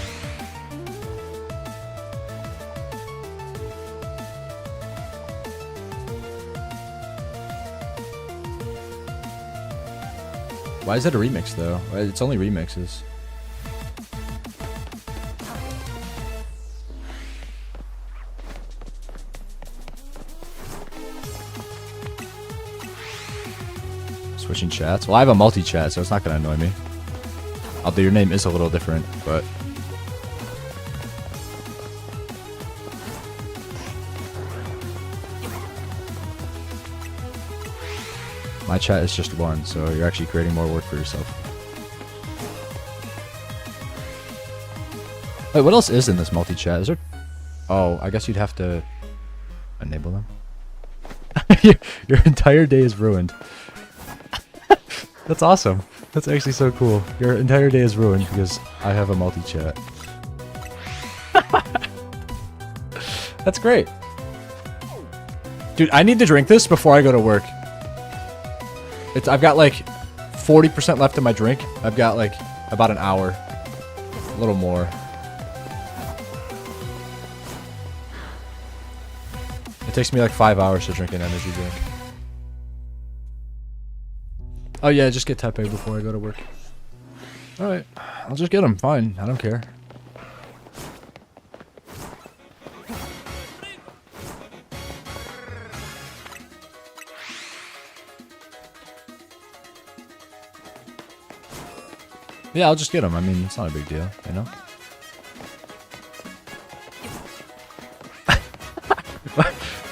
Why is it a remix though? It's only remixes. Switching chats. Well, I have a multi-chat, so it's not gonna annoy me. Although your name is a little different, but my chat is just one, so you're actually creating more work for yourself. Wait, what else is in this multi-chat? Is there... Oh, I guess you'd have to enable them. Your entire day is ruined. That's awesome. That's actually so cool. Your entire day is ruined because I have a multi-chat. That's great. Dude, I need to drink this before I go to work. I've got like 40% left in my drink. I've got like about an hour. A little more. It takes me like 5 hours to drink an energy drink. Oh yeah, just get Tepig before I go to work. Alright, I'll just get him. Fine, I don't care. Yeah, I'll just get him. I mean, it's not a big deal, you know?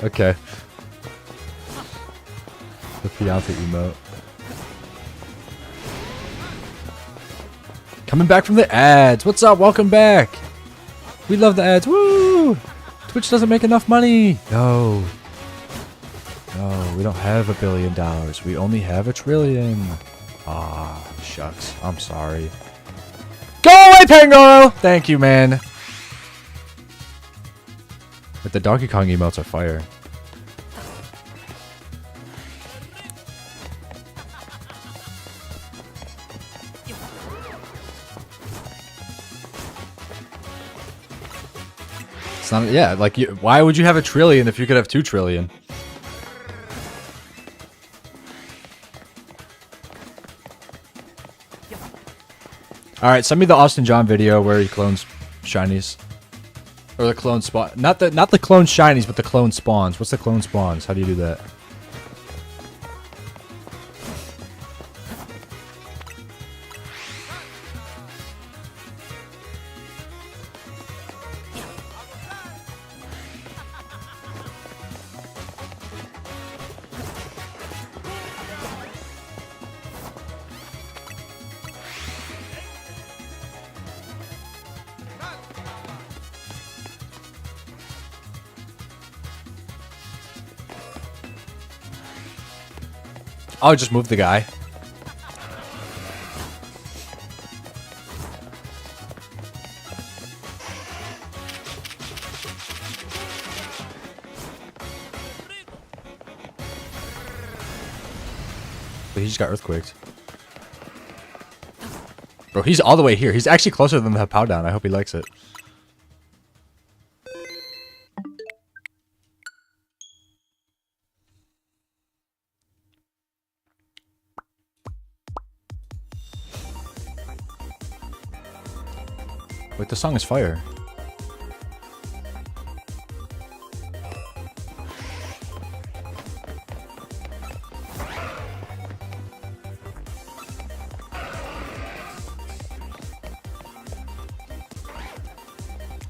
Okay. The Pianta emote. Coming back from the ads. What's up? Welcome back. We love the ads. Woo! Twitch doesn't make enough money. No. No, we don't have $1 billion. We only have $1 trillion. Ah, shucks. I'm sorry. Go away, Pangoro! Thank you, man. But the Donkey Kong emotes are fire. It's not, yeah, like, why would you have $1 trillion if you could have $2 trillion? Alright, send me the Austin John video where he clones shinies. Or the clone spawn. Not the clone shinies, but the clone spawns. What's the clone spawns? How do you do that? I'll just move the guy. But he just got earthquaked. Bro, he's all the way here. He's actually closer than the pow down. I hope he likes it. Wait, the song is fire.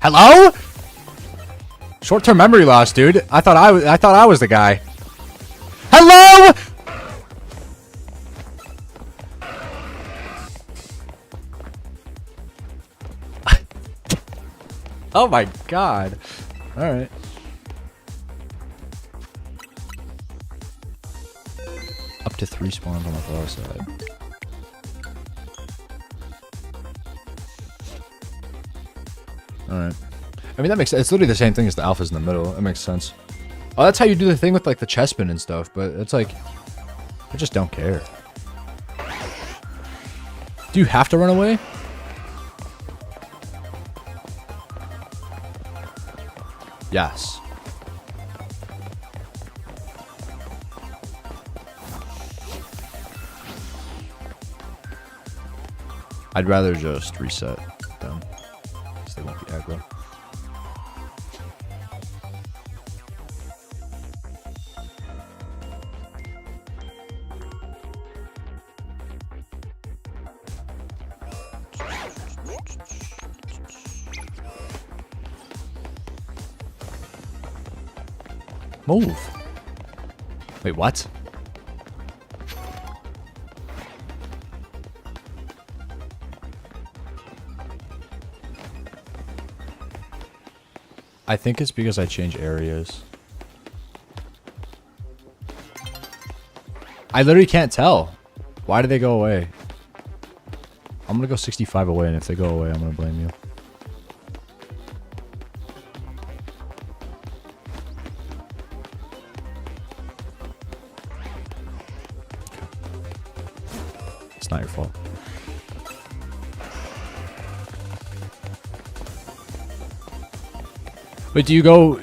Hello? Short-term memory loss, dude. I thought I was the guy. Hello? Oh my god. Alright. Up to 3 spawns on the far side. Alright. I mean, that makes sense. It's literally the same thing as the alphas in the middle. That makes sense. Oh, that's how you do the thing with, like, the chestspin and stuff, but it's like... I just don't care. Do you have to run away? Yes. I'd rather just reset them. Because they won't be aggro. Move. Wait, what? I think it's because I change areas. I literally can't tell. Why do they go away? I'm gonna go 65 away, and if they go away, I'm gonna blame you. It's not your fault. Wait, do you go...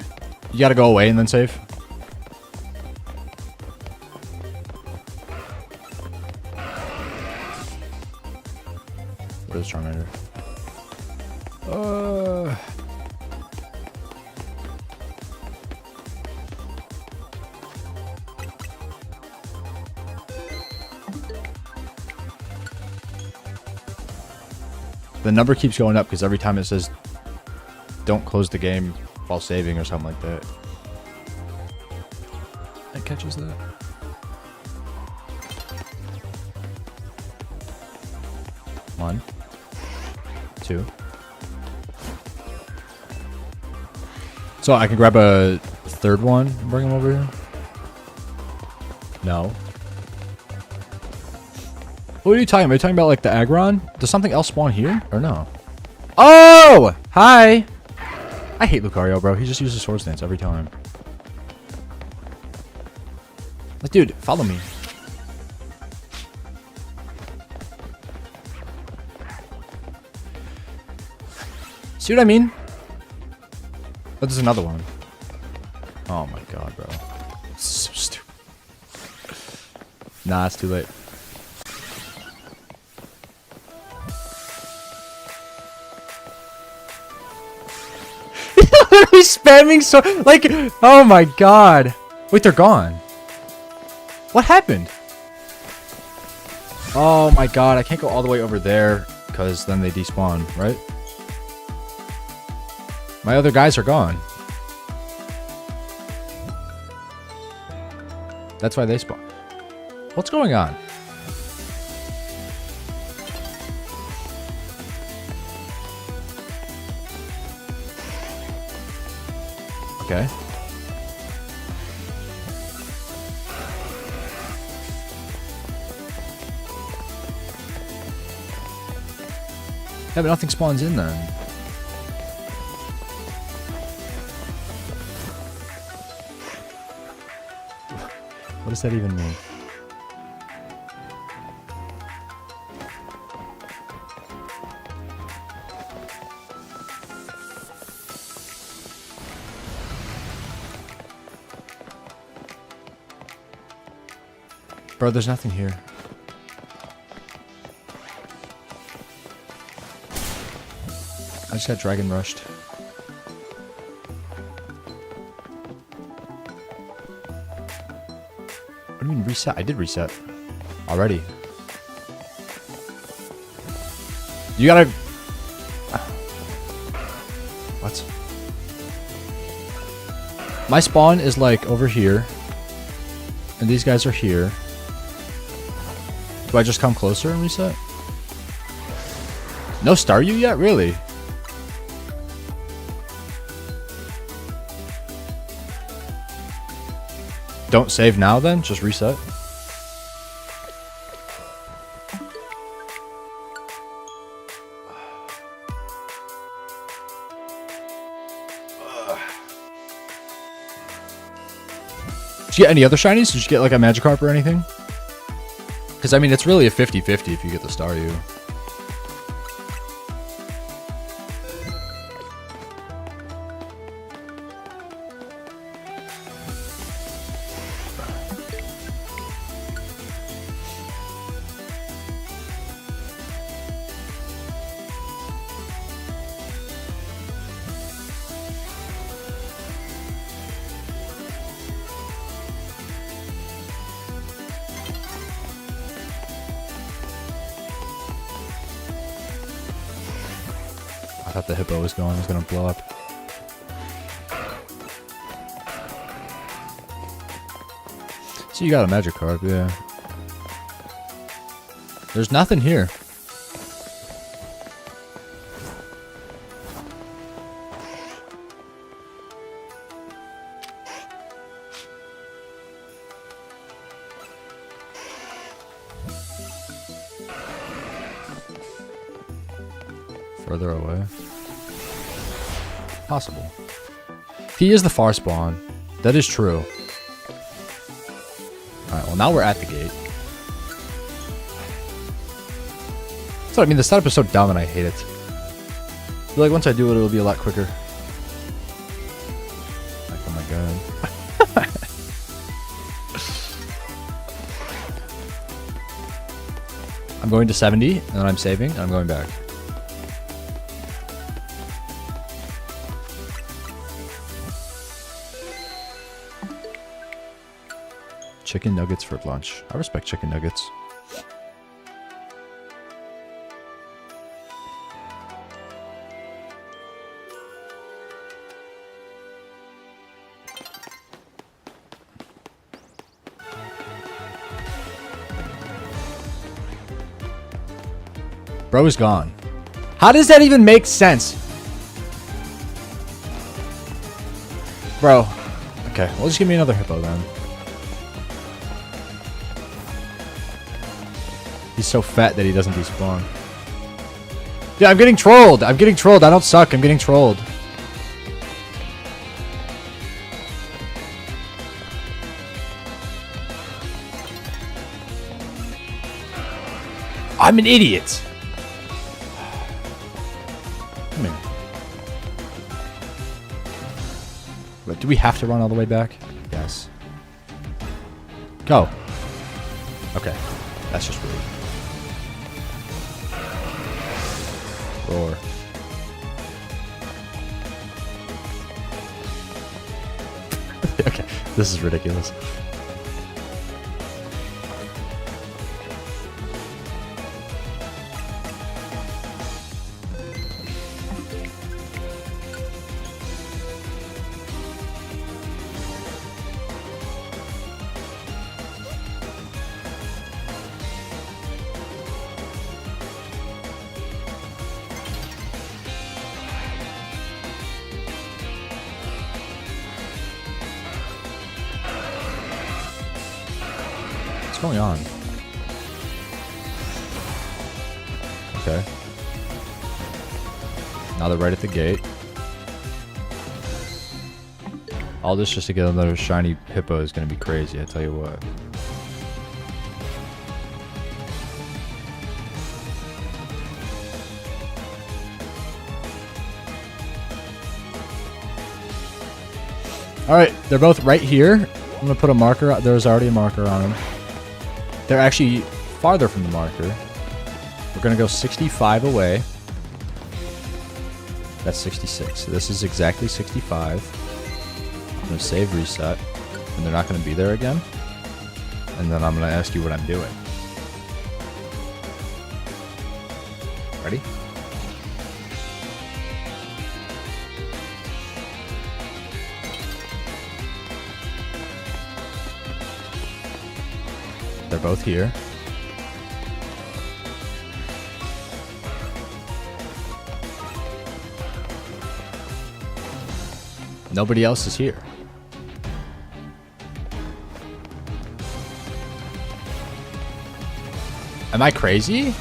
You gotta go away and then save? What is Charmander? The number keeps going up because every time it says don't close the game while saving or something like that. It catches that. One. Two. So I can grab a third one and bring him over here? No. What are you talking about? Are you talking about like the Aggron? Does something else spawn here? Or no? Oh! Hi! I hate Lucario, bro. He just uses Sword Stance every time. Like, dude, follow me. See what I mean? Oh, there's another one. Oh my god, bro. This is so stupid. Nah, it's too late. He's spamming so like, oh my god. Wait, they're gone. What happened? Oh my god, I can't go all the way over there because then they despawn, right? My other guys are gone. That's why they spawn. What's going on? Okay. Yeah, but nothing spawns in then. What does that even mean? Bro, there's nothing here. I just got Dragon Rushed. What do you mean reset? I did reset. Already. You gotta... What? My spawn is like over here. And these guys are here. Do I just come closer and reset? No Staryu yet? Really? Don't save now then? Just reset? Did you get any other shinies? Did you get like a Magikarp or anything? Because, I mean, it's really a 50-50 if you get the Staryu. I thought the hippo was going. It was gonna blow up. So you got a Magikarp, yeah. There's nothing here. Further away. Possible. He is the far spawn. That is true. Alright, well now we're at the gate. So I mean, the setup is so dumb and I hate it. I feel like once I do it, it'll be a lot quicker. Like, oh my god. I'm going to 70, and then I'm saving, and I'm going back. Chicken nuggets for lunch. I respect chicken nuggets. Bro is gone. How does that even make sense? Bro. Okay, well just give me another hippo then. He's so fat that he doesn't despawn. Yeah, I'm getting trolled. I'm getting trolled. I don't suck. I'm getting trolled. I'm an idiot. Come here. But do we have to run all the way back? Yes. Go. Okay. That's just rude. Roar. Okay, this is ridiculous. What's going on? Okay. Now they're right at the gate. All this just to get another shiny hippo is going to be crazy, I tell you what. Alright, they're both right here. I'm going to put a marker. There's already a marker on them. They're actually farther from the marker. We're going to go 65 away. That's 66. So this is exactly 65. I'm going to save reset. And they're not going to be there again. And then I'm going to ask you what I'm doing. Ready? They're both here. Nobody else is here. Am I crazy?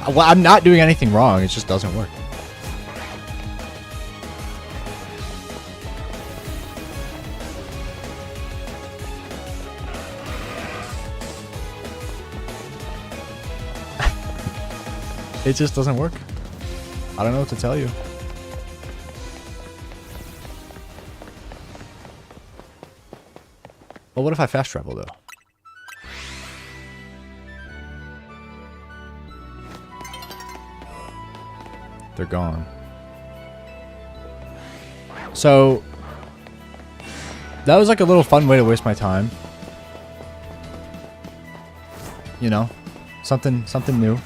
Well, I'm not doing anything wrong. It just doesn't work. It just doesn't work. I don't know what to tell you. Well, what if I fast travel, though? They're gone. So, that was like a little fun way to waste my time. You know, something new.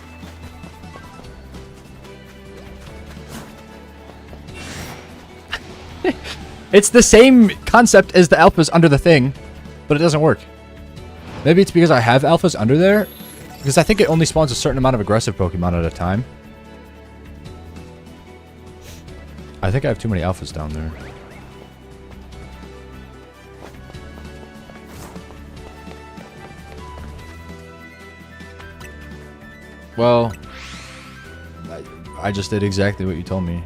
It's the same concept as the alphas under the thing, but it doesn't work. Maybe it's because I have alphas under there, because I think it only spawns a certain amount of aggressive Pokemon at a time. I think I have too many alphas down there. Well, I just did exactly what you told me.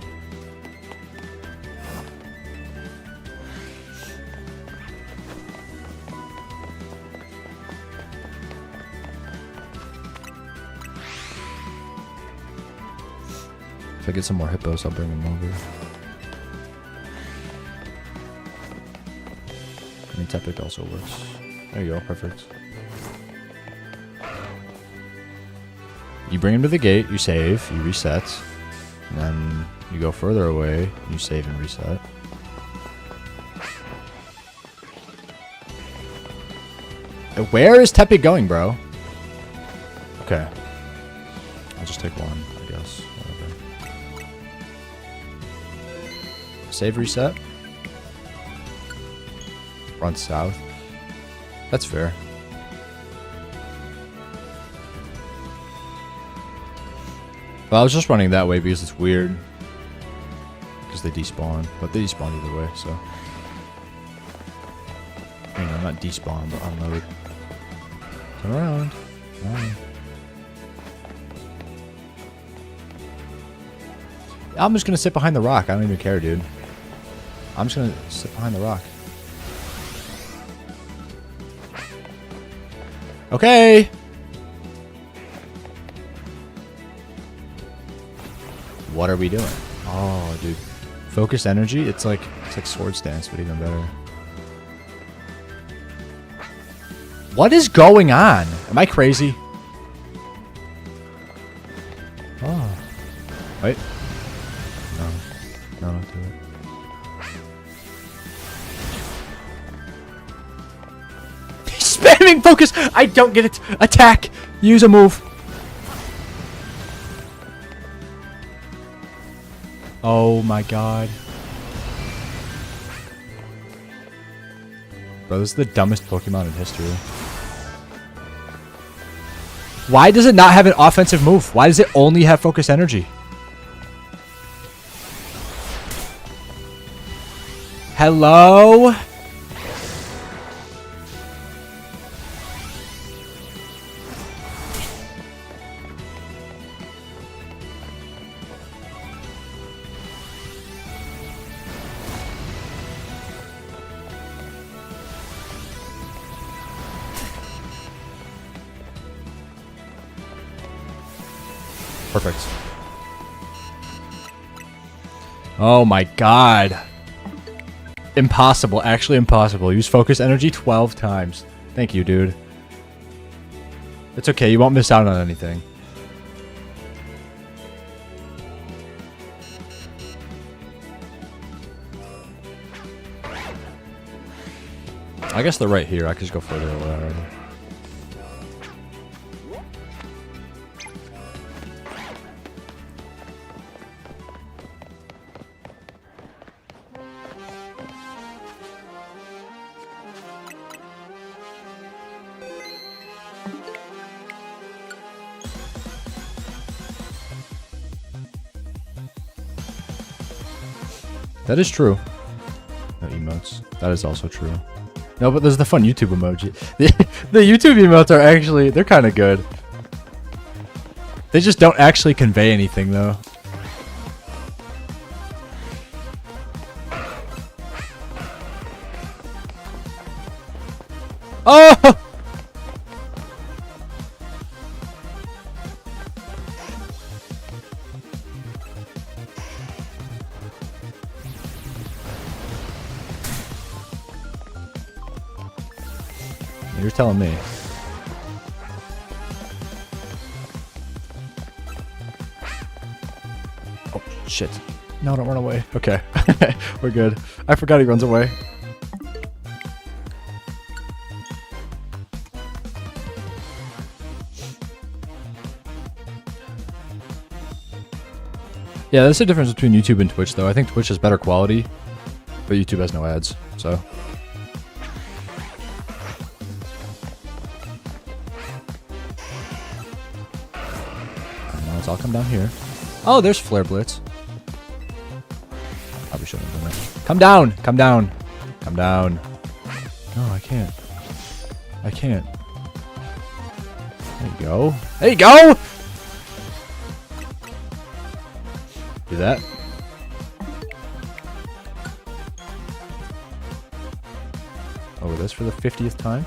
If I get some more hippos, I'll bring them over. I mean, Tepig also works. There you go, perfect. You bring him to the gate, you save, you reset, and then you go further away, you save and reset. Where is Tepig going, bro? Okay. I'll just take one, I guess. Whatever. Save, reset. Run south. That's fair. Well, I was just running that way because it's weird. Because they despawn. But they despawn either way, so. You know, not despawn, but unload. Turn around. Right. I'm just gonna sit behind the rock. I don't even care, dude. I'm just gonna sit behind the rock. Okay! What are we doing? Oh, dude. Focus energy? It's like Swords Dance, but even better. What is going on? Am I crazy? Oh. Wait. No. No, don't do it. He's spamming focus! I don't get it! Attack! Use a move. Oh my god. Bro, this is the dumbest Pokemon in history. Why does it not have an offensive move? Why does it only have focus energy? Hello? Perfect. Oh my god. Impossible. Actually impossible. Use focus energy 12 times. Thank you, dude. It's okay. You won't miss out on anything. I guess they're right here. I could just go further away. That is true. No emotes. That is also true. No, but there's the fun YouTube emoji. The YouTube emotes are actually, they're kind of good. They just don't actually convey anything, though. Oh! You're telling me. Oh, shit. No, don't run away. Okay. We're good. I forgot he runs away. Yeah, there's a difference between YouTube and Twitch, though. I think Twitch has better quality. But YouTube has no ads, so. Now let's all come down here. Oh, there's Flare Blitz. Probably shouldn't have done that. Come down! Come down! Come down. No, I can't. I can't. There you go. There you go! Do that. Over this for the 50th time.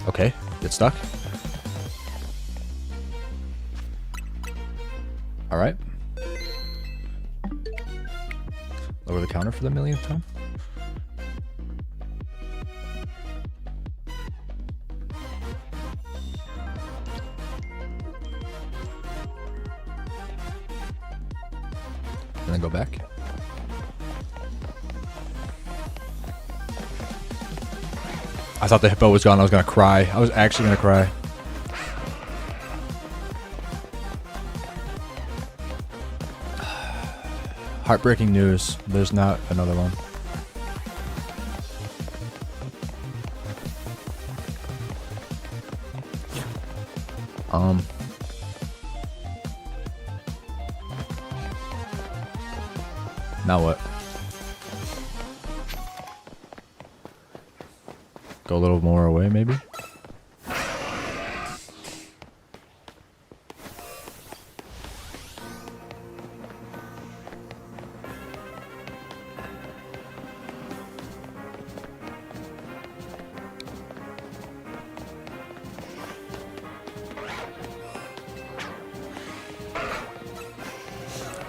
Okay, get stuck. Alright. Lower the counter for the millionth time. And then go back. I thought the hippo was gone. I was going to cry. I was actually going to cry. Heartbreaking news. There's not another one. Now what? Go a little more away, maybe?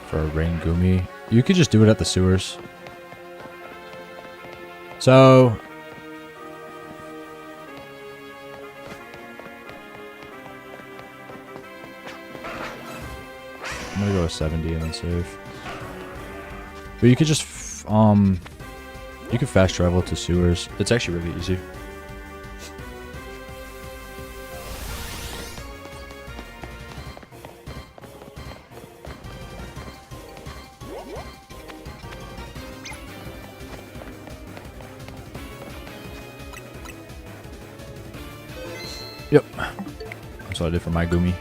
For a rain gumi. You could just do it at the sewers. So... I'm gonna go with 70 and then save. But you could just... you could fast travel to sewers. It's actually really easy. Yep. That's what I did for my gumi.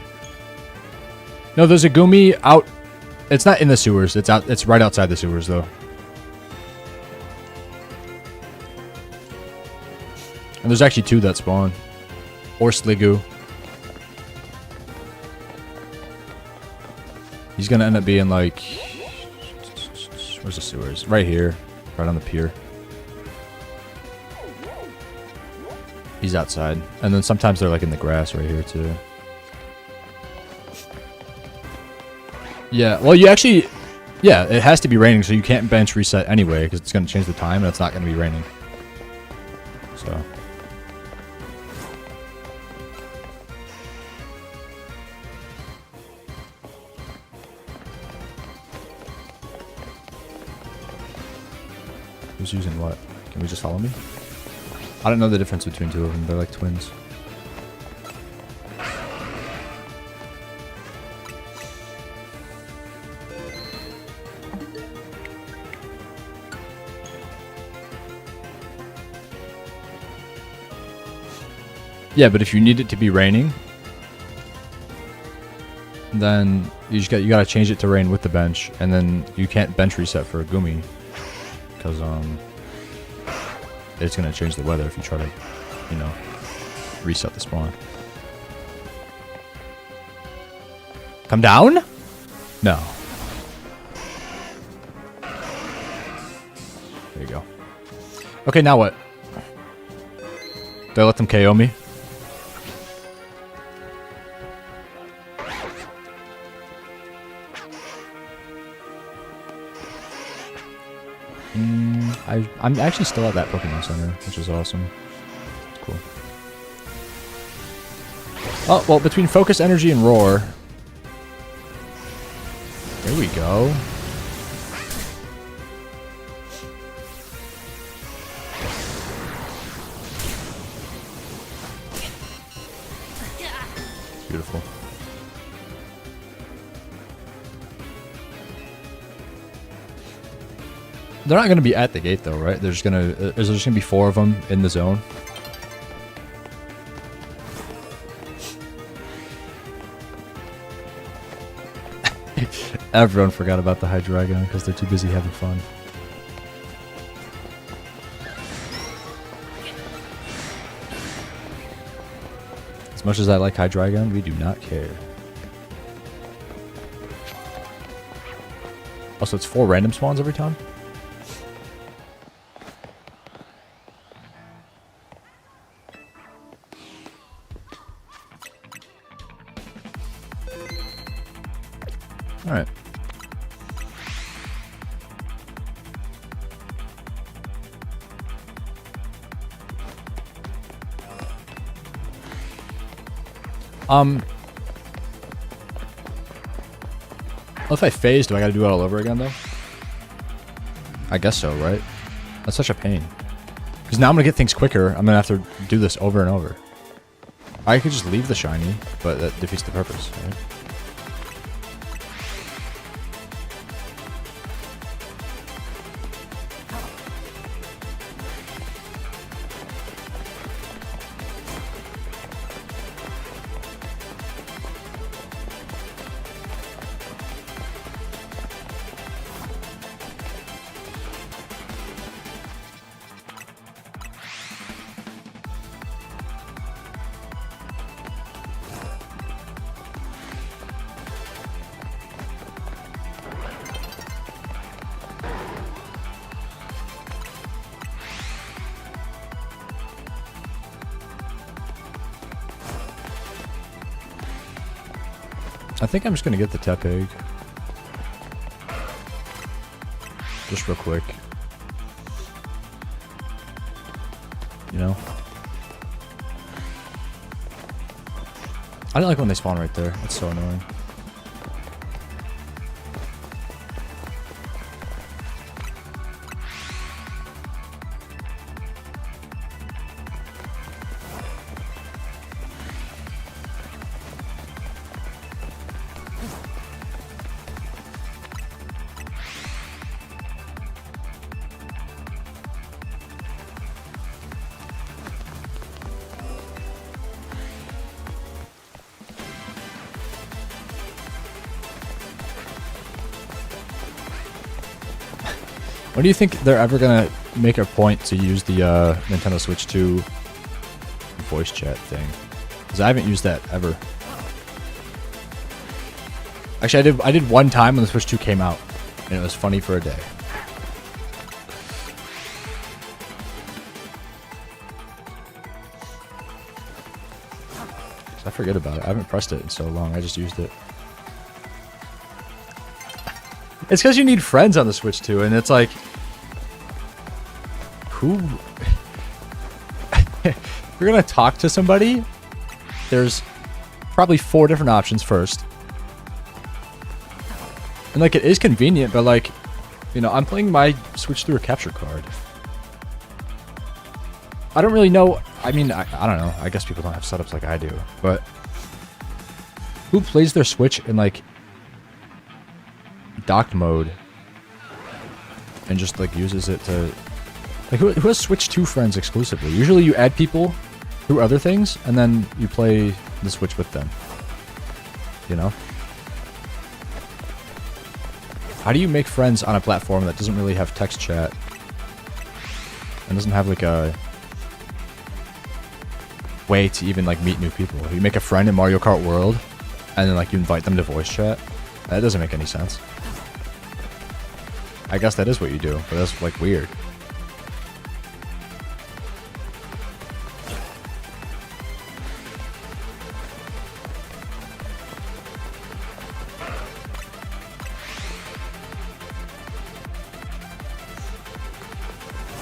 No, there's a gumi out. It's not in the sewers. It's out. It's right outside the sewers, though. And there's actually two that spawn. Or Sliggoo. He's gonna end up being like... Where's the sewers? Right here. Right on the pier. He's outside. And then sometimes they're like in the grass right here too. Yeah, well you actually... Yeah, it has to be raining so you can't bench reset anyway because it's going to change the time and it's not going to be raining. So... Who's using what? Can we just follow me? I don't know the difference between two of them. They're like twins. Yeah, but if you need it to be raining, then you gotta change it to rain with the bench, and then you can't bench reset for a gumi because it's gonna change the weather if you try to, you know, reset the spawn. Come down? No. There you go. Okay, now what? Did I let them KO me? I'm actually still at that Pokemon Center, which is awesome. Cool. Oh, well, between Focus Energy and Roar. There we go. Beautiful. They're not going to be at the gate though, right? They're just going to... Is there just going to be 4 of them in the zone? Everyone forgot about the Hydreigon because they're too busy having fun. As much as I like Hydreigon, we do not care. Also, it's 4 random spawns every time? Alright. Well, if I phase, do I gotta do it all over again, though? I guess so, right? That's such a pain. Because now I'm gonna get things quicker. I'm gonna have to do this over and over. I could just leave the shiny, but that defeats the purpose, right? I think I'm just gonna get the Tepig. Just real quick. You know? I don't like when they spawn right there. It's so annoying. When do you think they're ever gonna make a point to use the Nintendo Switch 2 voice chat thing? Because I haven't used that ever. Actually, I did one time when the Switch 2 came out, and it was funny for a day. I forget about it. I haven't pressed it in so long. I just used it. It's because you need friends on the Switch too, and it's like, who? If you're gonna talk to somebody, there's probably 4 different options first, and like it is convenient, but like, you know, I'm playing my Switch through a capture card. I don't really know. I mean, I don't know. I guess people don't have setups like I do, but who plays their Switch in like docked mode and just like uses it to like who has Switch 2 friends exclusively? Usually you add people through other things and then you play the Switch with them, you know? How do you make friends on a platform that doesn't really have text chat and doesn't have like a way to even like meet new people? You make a friend in Mario Kart World and then like you invite them to voice chat? That doesn't make any sense. I guess that is what you do, but that's like weird.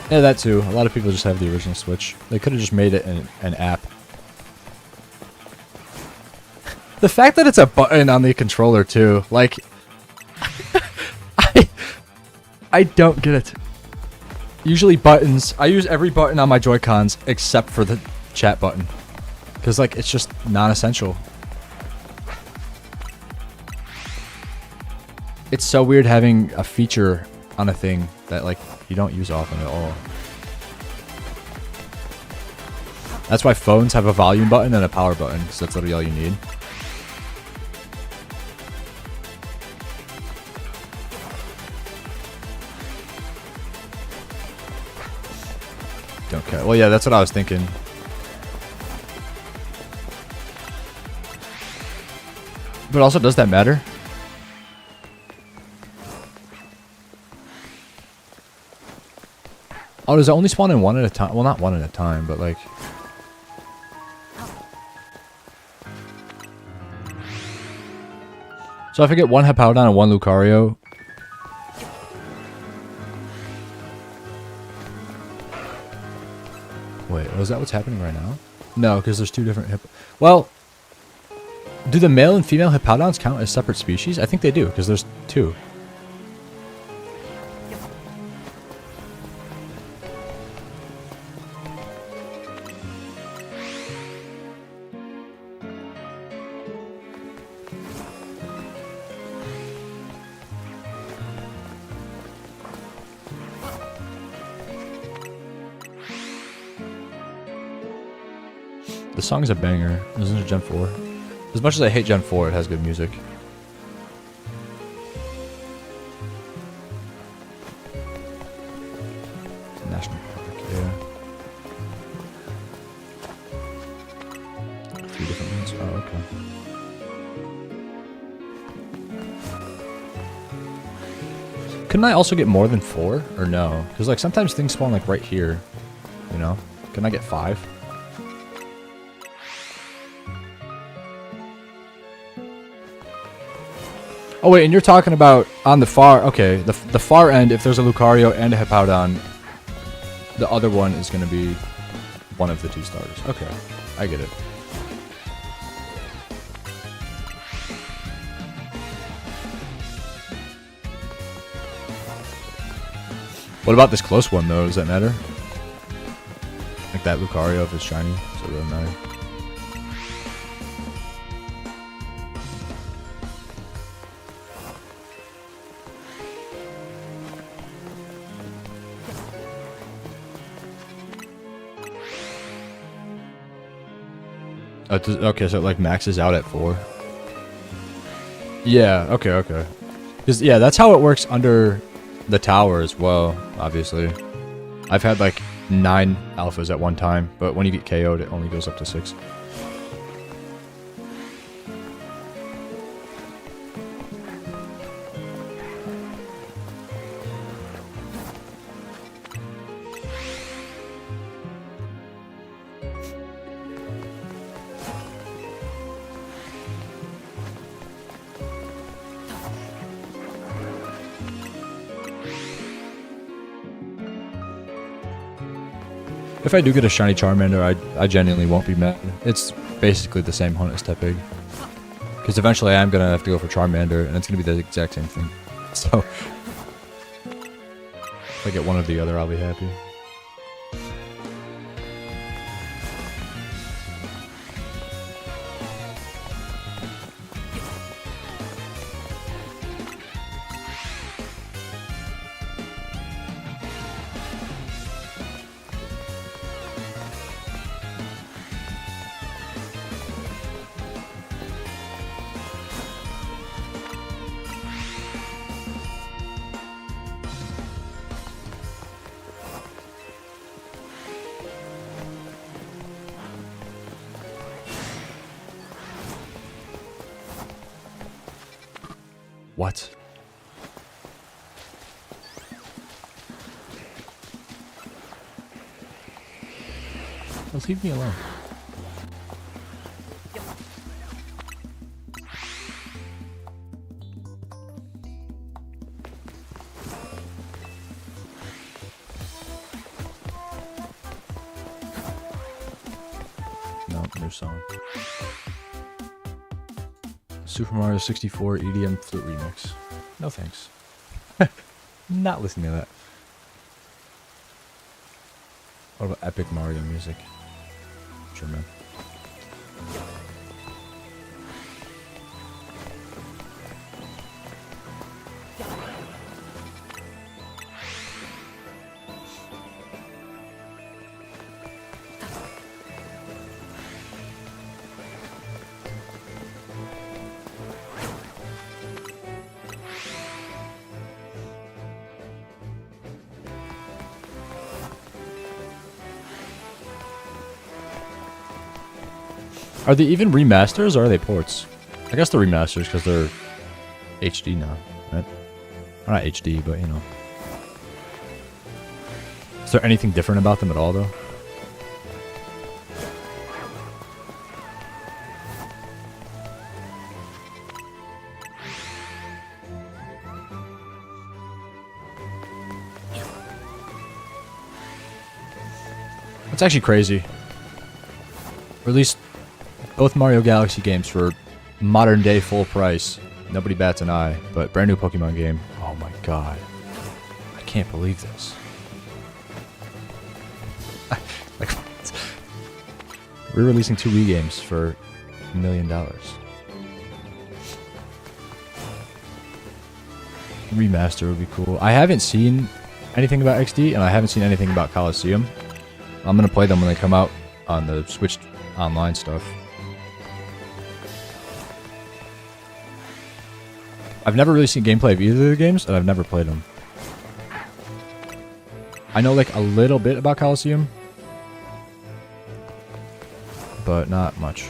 Yeah, that too. A lot of people just have the original Switch. They could have just made it an app. The fact that it's a button on the controller too, like, I don't get it. Usually buttons, I use every button on my Joy-Cons except for the chat button. Because like, it's just non-essential. It's so weird having a feature on a thing that like you don't use often at all. That's why phones have a volume button and a power button, because that's literally all you need. Don't care. Well, yeah, that's what I was thinking. But also, does that matter? Oh, does it only spawn in one at a time? Well, not one at a time, but like... So if I get one Hippowdon and one Lucario... Wait, is that what's happening right now? No, because there's two different Well... Do the male and female Hippowdons count as separate species? I think they do, because there's two. The song's a banger. Isn't it Gen 4? As much as I hate Gen 4, it has good music. National Park, yeah. 3 different ones. Oh, okay. Couldn't I also get more than 4? Or no? Because like sometimes things spawn like right here. You know? Can I get 5? Oh wait, and you're talking about on the far... Okay, the far end, if there's a Lucario and a Hippowdon, the other one is going to be one of the 2 starters. Okay, I get it. What about this close one, though? Does that matter? Like that Lucario, if it's shiny, so it doesn't matter. Okay, so it like maxes out at 4. Yeah, okay. Because, yeah, that's how it works under the tower as well, obviously. I've had like 9 alphas at one time, but when you get KO'd, it only goes up to 6. If I do get a shiny Charmander, I genuinely won't be mad. It's basically the same hunt as Tepig. Because eventually I am going to have to go for Charmander, and it's going to be the exact same thing. So, if I get one or the other, I'll be happy. What? Well, leave me alone. No, new song. Super Mario 64 EDM flute remix. No thanks. Not listening to that. What about epic Mario music? Sure, man. Are they even remasters or are they ports? I guess they're remasters because they're HD now, right? Or not HD, but you know. Is there anything different about them at all, though? It's actually crazy. Released both Mario Galaxy games for modern day full price. Nobody bats an eye, but brand new Pokemon game. Oh my god. I can't believe this. Like, we're releasing 2 Wii games for $1 million. Remaster would be cool. I haven't seen anything about XD, and I haven't seen anything about Coliseum. I'm gonna play them when they come out on the Switch Online stuff. I've never really seen gameplay of either of the games, and I've never played them. I know like a little bit about Coliseum, but not much.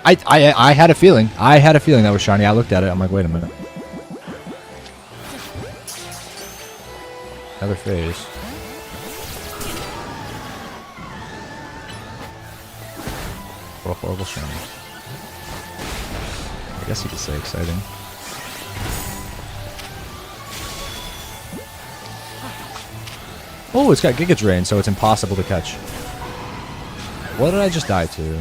I had a feeling. I had a feeling that was shiny. I looked at it. I'm like, wait a minute. Another phase. What a horrible shiny. I guess you could say exciting. Oh, it's got Giga Drain, so it's impossible to catch. What did I just die to?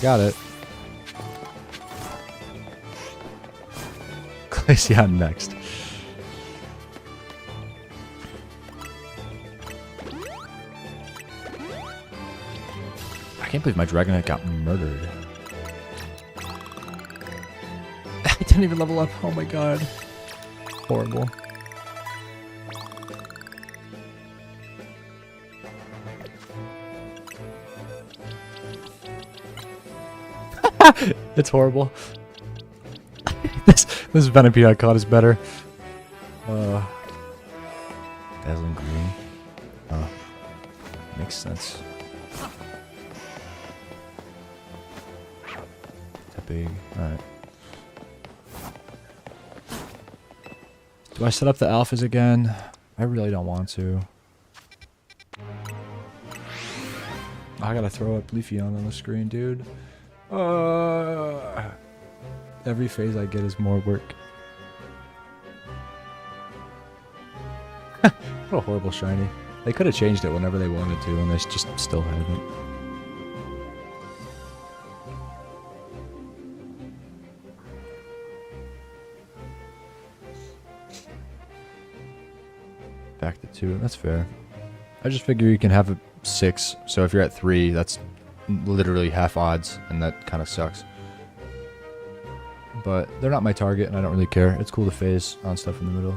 Got it. Glaceon next. I can't believe my Dragonite got murdered. I didn't even level up. Oh my god. Horrible. It's horrible. this Venipede I caught is better. Dazzling green. Oh, makes sense. Tepig. Alright. Do I set up the alphas again? I really don't want to. I gotta throw up Leafeon on the screen, dude. Every phase I get is more work. What a horrible shiny. They could have changed it whenever they wanted to, and they just still haven't. Back to 2, that's fair. I just figure you can have a 6, so if you're at 3, that's literally half odds, and that kind of sucks. But they're not my target, and I don't really care. It's cool to phase on stuff in the middle.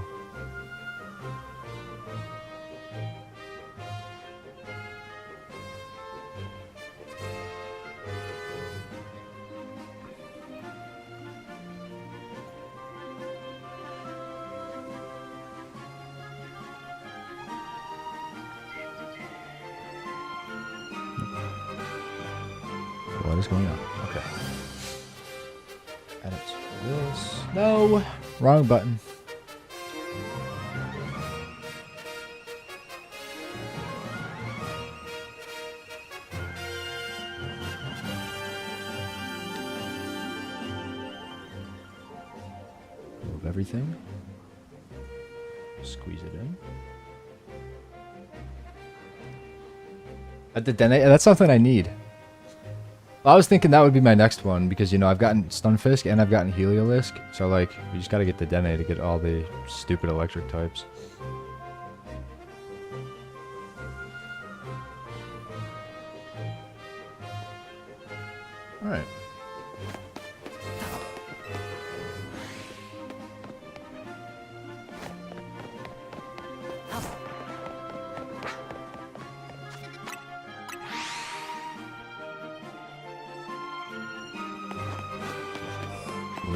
What is going on? Okay. Edit this. No! Wrong button. Move everything. Squeeze it in. At the Dene, that's something I need. Well, I was thinking that would be my next one because, you know, I've gotten Stunfisk and I've gotten Heliolisk. So, like, we just gotta get the Dene to get all the stupid electric types. Alright.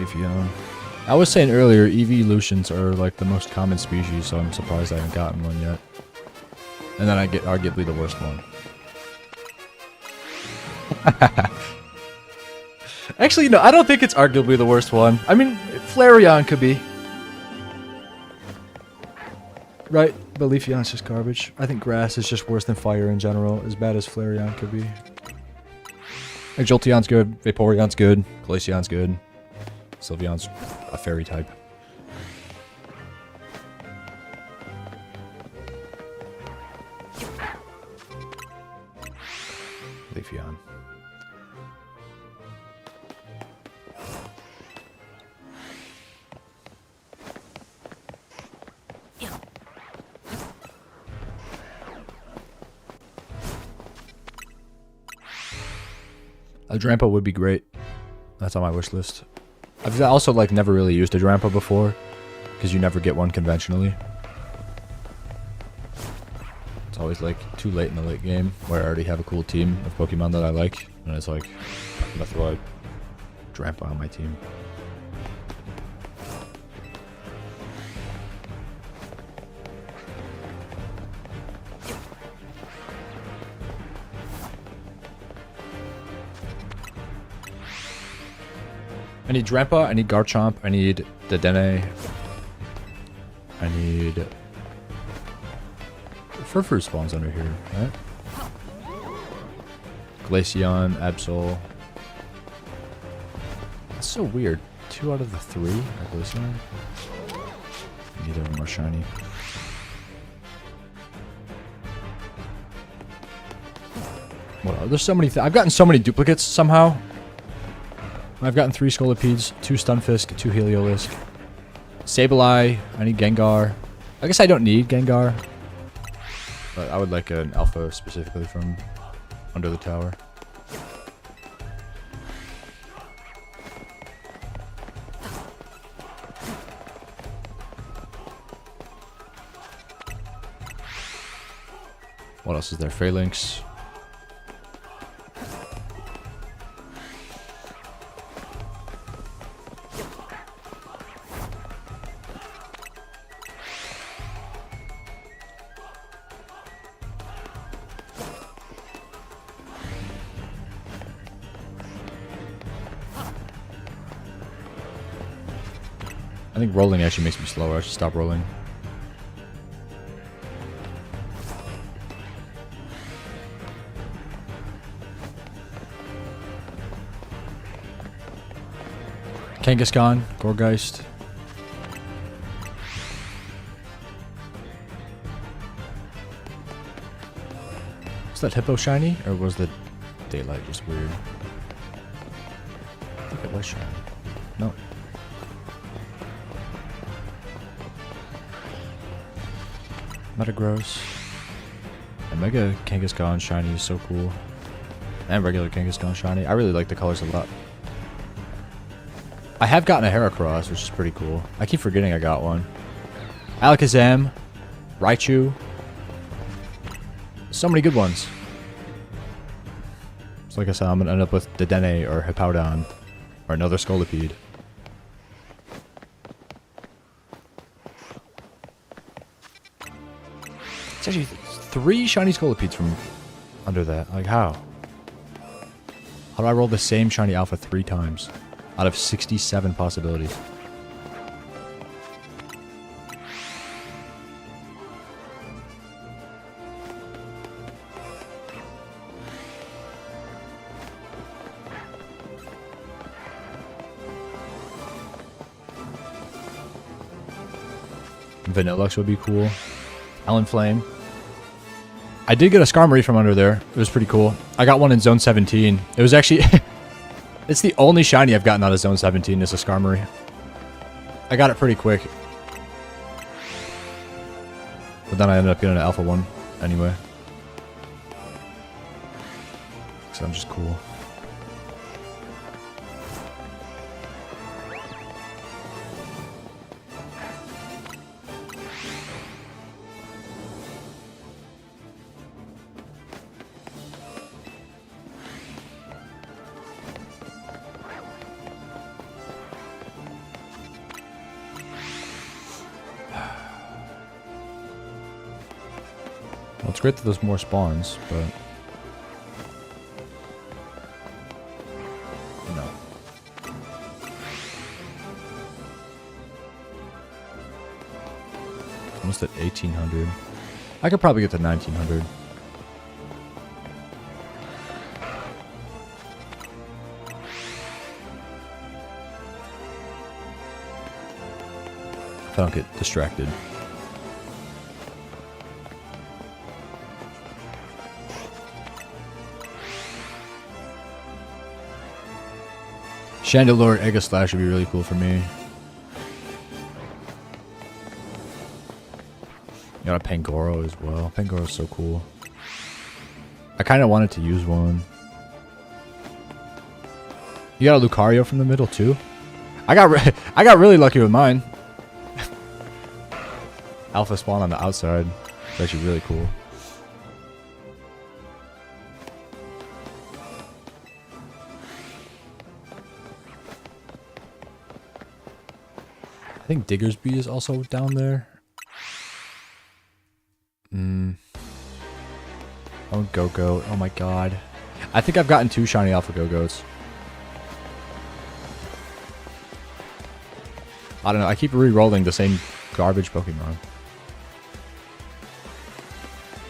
Leafeon. I was saying earlier, evolutions are like the most common species, so I'm surprised I haven't gotten one yet. And then I get arguably the worst one. Actually, no, I don't think it's arguably the worst one. I mean, Flareon could be. Right, but Leafeon's just garbage. I think grass is just worse than fire in general, as bad as Flareon could be. Like Jolteon's good, Vaporeon's good, Glaceon's good. Sylveon's a fairy type. Leafeon. A Drampa would be great. That's on my wish list. I've also like never really used a Drampa before, because you never get one conventionally. It's always like too late in the late game where I already have a cool team of Pokemon that I like, and it's like I'm gonna throw a Drampa on my team. I need Drampa, I need Garchomp, I need Dedenne, I need... Furfur spawns under here, right? Glaceon, Absol. That's so weird. 2 out of the 3 are Glaceon. Neither of them are shiny. What? There's so many I've gotten so many duplicates somehow. I've gotten 3 Scolopedes, 2 Stunfisk, 2 Heliolisk. Sableye, I need Gengar. I guess I don't need Gengar. But I would like an Alpha specifically from under the tower. What else is there? Phalanx. I think rolling actually makes me slower. I should stop rolling. Kangaskhan, Gourgeist. Was that Hippo shiny? Or was the daylight just weird? I think it was shiny. No. Metagross. And Mega Kangaskhan shiny is so cool. And regular Kangaskhan shiny. I really like the colors a lot. I have gotten a Heracross, which is pretty cool. I keep forgetting I got one. Alakazam. Raichu. So many good ones. So like I said, I'm going to end up with Dedenne or Hippowdon. Or another Scolipede. It's actually 3 shiny Scolipedes from under that. Like, how? How do I roll the same shiny alpha 3 times? Out of 67 possibilities. Vanillux would be cool. Talonflame. I did get a Skarmory from under there. It was pretty cool. I got one in Zone 17. It was actually... it's the only shiny I've gotten out of Zone 17 is a Skarmory. I got it pretty quick. But then I ended up getting an Alpha one anyway. So I'm just cool. it's great that there's more spawns, but... No. Almost at 1800. I could probably get to 1900. If I don't get distracted. Chandelure Egg Slash would be really cool for me. Got a Pangoro as well. Pangoro's so cool. I kind of wanted to use one. You got a Lucario from the middle too? I got really lucky with mine. Alpha spawn on the outside. It's actually really cool. I think Diggersby is also down there. Oh, Go-Go. Oh my god. I think I've gotten 2 shiny Alpha Go-Goats. I don't know. I keep re-rolling the same garbage Pokemon.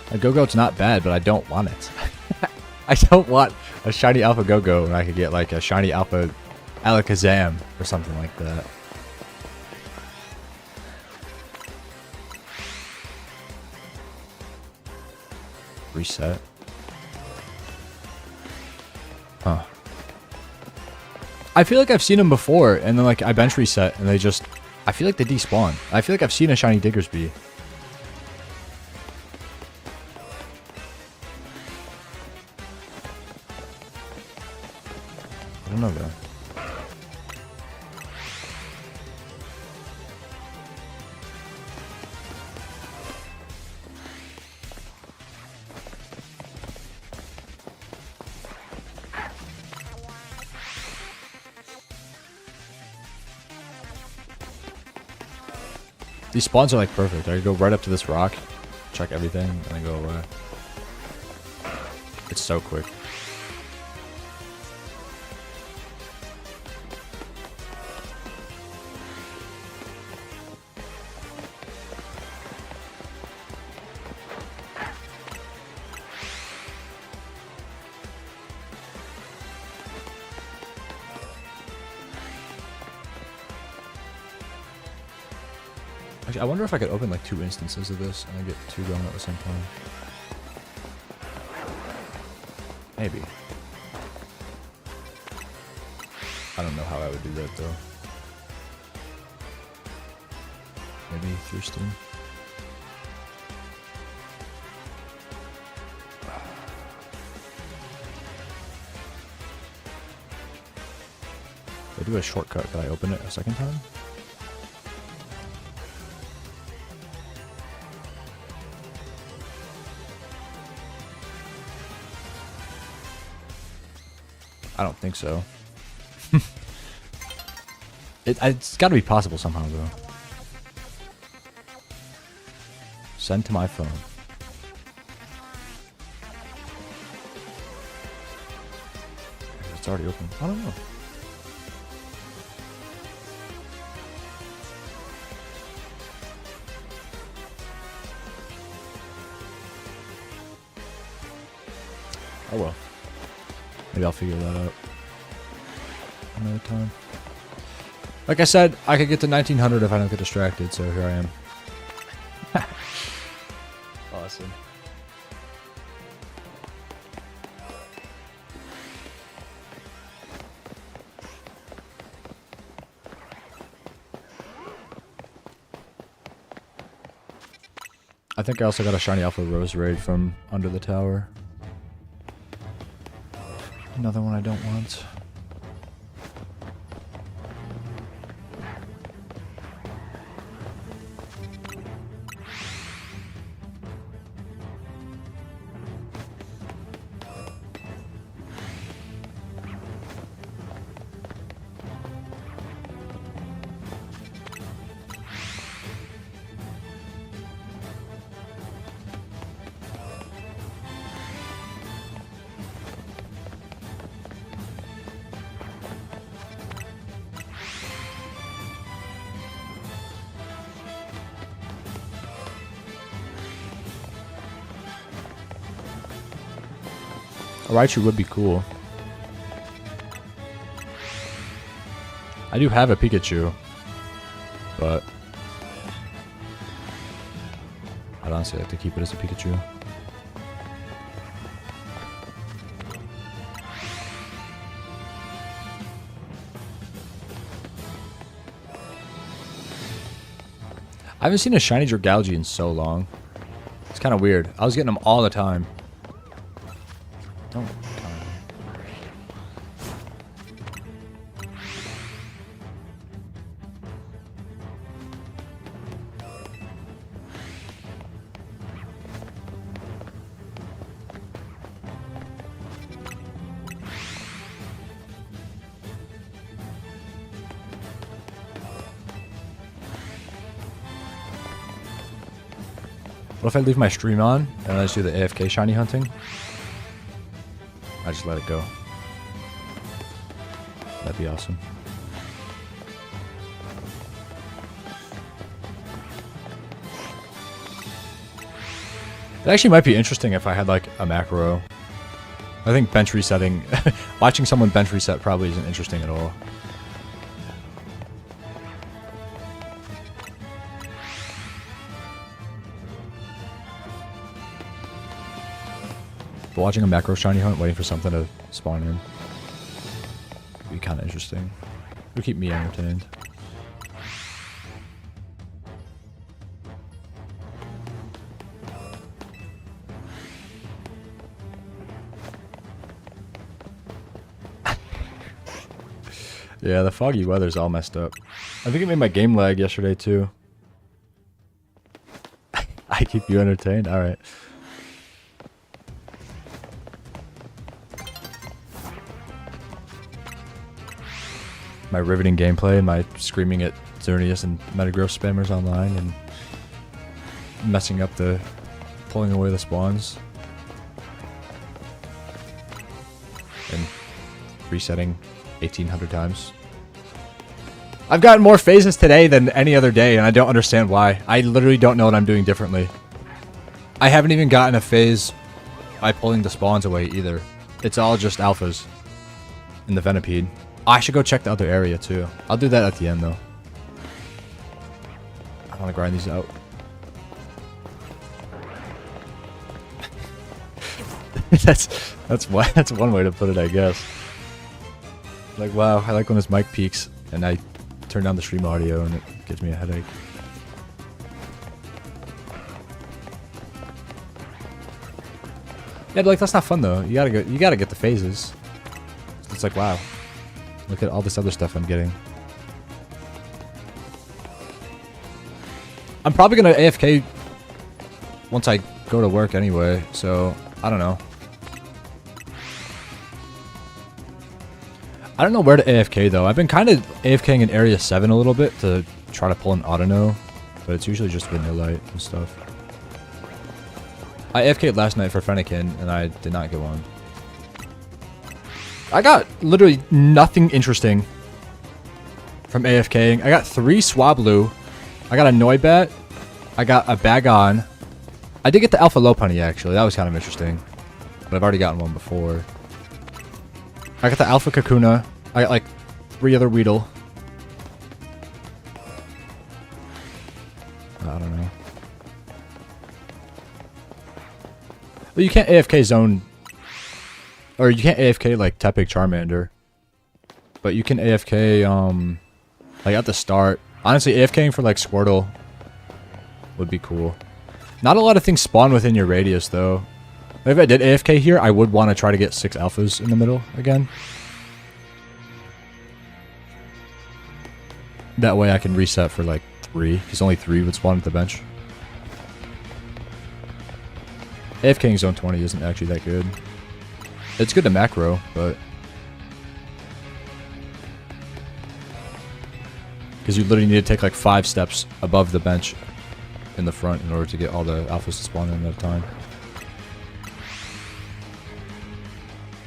A Go-Goat's not bad, but I don't want it. I don't want a shiny Alpha Go-Go when I could get like a shiny Alpha Alakazam or something like that. Reset. Huh. I feel like I've seen them before, and then like I bench reset, and they just... I feel like they despawn. I feel like I've seen a shiny Diggersby. I don't know though. These spawns are like perfect. I could go right up to this rock, check everything, and then go away. It's so quick. Actually, I wonder if I could open like 2 instances of this and then get 2 going at the same time. Maybe. I don't know how I would do that though. Maybe through Steam. If I do a shortcut, could I open it a second time? I don't think so. It's got to be possible somehow, though. Send to my phone. It's already open. I don't know. Oh well. Maybe I'll figure that out another time. Like I said, I could get to 1900 if I don't get distracted, so here I am. Awesome. I think I also got a shiny Alpha Rose Raid from under the tower. Another one I don't want. Raichu would be cool. I do have a Pikachu, but I'd honestly like to keep it as a Pikachu. I haven't seen a shiny Dragalge in so long. It's kind of weird. I was getting them all the time. Don't. What if I leave my stream on and I just do the AFK shiny hunting? I just let it go. That'd be awesome. It actually might be interesting if I had like a macro. I think bench resetting, watching someone bench reset probably isn't interesting at all. But watching a macro shiny hunt, waiting for something to spawn in, would be kind of interesting. It would keep me entertained. Yeah, the foggy weather's all messed up. I think it made my game lag yesterday too. I keep you entertained? Alright. My riveting gameplay, my screaming at Xerneas and Metagross spammers online and messing up the pulling away the spawns and resetting 1,800 times. I've gotten more phases today than any other day and I don't understand why. I literally don't know what I'm doing differently. I haven't even gotten a phase by pulling the spawns away either. It's all just alphas in the Venipede. I should go check the other area too. I'll do that at the end though. I want to grind these out. that's one way to put it, I guess. Like, wow, I like when this mic peaks and I turn down the stream audio and it gives me a headache. Yeah, but like that's not fun though. You gotta get the phases. It's like, wow. Look at all this other stuff I'm getting. I'm probably gonna AFK once I go to work anyway, so I don't know. I don't know where to AFK though. I've been kind of AFKing in Area 7 a little bit to try to pull an Autono, but it's usually just Vanillite and stuff. I AFK'd last night for Fennekin and I did not get one. I got literally nothing interesting from AFKing. I got 3 Swablu. I got a Noibat. I got a Bagon. I did get the Alpha Lopunny actually. That was kind of interesting. But I've already gotten one before. I got the Alpha Kakuna. I got like 3 other Weedle. I don't know. Well, you can't AFK zone. Or you can't AFK like Tepig Charmander. But you can AFK like at the start. Honestly, AFKing for like Squirtle would be cool. Not a lot of things spawn within your radius though. If I did AFK here, I would want to try to get 6 alphas in the middle again. That way I can reset for like 3, because only 3 would spawn at the bench. AFKing zone 20 isn't actually that good. It's good to macro, but because you literally need to take like 5 steps above the bench in the front in order to get all the alphas to spawn in at a time.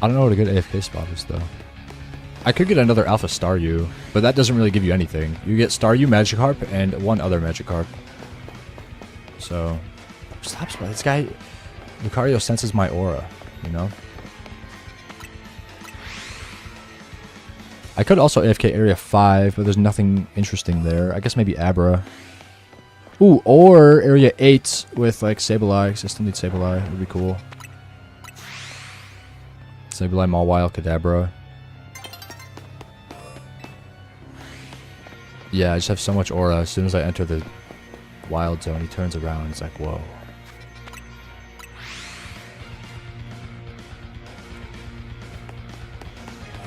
I don't know what a good AFK spot is though. I could get another Alpha Staryu, but that doesn't really give you anything. You get Staryu, Magikarp, and 1 other Magikarp. So, stop spot. This guy, Lucario senses my aura, you know? I could also AFK Area 5, but there's nothing interesting there. I guess maybe Abra. Ooh, or Area 8 with like Sableye, because I still need Sableye. It would be cool. Sableye, Mawile, Kadabra. Yeah, I just have so much aura. As soon as I enter the wild zone, he turns around. It's like, whoa.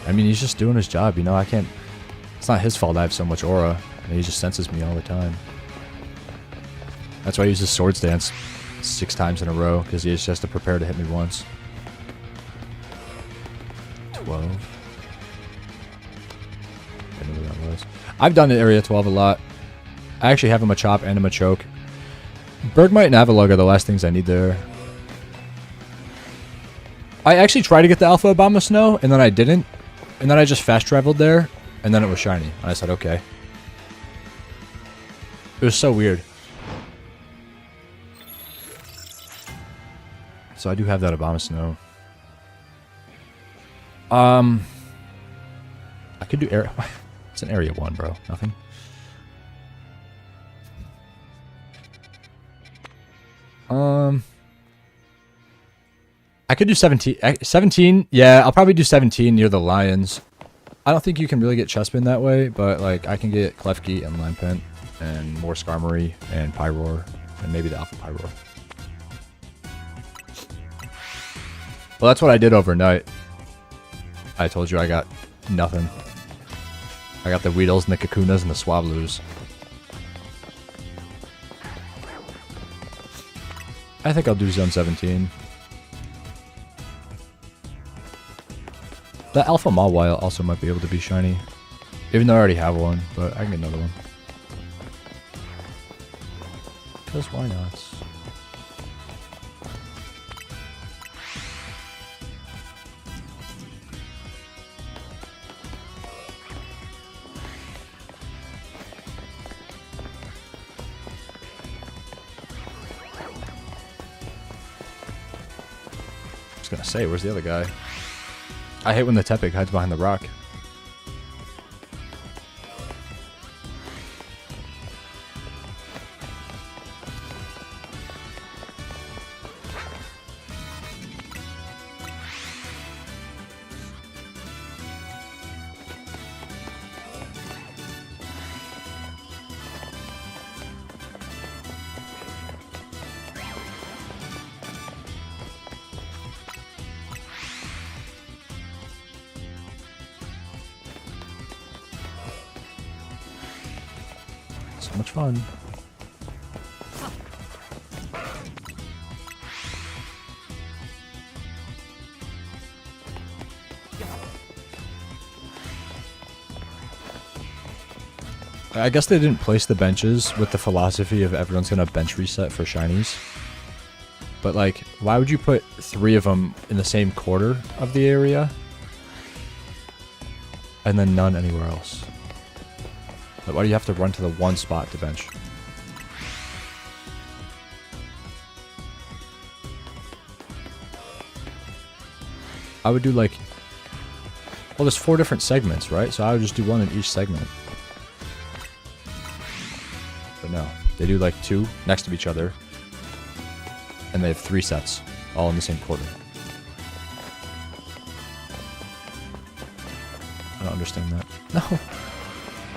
I mean, he's just doing his job, you know? I can't... It's not his fault I have so much aura. And he just senses me all the time. That's why he uses Swords Dance 6 times in a row, because he just has to prepare to hit me once. 12. I don't know what that was. I've done Area 12 a lot. I actually have a Machop and a Machoke. Bergmite and Avalugg are the last things I need there. I actually tried to get the Alpha Abomasnow, and then I didn't. And then I just fast traveled there, and then it was shiny. And I said, okay. It was so weird. So I do have that Abomasnow. I could do area... It's an Area 1, bro. Nothing. I could do 17. 17, yeah, I'll probably do 17 near the Lions. I don't think you can really get Chespin that way, but like I can get Klefki and Lampent and more Skarmory and Pyroar and maybe the Alpha Pyroar. Well, that's what I did overnight. I told you I got nothing. I got the Weedles and the Kakunas and the Swablu's. I think I'll do Zone 17. The Alpha Mawile also might be able to be shiny. Even though I already have one, but I can get another one. Because why not? I was gonna say, where's the other guy? I hate when the Tepig hides behind the rock. So much fun. I guess they didn't place the benches with the philosophy of everyone's gonna bench reset for shinies. But like, why would you put 3 of them in the same quarter of the area? And then none anywhere else? Like, why do you have to run to the one spot to bench? I would do like... Well, there's 4 different segments, right? So I would just do 1 in each segment. But no. They do like 2 next to each other. And they have 3 sets. All in the same quarter. I don't understand that. No!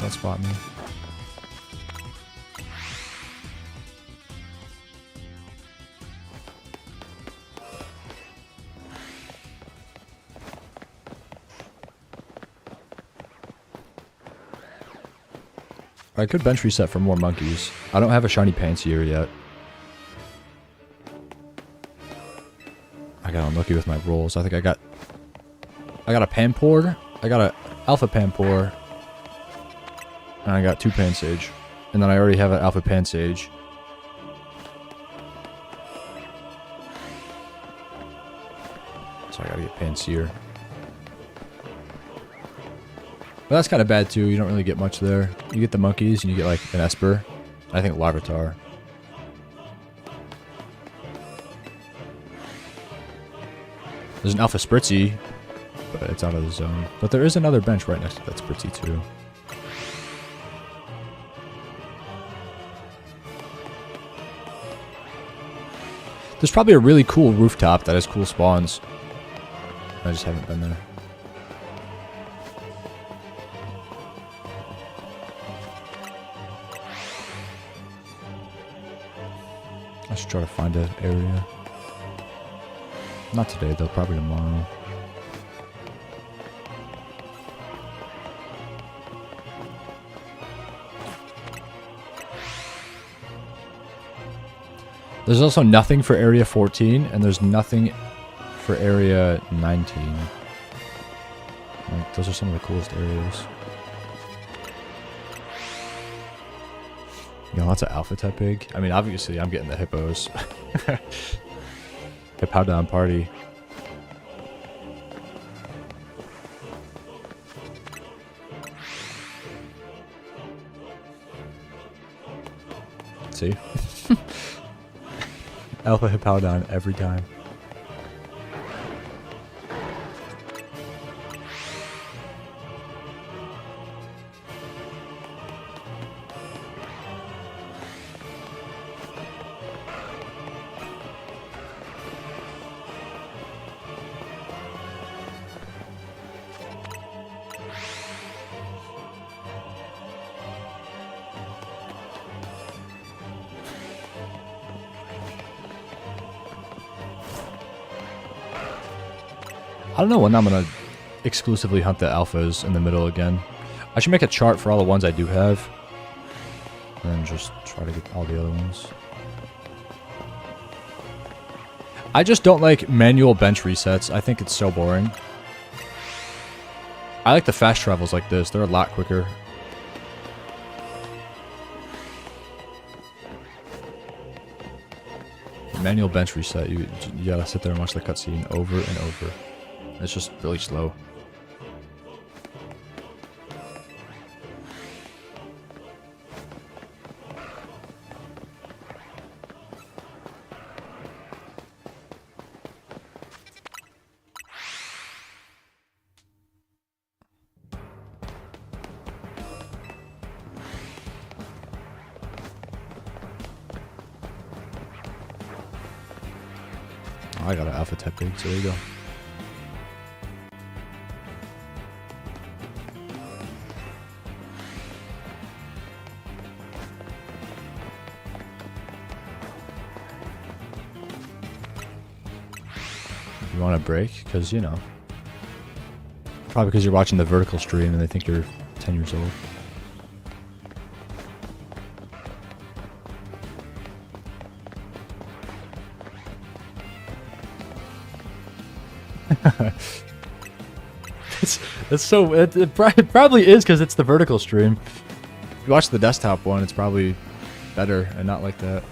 Don't spot me. I could bench reset for more monkeys. I don't have a shiny Pansear yet. I got unlucky with my rolls. I think I got a Panpour. I got a Alpha Panpour. And I got 2 Pansage. And then I already have an Alpha Pansage. So I gotta get Pansear. But that's kind of bad too. You don't really get much there. You get the monkeys and you get like an Esper. I think Larvitar. There's an Alpha Spritzy. but it's out of the zone. But there is another bench right next to that's pretty too. There's probably a really cool rooftop that has cool spawns. I just haven't been there. I should try to find an area. Not today though, probably tomorrow. There's also nothing for Area 14, and there's nothing for Area 19. Like, those are some of the coolest areas. You got lots of alpha Tepig. I mean, obviously, I'm getting the hippos. Hippowdon party. See? Alpha Hippowdon every time. I don't know when I'm going to exclusively hunt the alphas in the middle again. I should make a chart for all the ones I do have. And then just try to get all the other ones. I just don't like manual bench resets. I think it's so boring. I like the fast travels like this. They're a lot quicker. Manual bench reset. You gotta sit there and watch the cutscene over and over. It's just really slow. Oh, I got an alpha Tepig, so there you go. You want a break? Because, you know. Probably because you're watching the vertical stream and they think you're 10 years old. It's so... It probably is because it's the vertical stream. If you watch the desktop one, it's probably better and not like that.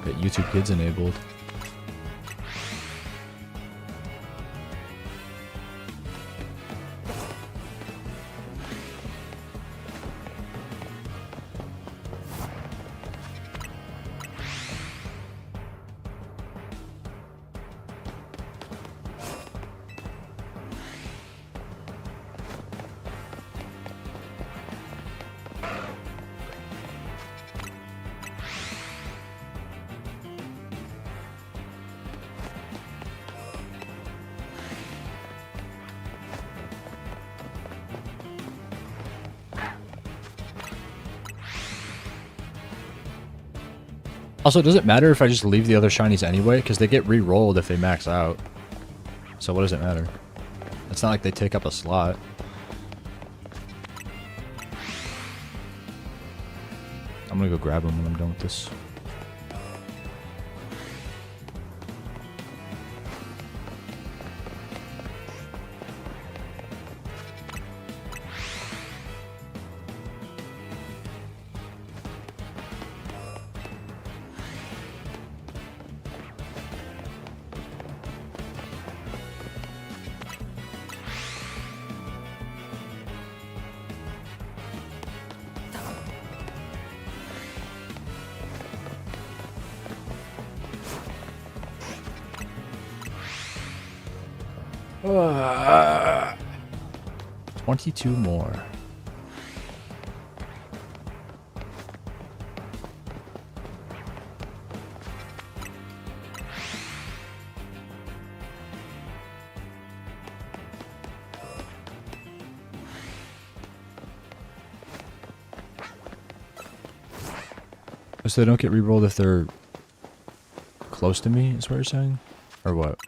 Get YouTube Kids enabled. Also, does it matter if I just leave the other shinies anyway? Because they get re-rolled if they max out. So what does it matter? It's not like they take up a slot. I'm gonna go grab them when I'm done with this. 22 more. So they don't get rerolled if they're close to me, is what you're saying? Or what?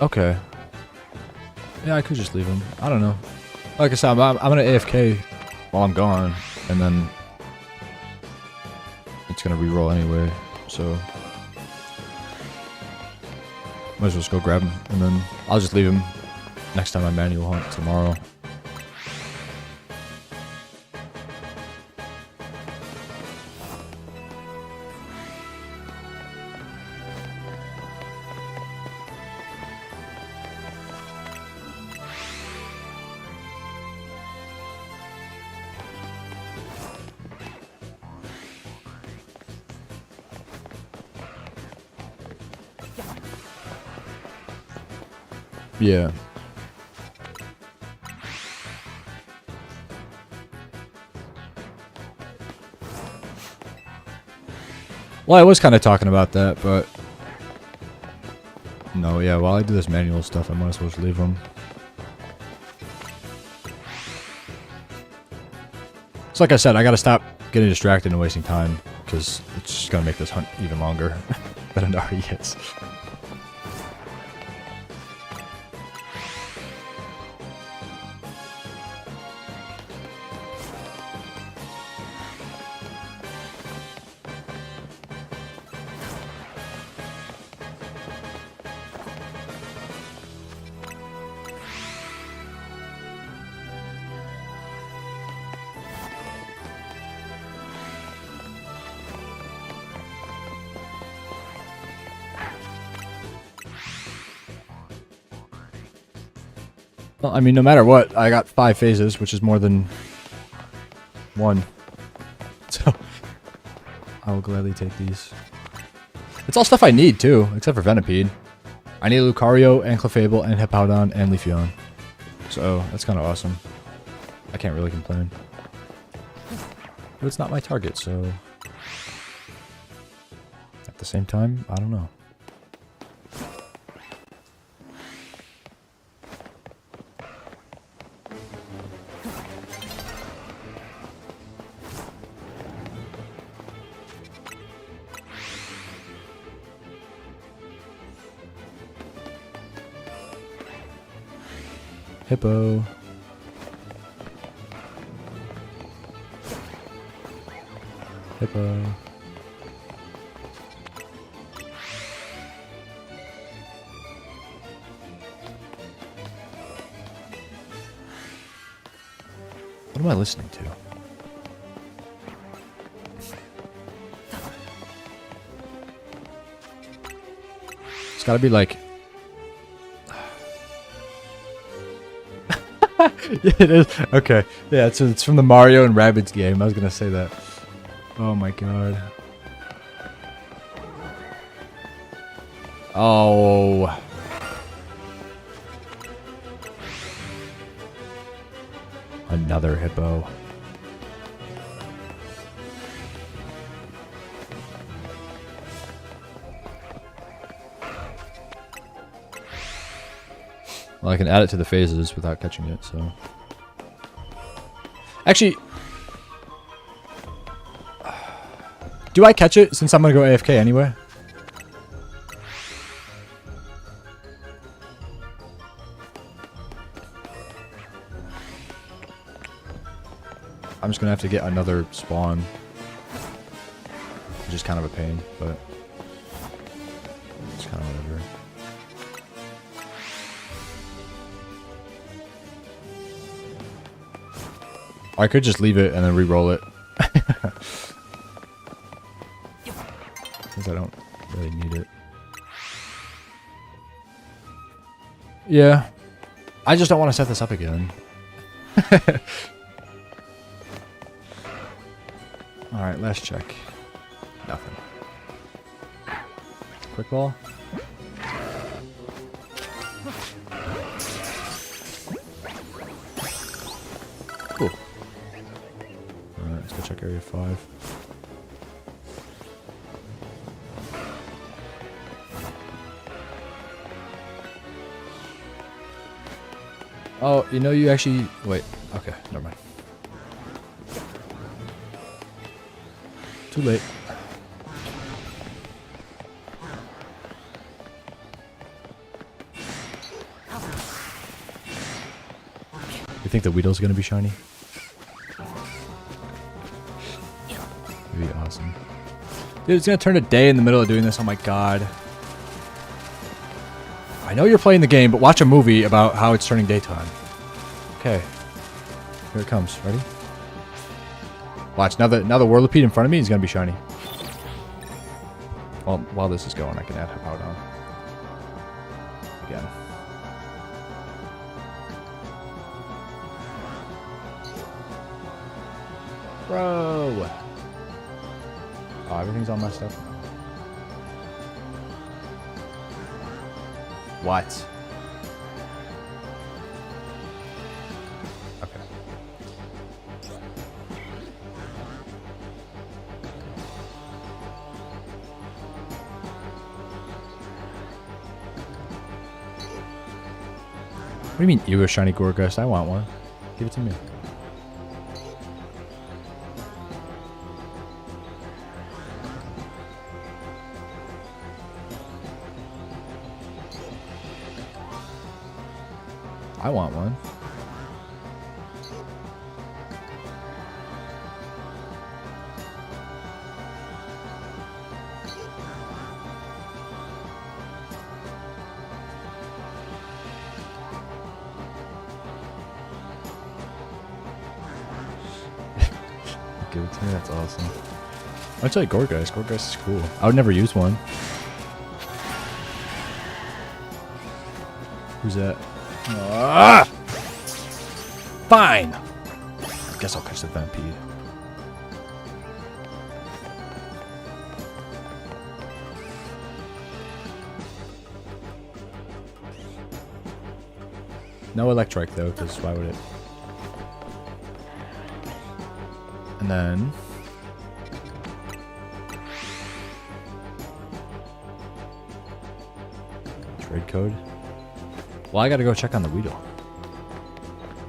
Okay. Yeah, I could just leave him. I don't know. Like I said, I'm gonna AFK while I'm gone, and then it's gonna reroll anyway. So might as well just go grab him, and then I'll just leave him next time I manual hunt tomorrow. Yeah. Well, I was kind of talking about that, but no, yeah, while I do this manual stuff, I might as well just leave them. So like I said, I gotta stop getting distracted and wasting time, because it's just gonna make this hunt even longer than it already is. Well, I mean, no matter what, I got 5 phases, which is more than 1. So, I will gladly take these. It's all stuff I need, too, except for Venipede. I need Lucario, and Clefable, and Hippowdon, and Leafeon. So, that's kind of awesome. I can't really complain. But it's not my target, so... At the same time, I don't know. Hippo. Hippo. What am I listening to? It's gotta be like... Yeah, it is. Okay. Yeah, it's from the Mario and Rabbids game. I was gonna say that. Oh my god. Oh. Another hippo. Well, I can add it to the phases without catching it, so... Actually... Do I catch it since I'm gonna go AFK anyway? I'm just gonna have to get another spawn. Which is kind of a pain, but... It's kind of whatever. Or I could just leave it and then re-roll it. Since I don't really need it. Yeah. I just don't want to set this up again. Alright, last check. Nothing. Quick ball. Cool. Alright, let's go check area 5. Oh, you know you actually... Wait. Okay, never mind. Too late. You think the Weedle's gonna be shiny? It'd be awesome. Dude, it's gonna turn to day in the middle of doing this. Oh my god. I know you're playing the game, but watch a movie about how it's turning daytime. Okay. Here it comes. Ready? Watch. Now the Whirlipede in front of me is gonna be shiny. Well, while this is going, I can add out on. Again. Bro! Oh, everything's all messed up. What? Okay. What do you mean, you a shiny Gorgust? I want one. Give it to me. I want one. Give it to me, that's awesome. I'd say Gorgeist. Gorgeist is cool. I would never use one. Who's that? Ah! Fine! I guess I'll catch the Vampede. No Electrike though, because why would it? And then... trade code. Well, I gotta go check on the Weedle.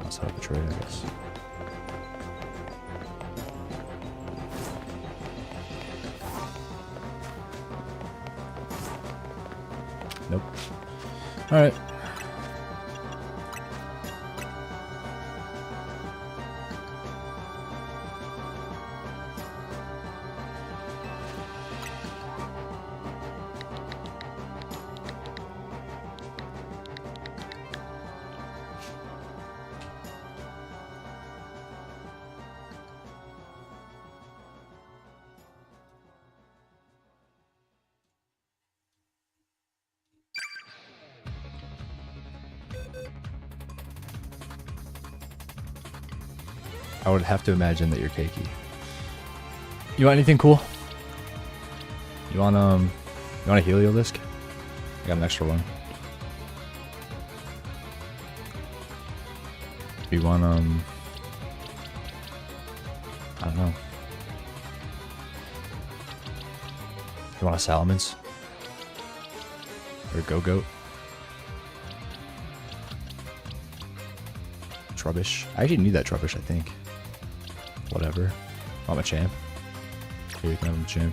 I'll set up a trade, I guess. Nope. Alright. I would have to imagine that you're cakey. You want anything cool? You want a Heliodisc? I got an extra one. You want I don't know. You want a Salamence? Or a Go-Goat? Trubbish. I actually need that Trubbish, I think. Whatever. I'm a champ. Here, you can have a champ.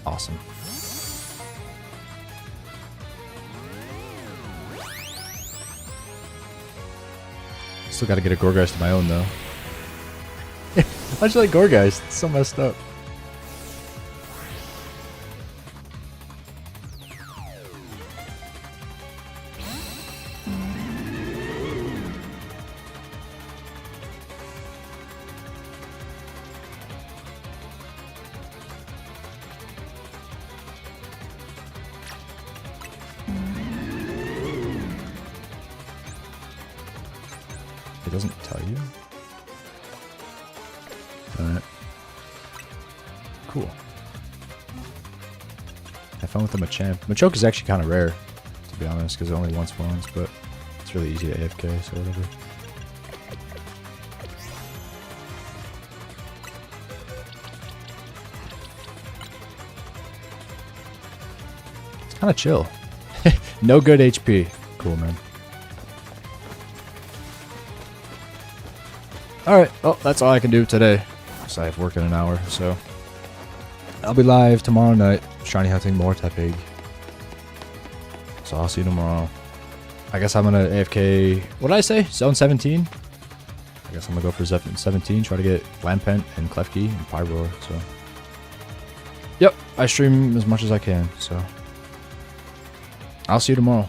Awesome. Still gotta get a Gorgeist of my own, though. How'd you like Gorgeist? It's so messed up. It doesn't tell you? Alright. Cool. Have fun with the Machamp. Machoke is actually kind of rare, to be honest, because it only once spawns, but it's really easy to AFK, so whatever. It's kind of chill. No good HP. Cool, man. Alright, well, that's all I can do today. Because I have work in an hour, so. I'll be live tomorrow night, shiny hunting more Tepig. So I'll see you tomorrow. I guess I'm gonna AFK, what did I say? Zone 17? I guess I'm gonna go for Zone 17, try to get Lampent and Klefki and Pyroar, so. Yep, I stream as much as I can, so. I'll see you tomorrow.